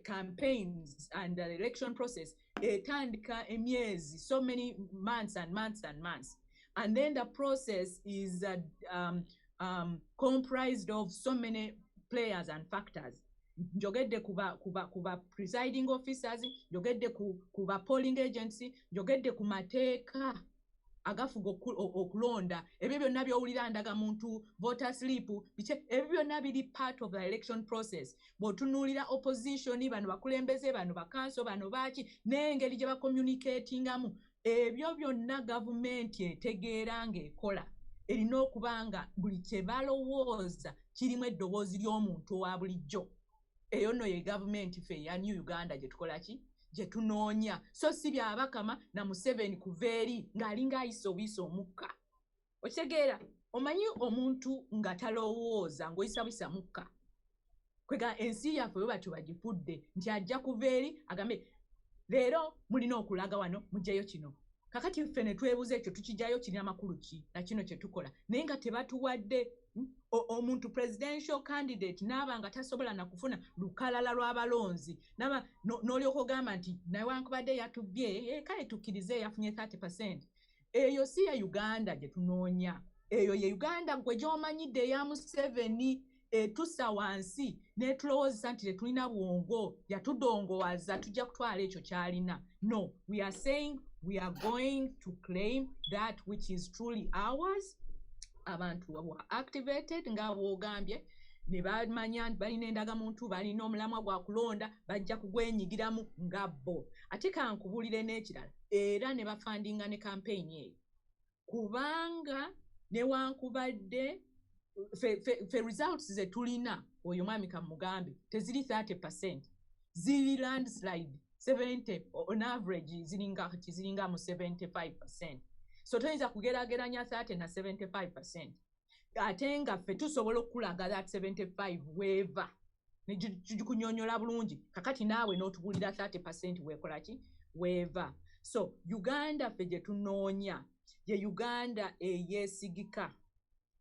G: campaigns and the election process etandika emyezi so many months and months and months, and then the process is comprised of so many players and factors. Njogedde kuba presiding officers, njogedde kuba polling agency, njogedde ku mateeka agafuga okulonda. Ebyo byonna by'owulira ndaga muntu voter slip ebyo byonna biri part of the election process. Bw'otunuulira opposition bano bakulembeze bano bakanso bano baaki n'engeri gye bacommunicatingamu ebyo byonna gavumenti etegeera ng'ekola erina okuba nga buli kye balowooza kirimu eddoboozi ly'omuntu owa bulijjo. Eyo nno ye gavumenti ffe eya New Uganda gye tukola ki gye tunoonya, so si byabakama na Museveni kuva eri ng'alinga ayisa obuyisa omukka. Okitegeera, omanyi omuntu nga talowooza ng'oyisa buyisa mukka. Kwega ensi yaffe bwe batyo bagifudde nti ajja kuva eri agambe leero mulina okulaga wano mugyeyo kino. Kakati ffe ne twebuuza ekyo tukijjayo kirina makulu ki na kino kye tukola, naye nga tebatuwadde omuntu presidential candidate n'aba nga tasobola na kufuna lukalala lw'abalonzi n'olyoka ogamba nti newankubadde yatubbye kale tukkirize yafunye 30%. Eyo si ya Uganda gye tunoonya. Eyo ye Uganda gwe gy'omanyidde eya Museveni etussa wansi n'etulowoozesa nti tetulina bwongo, yatudongowaza tujja kutwala ekyo kyalina. No, we are saying we are going to claim that which is truly ours. Abantu were activated nga bw'ogambye ne bamanya balina endagamuntu, balina omulamwa gwa kulonda, bajja kugwenyigiramu nga bo. Ate kankubulire n'ekirala era ne bafandinga ne campaign eyo kubanga newankubadde fe results ze tulina oyo mwami Kamugambe teziri 30%, ziri landslide 70 on average ziringa mu 75%. So tuyinza kugerageranya 30 na 75%. Ate nga ffe tusobola okulaga that 75 weeva ne gikunyonyola bulungi, kakati naawe n'otubulira 30% weekola ki weeva. So Uganda ffe gye tunoonya ye Uganda eyeesigika,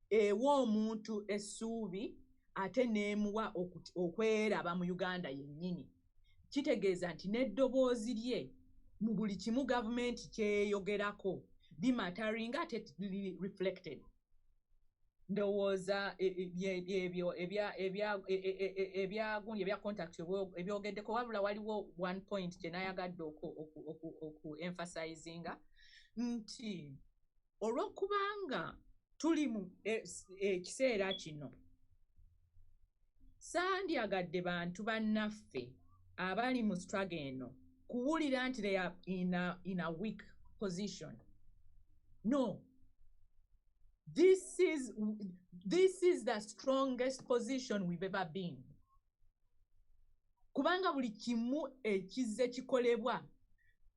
G: ewa omuntu essuubi ate n'emuwa okweraba mu Uganda yennyini. Kitegeeza nti n'eddoboozi lye mu buli kimu gavumenti kyeyogerako limataringa ate liri reflected. Ndowooza ebyo ebya contact ebyogeddeko, wabula waliwo one point gye nayagadde oku-emphasizinga nti olw'okubanga tuli mu ekiseera kino sandyagadde bantu bannaffe abali mu struggle eno kuwulira nti they are in a weak position. No, this is the strongest position we've ever been. Kubanga buli kimu ekizze kikolebwa,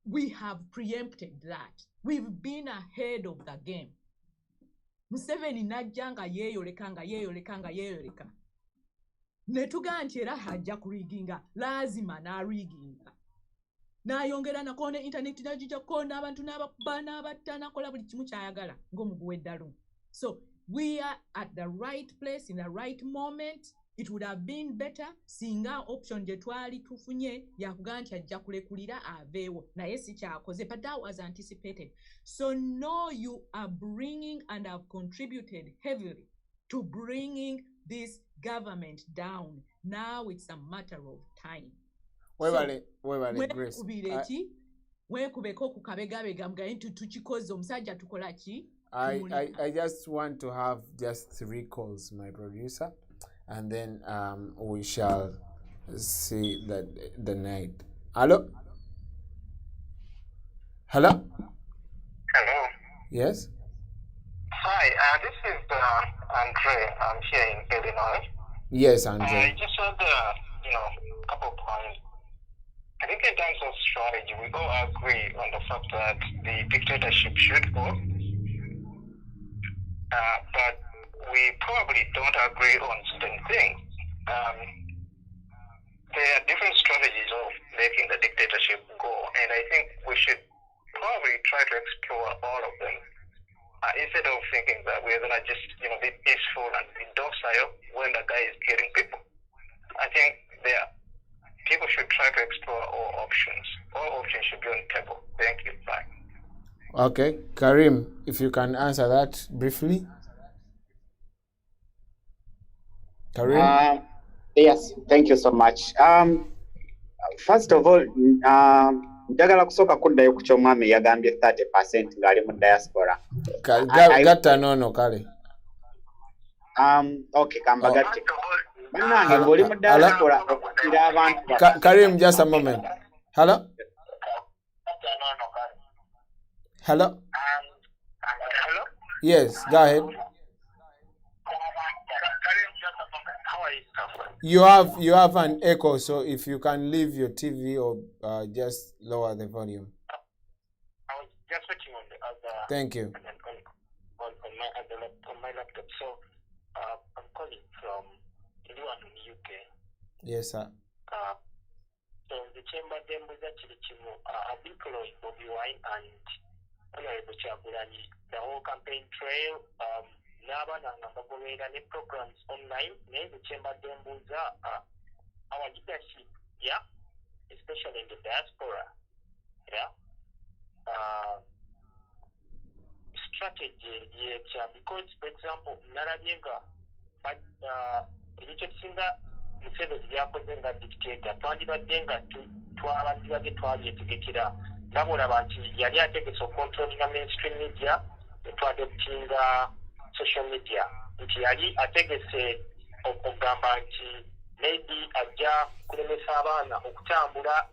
G: we have preempted that. We've been ahead of the game. Museveni najja nga yeeyoleka. Ne tugaa nti era hajja kuriginga, lazima n'ariginga. N'ayongera nako ne internet n'agijjako n'abantu n'abakuba n'abatta n'akola buli kimu ky'ayagala ng'omugu w'eddalu. So we are at the right place in the right moment. It would have been better singa option gye twali tufunye yakugaa nti ajja kulekulira aveewo, naye si kyakoze, but that was anticipated. So no, you are bringing and have contributed heavily to bringing this government down. Now it's a matter of time.
B: Webale Grace.
G: Wekubeko ku kabegabega mga nti tukikoze omusajja tukola ki?
B: I just want to have just 3 calls, my producer, and then we shall see the night. Hello? Hello?
M: Hello.
B: Yes?
M: Hi, this is Andre. I'm here in Illinois.
B: Yes, Andre.
M: I just had a couple of points. I think in terms of strategy, we all agree on the fact that the dictatorship should go. But we probably don't agree on certain things. There are different strategies of making the dictatorship go, and I think we should probably try to explore all of them. Instead of thinking that we're going to just be peaceful and be docile when the guy is killing people. I think people should try to explore all options. All options should be on the table. Thank you. Bye.
B: Okay, Karim, if you can answer that briefly. Karim?
I: Yes, thank you so much. First of all, njagala kusooka kuddayo ku ky'omwami yagambye 30% ng'ali mu diaspora.
B: Gatta nono kale.
I: Okay, kambagatte. Bannange ng'oli mu diaspora okukkira abantu.
B: Karim, just a moment. Hello? Hello?
L: Hello?
B: Yes, go ahead.
L: How are you, sir?
B: You have an echo, so if you can leave your TV or just lower the volume.
L: I was just switching on the other.
B: Thank you.
L: On my laptop. So I'm calling from Luan in the UK.
B: Yes, sir.
L: So the chamber them was actually a big following Bobby Wine and Honorable Chagulani. The whole campaign trail, Naba and the programs online, name the chamber them was our leadership, yeah, especially in the diaspora, yeah. Strategy, yeah, because for example, Narayenga, but Richard Singer, Museveni yakoze nga dictator twandibadde nga twabandibadde twalyetegekera nabulaba nti yali ategese okontrolinga mainstream media netwadoptinga social media nti yali ategese okugamba nti maybe ajja kulemesa abaana okutambula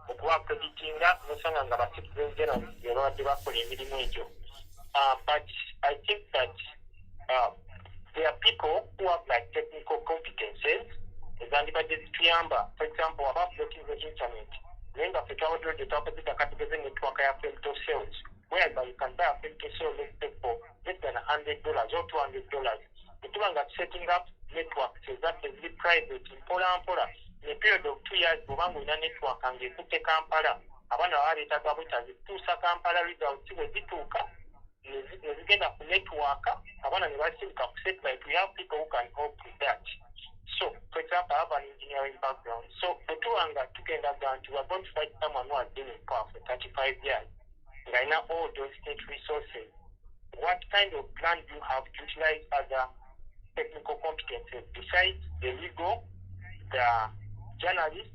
L: okuba creditinga nosanga nga ba-citizen journalists babadde bakola emirimu egyo. But I think that there are people who have like technical competences. For example, about blocking the internet. Remember, the network femto sales, whereby you can buy a femto sale, let's say for less than $100 or $200. The two are setting up networks that is really private in Pola. In a period of 2 years, Bovango network and they put a Kampala. Abana are the two Kampala results with the Tuka. Nezigenda ku network abana ne basirika ku satellite. We have people who can help with that. So for example, I have an engineering background, so the two anga tugenda ganti we are going to fight someone who has been in power for 35 years right now, all those state resources. What kind of plan do you have to utilize other technical competences besides the legal, the journalists,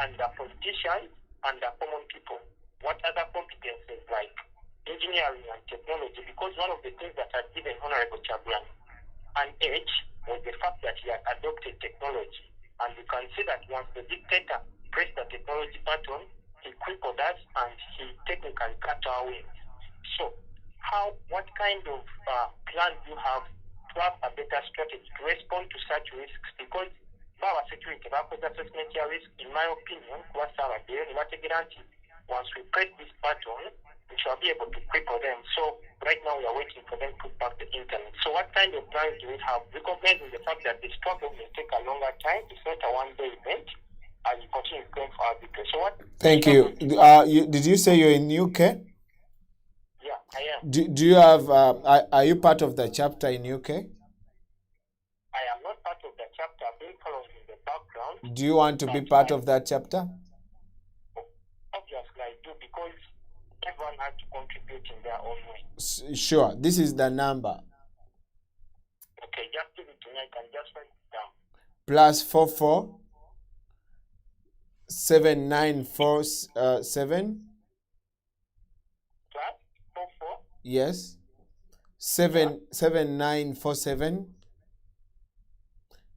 L: and the politicians and the common people? What other competences like engineering and technology? Because one of the things that had given Honorable Chagulanyi an edge was the fact that he had adopted technology. And you can see that once the dictator pressed the technology button, he crippled us and he technically cut our wings. So what kind of plan do you have to have a better strategy to respond to such risks? Because our security, assessment risk, in my opinion, once we press this button, we shall be able to cripple them. So right now we are waiting for them to put back the internet. So what kind of plans do we have? Recognizing the fact that the struggle may take a longer time, it's not a one-day event, and you continue going for our victory. So what?
B: Thank you. Did you say you're in UK?
L: Yeah, I am.
B: Do you have? Are you part of the chapter in UK?
L: I am not part of the chapter. I've been following in the background.
B: Do you want to be part of that chapter?
L: Obviously, I do, because everyone has to contribute in their own way.
B: Sure. This is the number.
L: Okay, just give it to me. I can just write it down.
B: +44 7947.
L: +44.
B: Yes. 7947.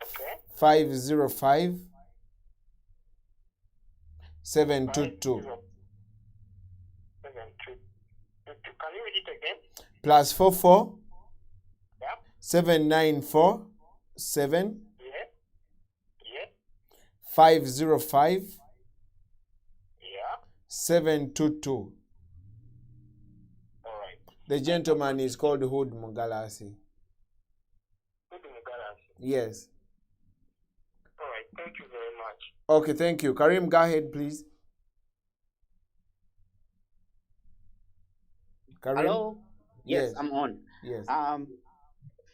L: Okay.
B: 505 722.
L: 722. Can you read it again?
B: +44
L: Yeah.
B: 7947
L: Yeah. Yeah.
B: 505
L: Yeah.
B: 722.
L: All right.
B: The gentleman is called Hood Mugalasi.
L: Hood Mugalasi.
B: Yes.
L: All right. Thank you very much.
B: Okay, thank you. Karim, go ahead, please. Karim?
I: Hello? Yes,
B: Yes.
I: I'm on.
B: Yes.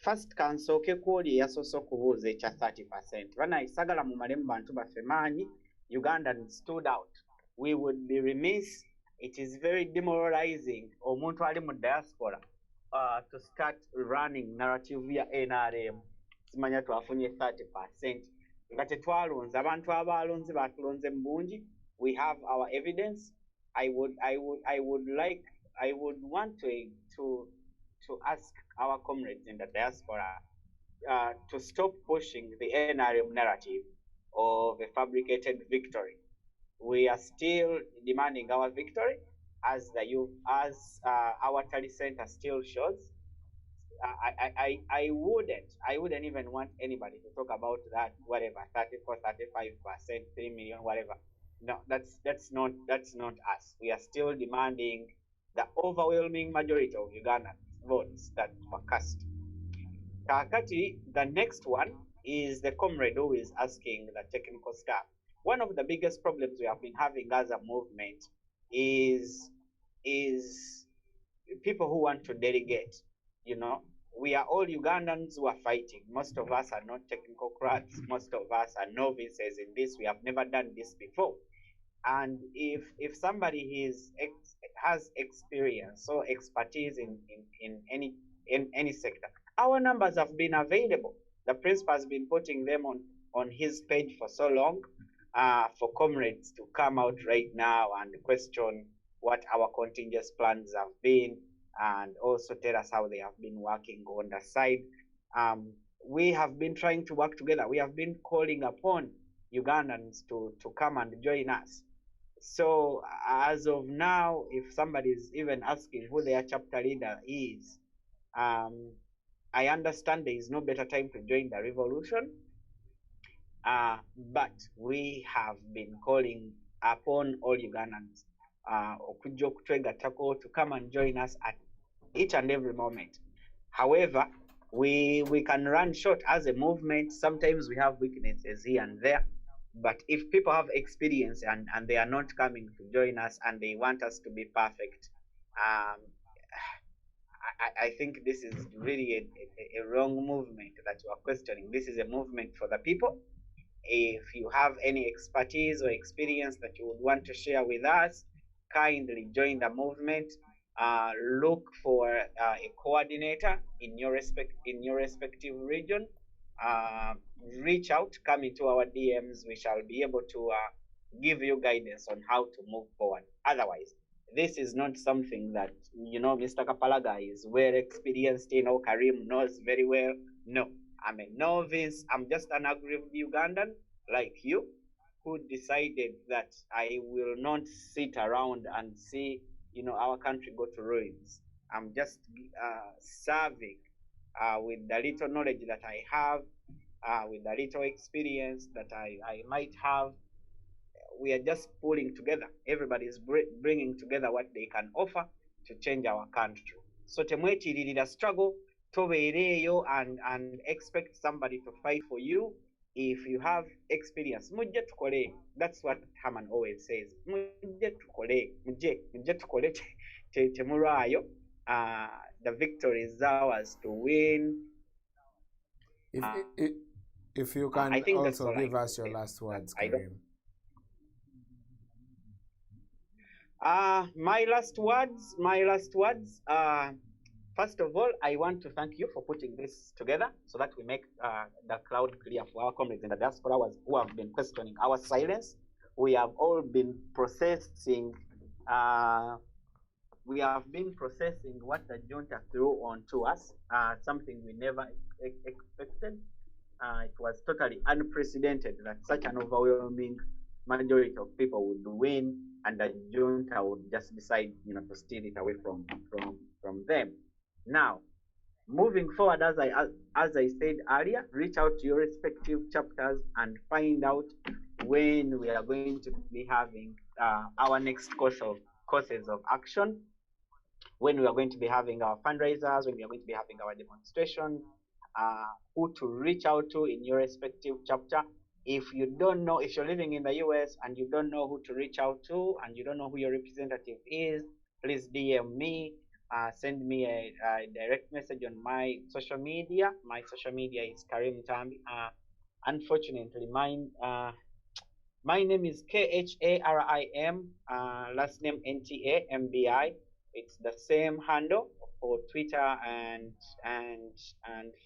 I: First kansooke kwoli yasoose okubuuza ekya 30%. Bannayisagala mumale mu bantu baffe maanyi, Ugandan stood out. We would be remiss. It is very demoralizing omuntu ali mu diaspora to start running narrative ya NRM. Simanya twafunye 30%. Nga tetwalonze abantu abalonze batulonze mu bungi. We have our evidence. I would want to ask our comrades in the diaspora to stop pushing the NRM narrative of a fabricated victory. We are still demanding our victory. as our tally center still shows. I wouldn't even want anybody to talk about that, whatever, 34, 35%, 3 million, whatever. No, that's not us. We are still demanding the overwhelming majority of Ugandan votes that were cast. Kakati, the next one is the comrade who is asking the technical staff. One of the biggest problems we have been having as a movement is people who want to delegate. You know, we are all Ugandans who are fighting. Most of us are not technocrats. Most of us are novices in this. We have never done this before. And if somebody has experience or expertise in any sector, our numbers have been available. The principal has been putting them on his page for so long, for comrades to come out right now and question what our contingency plans have been, and also tell us how they have been working on the side. We have been trying to work together. We have been calling upon Ugandans to come and join us. So as of now, if somebody is even asking who their chapter leader is, I understand there is no better time to join the revolution, but we have been calling upon all Ugandans to come and join us at each and every moment. However, we can run short as a movement. Sometimes we have weaknesses here and there, but if people have experience and they are not coming to join us and they want us to be perfect, I think this is really a wrong movement that you are questioning. This is a movement for the people. If you have any expertise or experience that you would want to share with us, kindly join the movement. Look for a coordinator in your respective region. Reach out, come into our DMs. We shall be able to give you guidance on how to move forward. Otherwise, this is not something that, Mr. Kapalaga is well experienced in, or Karim knows very well. No, I'm a novice. I'm just an aggrieved Ugandan like you, who decided that I will not sit around and see, our country go to ruins. I'm just serving with the little knowledge that I have, with the little experience that I might have. We are just pulling together. Everybody is bringing together what they can offer to change our country. So temwetilirira struggle, tobeereeyo and expect somebody to fight for you. If you have experience, mujje tukole. That's what Haman always says. Mujje tukole, mujje tukole temuraayo. The victory is ours to win.
B: If you can also give us your last words, Karim.
I: My last words. First of all, I want to thank you for putting this together so that we make the cloud clear for our comrades in the diaspora who have been questioning our silence. We have all been processing. We have been processing what the junta threw onto us. Something we never expected. It was totally unprecedented that such an overwhelming majority of people would win, and the junta would just decide, to steal it away from them. Now, moving forward, as I said earlier, reach out to your respective chapters and find out when we are going to be having our next courses of action, when we are going to be having our fundraisers, when we are going to be having our demonstrations, who to reach out to in your respective chapter. If you don't know, if you're living in the US and you don't know who to reach out to and you don't know who your representative is, please DM me, send me a direct message on my social media. My social media is Karim Tambi. Unfortunately, my name is KHARIM, last name NTAMBI. It's the same handle for Twitter and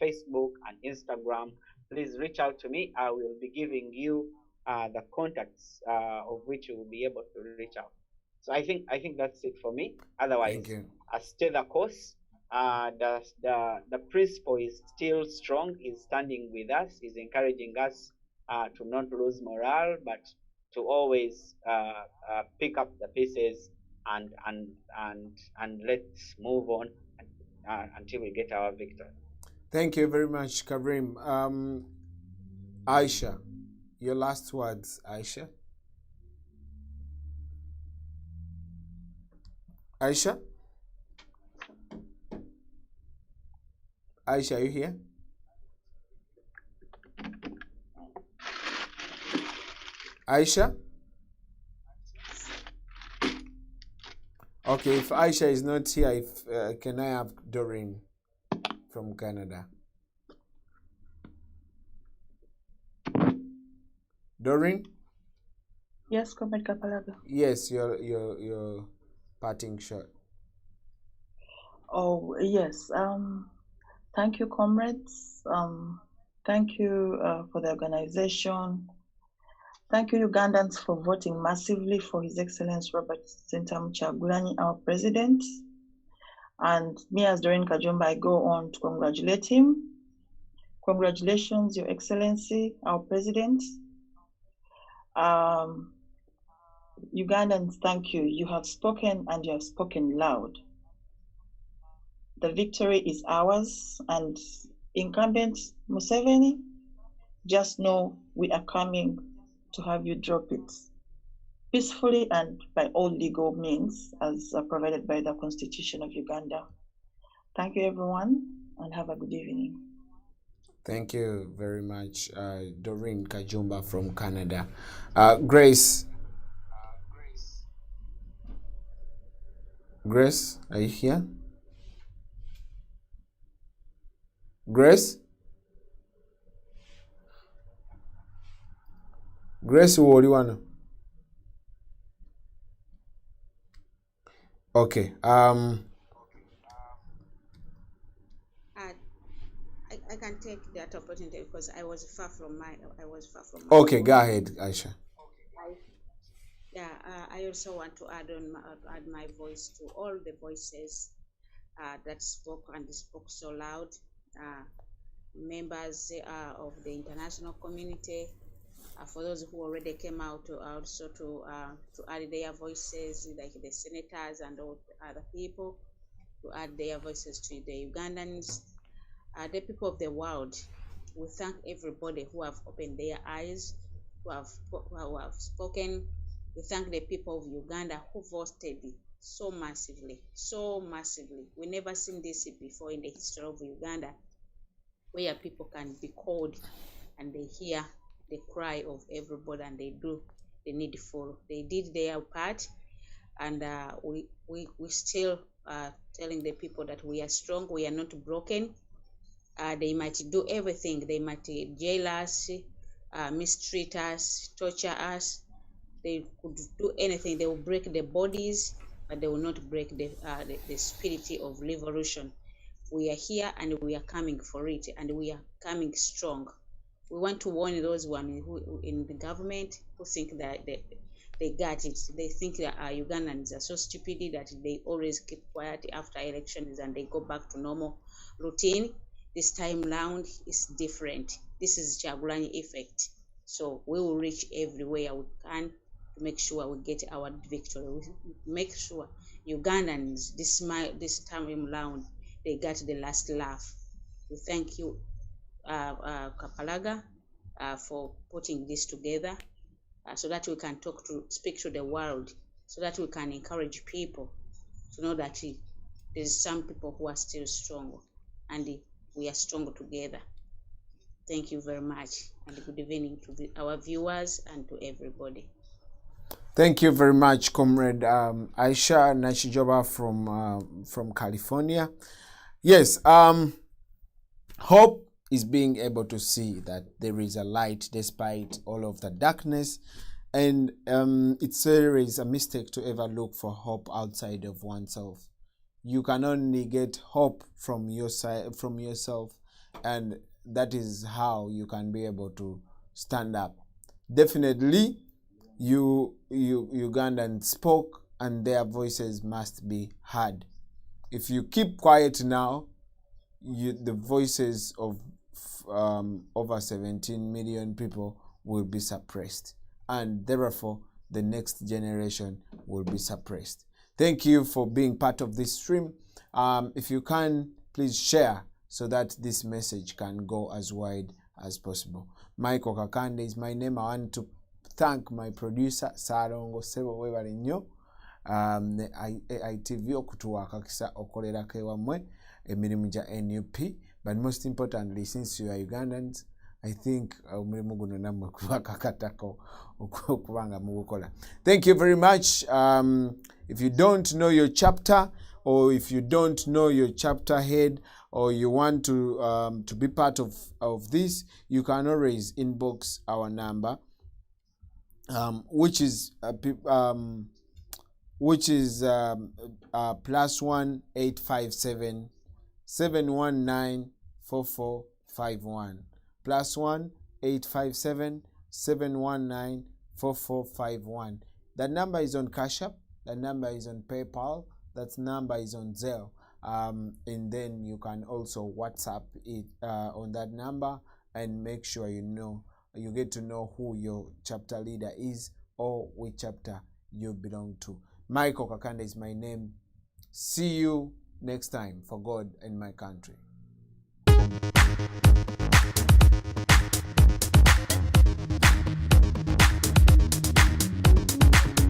I: Facebook and Instagram. Please reach out to me. I will be giving you the contacts of which you will be able to reach out. So I think that's it for me. Otherwise, stay the course. The principal is still strong. Is standing with us. Is encouraging us to not lose morale, but to always pick up the pieces and let's move on until we get our victory.
B: Thank you very much, Karim. Aisha, your last words, Aisha. Aisha? Aisha, are you here? Aisha? Okay, if Aisha is not here, can I have Doreen from Canada? Doreen?
D: Yes, Comrade Kapalaga.
B: Yes, your parting shot.
D: Oh, yes. Thank you, comrades. Thank you for the organization. Thank you, Ugandans, for voting massively for His Excellency Robert Sentamu Kyagulanyi, our president. And me, as Doreen Kajumba, I go on to congratulate him. Congratulations, Your Excellency, our president. Ugandans, thank you. You have spoken and you have spoken loud. The victory is ours, and incumbent Museveni, just know we are coming to have you drop it peacefully and by all legal means as provided by the Constitution of Uganda. Thank you, everyone, and have a good evening.
B: Thank you very much, Doreen Kajumba from Canada. Grace. Grace, are you here? Grace? Grace, what do you want? Okay.
F: I can take that opportunity because I was far from my.
B: Okay, go ahead, Aisha.
F: I also want to add my voice to all the voices that spoke so loud. Members of the international community, for those who already came out to also to add their voices, like the senators and all other people, to add their voices to the Ugandans, the people of the world. We thank everybody who have opened their eyes, who have spoken. We thank the people of Uganda who voted so massively. We never seen this before in the history of Uganda, where people can be called and they hear the cry of everybody and they do the needful. They did their part, and we still telling the people that we are strong, we are not broken. They might do everything. They might jail us, mistreat us, torture us. They could do anything. They will break the bodies, but they will not break the spirit of revolution. We are here and we are coming for it, and we are coming strong. We want to warn those who in the government who think that they got it. They think that Ugandans are so stupid that they always keep quiet after elections and they go back to normal routine. This time round is different. This is Kyagulanyi effect. So we will reach everywhere we can to make sure we get our victory. We make sure Ugandans this time round they got the last laugh. We thank you, Kapalaga, for putting this together so that we can speak to the world, so that we can encourage people to know that there's some people who are still strong and we are strong together. Thank you very much, and good evening to our viewers and to everybody.
B: Thank you very much, Comrade Aisha Nachijoba from California. Yes, hope is being able to see that there is a light despite all of the darkness, and it's always a mistake to ever look for hope outside of oneself. You can only get hope from your side, from yourself, and that is how you can be able to stand up. Definitely, Ugandans spoke, and their voices must be heard. If you keep quiet now, the voices of over 17 million people will be suppressed, and therefore the next generation will be suppressed. Thank you for being part of this stream. If you can, please share so that this message can go as wide as possible. Michael Kakande is my name. I want to thank my producer, Sarongo Sebo Webarinyo. ITV okutuwakakisa okolerako ewamwe emirimu gya NUP, but most importantly, since you are Ugandans, I think omirimu guno nammwe kubakakatako okubanga mugukola. Thank you very much. If you don't know your chapter, or if you don't know your chapter head, or you want to be part of this, you can always inbox our number, which is +1 857 719 4451. +1 857 719 4451. That number is on Cash App. That number is on PayPal. That number is on Zelle. And then you can also WhatsApp it on that number, and make sure you get to know who your chapter leader is or which chapter you belong to. Michael Kakande is my name. See you next time for God and my country.